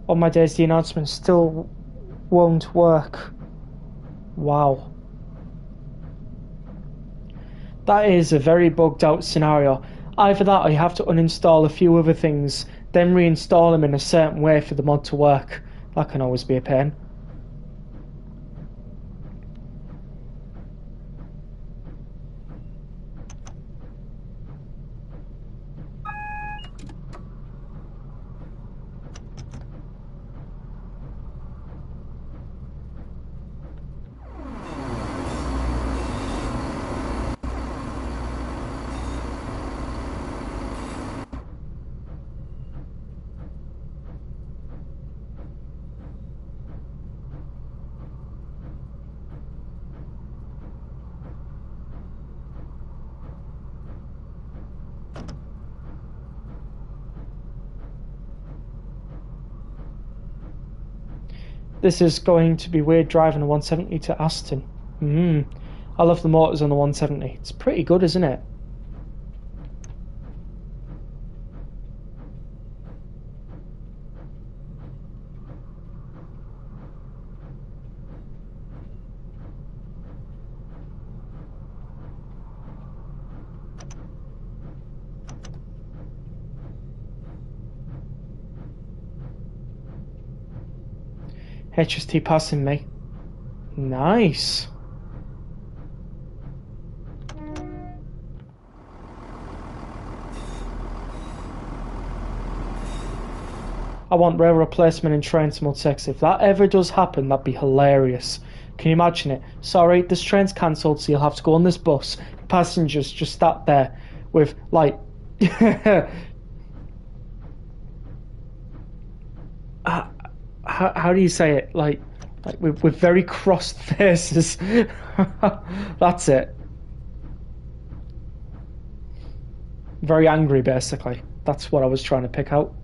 On my days, the announcement still won't work. Wow. That is a very bugged out scenario. Either that or you have to uninstall a few other things, then reinstall them in a certain way for the mod to work. That can always be a pain. This is going to be weird driving a 170 to Aston. I love the motors on the 170. It's pretty good, isn't it? HST passing me. Nice. I want rail replacement in train simultext. If that ever does happen, that'd be hilarious. Can you imagine it? Sorry, this train's cancelled, so you'll have to go on this bus. Passengers just sat there with, like... how do you say it? Like with very crossed faces. That's it. Very angry, basically. That's what I was trying to pick out.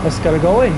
Let's get it going.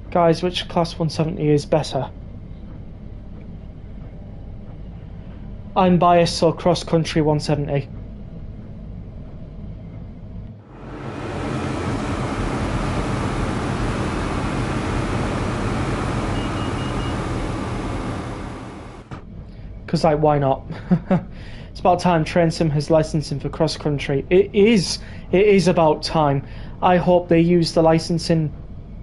Guys, which class 170 is better? I'm biased, so cross country 170. Because, like, why not? It's about time Train Sim has licensing for cross country. It is about time. I hope they use the licensing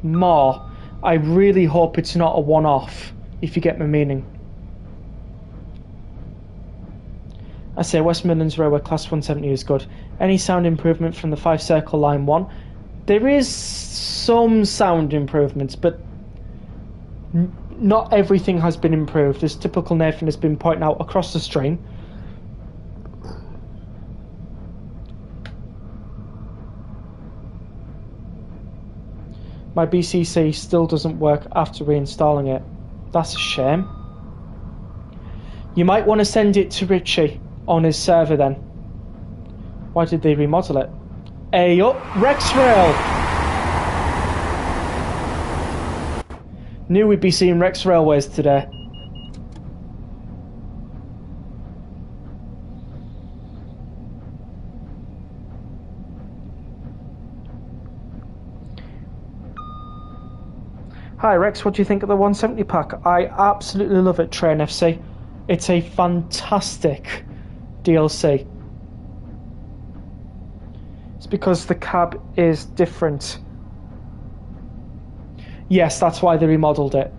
more. I really hope it's not a one-off, if you get my meaning. I say West Midlands Railway Class 170 is good. Any sound improvement from the 5 Circle Line 1? There is some sound improvements, but not everything has been improved. As typical Nathan has been pointing out across the stream. My BCC still doesn't work after reinstalling it. That's a shame. You might want to send it to Richie on his server then. Why did they remodel it? Hey up, Rexrail! Knew we'd be seeing Rex Railways today. Hi Rex, what do you think of the 170 pack? I absolutely love it, Train FC. It's a fantastic DLC. It's because the cab is different. Yes, that's why they remodeled it.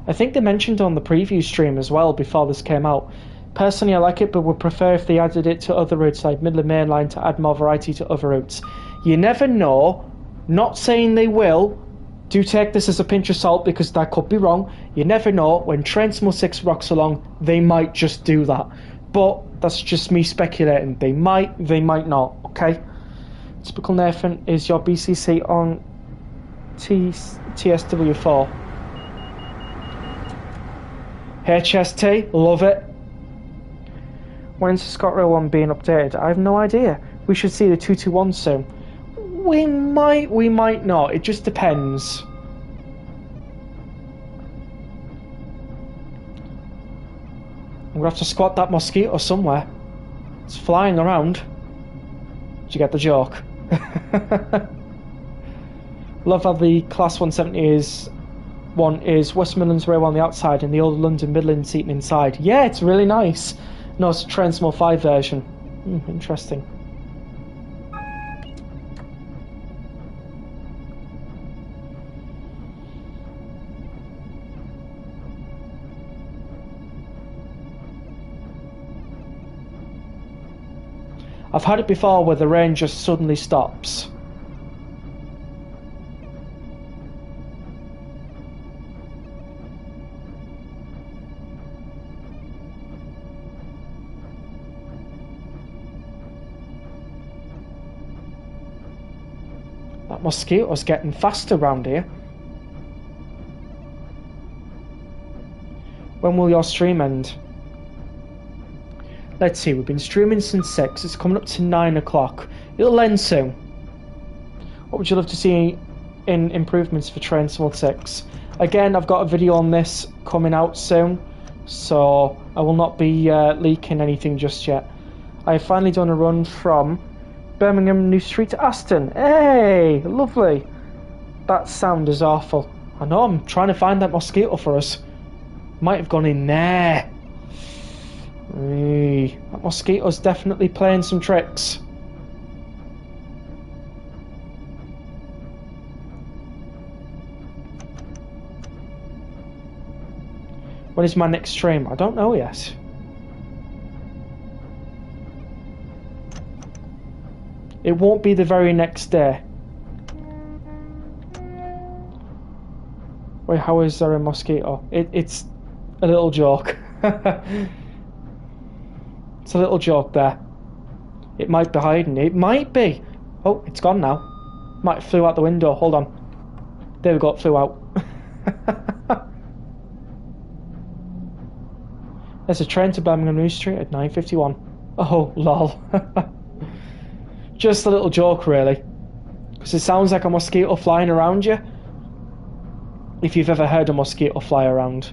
I think they mentioned on the preview stream as well before this came out. Personally, I like it, but would prefer if they added it to other routes like Midland Mainline to add more variety to other routes. You never know. Not saying they will. Do take this as a pinch of salt because that could be wrong. You never know. When Train Small 6 rocks along, they might just do that. But that's just me speculating. They might not. Okay? Typical Nathan, is your BCC on TSW4? HST, love it. When's the ScotRail one being updated? I have no idea. We should see the 221 soon. We might not. It just depends. I'm gonna have to squat that mosquito somewhere. It's flying around. Did you get the joke? Love how the Class 170 is West Midlands Rail on the outside and the old London Midland seating inside. Yeah, it's really nice. No, it's a Train Small 5 version. Interesting. I've had it before where the rain just suddenly stops. That mosquito's getting faster round here. When will your stream end? Let's see, we've been streaming since 6, it's coming up to 9 o'clock. It'll end soon. What would you love to see in improvements for Train Small 6? Again, I've got a video on this coming out soon, so I will not be leaking anything just yet. I have finally done a run from Birmingham New Street to Aston. Hey, lovely. That sound is awful. I know, I'm trying to find that mosquito for us. Might have gone in there. That mosquito's definitely playing some tricks. When is my next stream? I don't know yet. It won't be the very next day. Wait, how is there a mosquito? It's a little joke. It's a little joke there. It might be hiding. It might be. Oh, it's gone now. Might have flew out the window. Hold on. There we go. It flew out. There's a train to Birmingham New Street at 9:51. Oh, lol. Just a little joke, really. Because it sounds like a mosquito flying around you. If you've ever heard a mosquito fly around.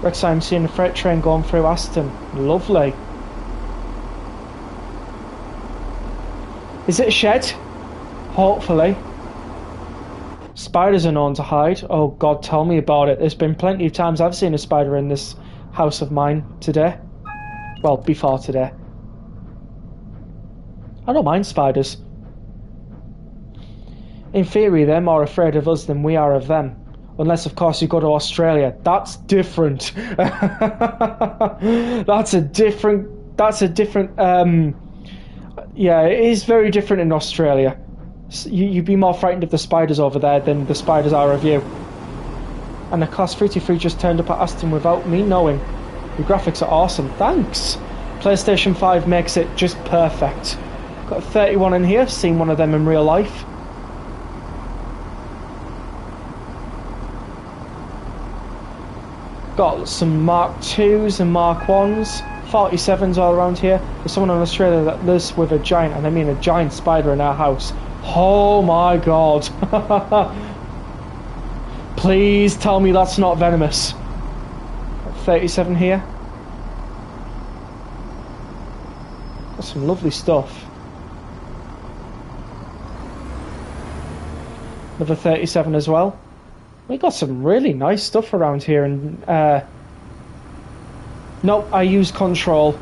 Rex, I'm seeing a freight train going through Aston. Lovely. Is it a shed? Hopefully. Spiders are known to hide. Oh God, tell me about it. There's been plenty of times I've seen a spider in this house of mine today. Well, before today. I don't mind spiders. In theory, they're more afraid of us than we are of them. Unless, of course, you go to Australia. That's different. That's a different... yeah, it is very different in Australia. You'd be more frightened of the spiders over there than the spiders are of you. And the Class 33 just turned up at Aston without me knowing. The graphics are awesome. Thanks. PlayStation 5 makes it just perfect. Got a 31 in here. Seen one of them in real life. Got some Mark 2s and Mark 1s, 47s all around here. There's someone in Australia that lives with a giant, and I mean a giant spider in our house. Oh my God. Please tell me that's not venomous. 37 here. Got some lovely stuff. Another 37 as well. We got some really nice stuff around here, and nope, I use control.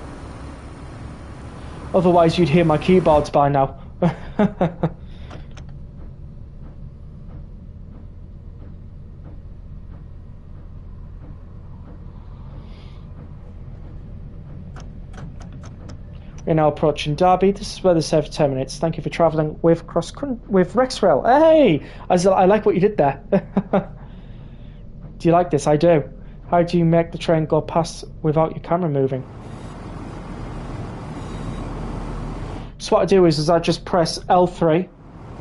Otherwise you'd hear my keyboards by now. We're now approaching Derby. This is where the service terminates. Thank you for travelling with Rexrail. Hey! I like what you did there. Do you like this? I do. How do you make the train go past without your camera moving? So what I do is I just press L3.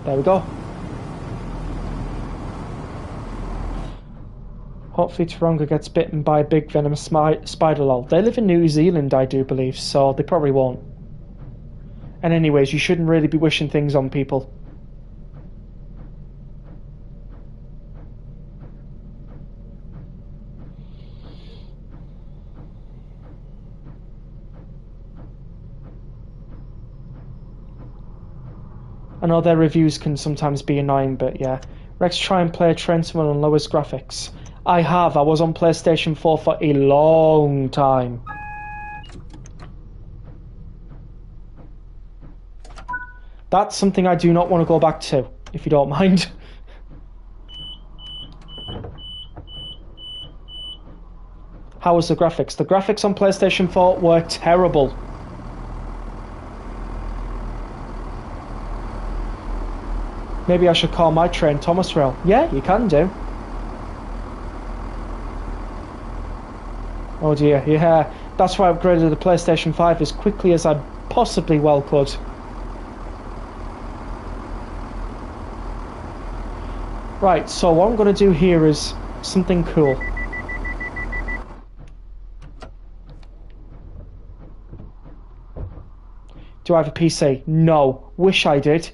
There we go. Hopefully Taronga gets bitten by a big venomous spider lol. They live in New Zealand, I do believe, so they probably won't. And anyways, you shouldn't really be wishing things on people. I know their reviews can sometimes be annoying, but yeah. Rex, try and play Train Simulator on lowest graphics. I have. I was on PlayStation 4 for a long time. That's something I do not want to go back to, if you don't mind. How was the graphics? The graphics on PlayStation 4 were terrible. Maybe I should call my train Thomas Rail. Yeah, you can do. Oh dear, yeah. That's why I upgraded the PlayStation 5 as quickly as I possibly well could. Right, so what I'm going to do here is something cool. Do I have a PC? No. Wish I did.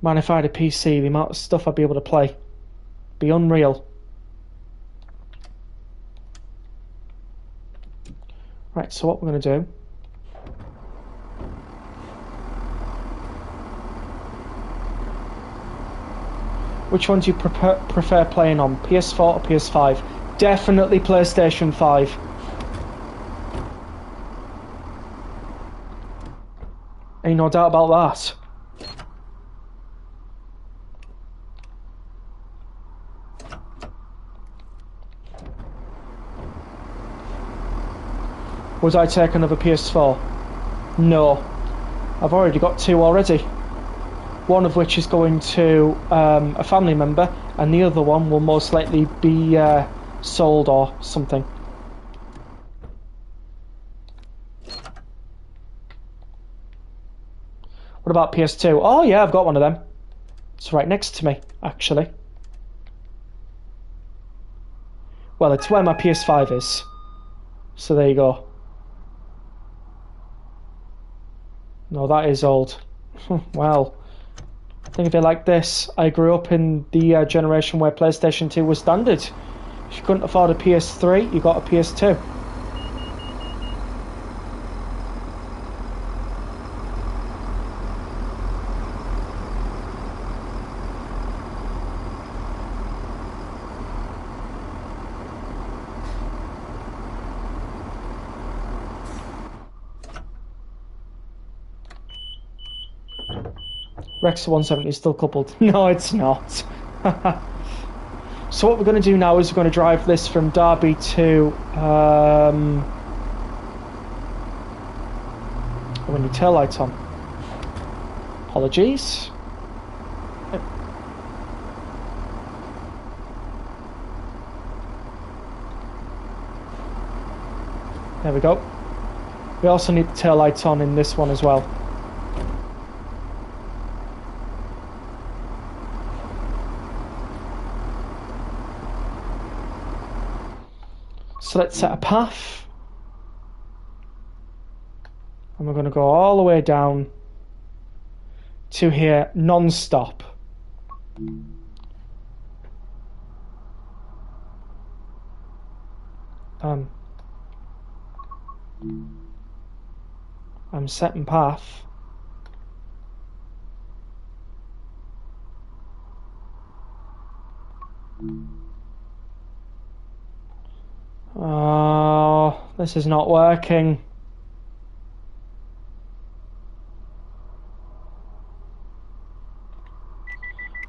Man, if I had a PC, the amount of stuff I'd be able to play be unreal. Right, so what we're going to do... Which one do you prefer playing on? PS4 or PS5? Definitely PlayStation 5. Ain't no doubt about that. Would I take another PS4? No. I've already got two already. One of which is going to a family member, and the other one will most likely be sold or something. What about PS2? Oh yeah, I've got one of them. It's right next to me, actually. Well, it's where my PS5 is. So there you go. No, that is old. Well, think of it like this. I grew up in the generation where PlayStation 2 was standard. If you couldn't afford a PS3, you got a PS2. Rex 170 is still coupled. No, it's not. So what we're going to do now is we're going to drive this from Derby to... we need tail lights on. Apologies. There we go. We also need the tail lights on in this one as well. So let's set a path, and we're going to go all the way down to here non-stop. I'm setting path. Oh, this is not working.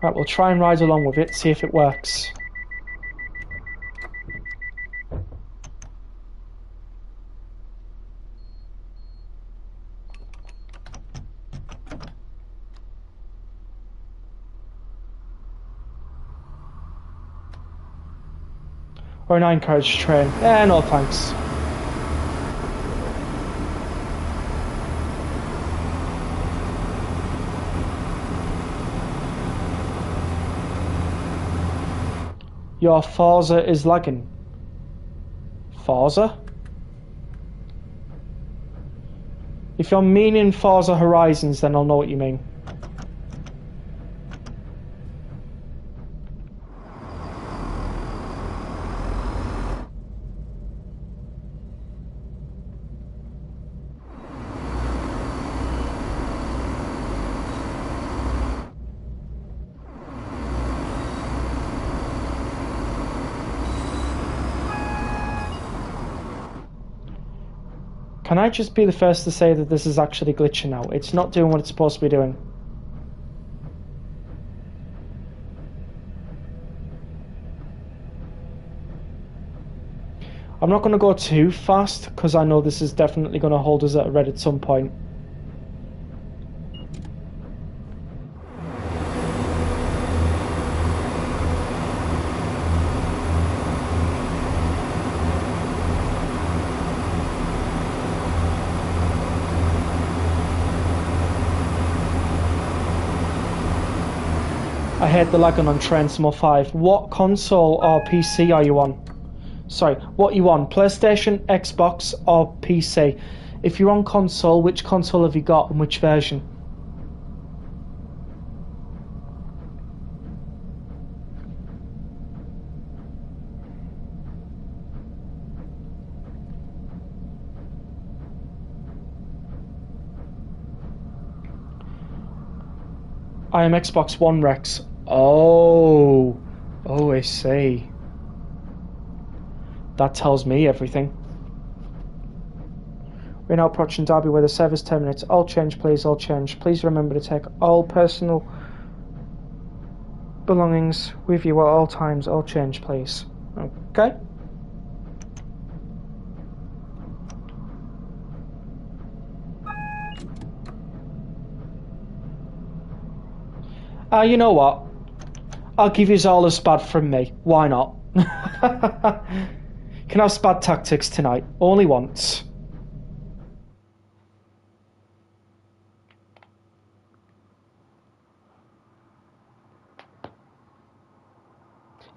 Right, we'll try and ride along with it, see if it works. Or an 9 carriage train. No thanks. Your Forza is lagging. Forza? If you're meaning Forza Horizons, then I'll know what you mean. Can I just be the first to say that this is actually glitching out? It's not doing what it's supposed to be doing. I'm not going to go too fast because I know this is definitely going to hold us at a red at some point. I hate the lagging on Train Sim 5. What console or PC are you on? Sorry, what are you on? PlayStation, Xbox or PC? If you're on console, which console have you got and which version? I am Xbox One, Rex. Oh, I see. That tells me everything. We're now approaching Derby where the service terminates. All change, please, all change. Please remember to take all personal belongings with you at all times. All change, please. Okay. You know what? I'll give you all a spad from me. Why not? Can have spad tactics tonight. Only once.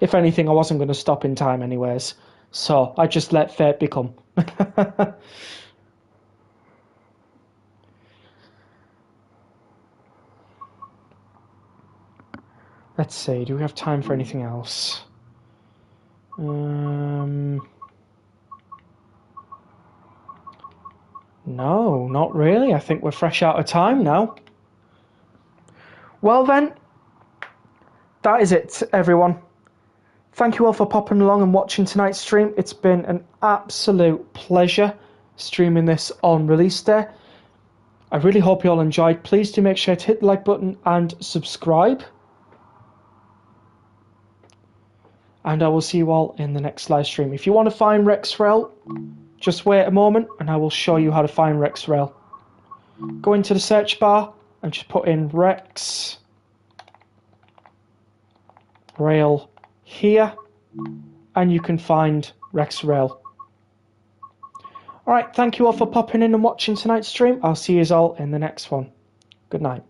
If anything, I wasn't going to stop in time anyways. So I just let fate become. Let's see, do we have time for anything else? No, not really. I think we're fresh out of time now. Well then, that is it, everyone. Thank you all for popping along and watching tonight's stream. It's been an absolute pleasure streaming this on release day. I really hope you all enjoyed. Please do make sure to hit the like button and subscribe. And I will see you all in the next live stream. If you want to find Rexrail, just wait a moment and I will show you how to find Rexrail. Go into the search bar and just put in Rex Rail here and you can find Rexrail. Alright, thank you all for popping in and watching tonight's stream. I'll see you all in the next one. Good night.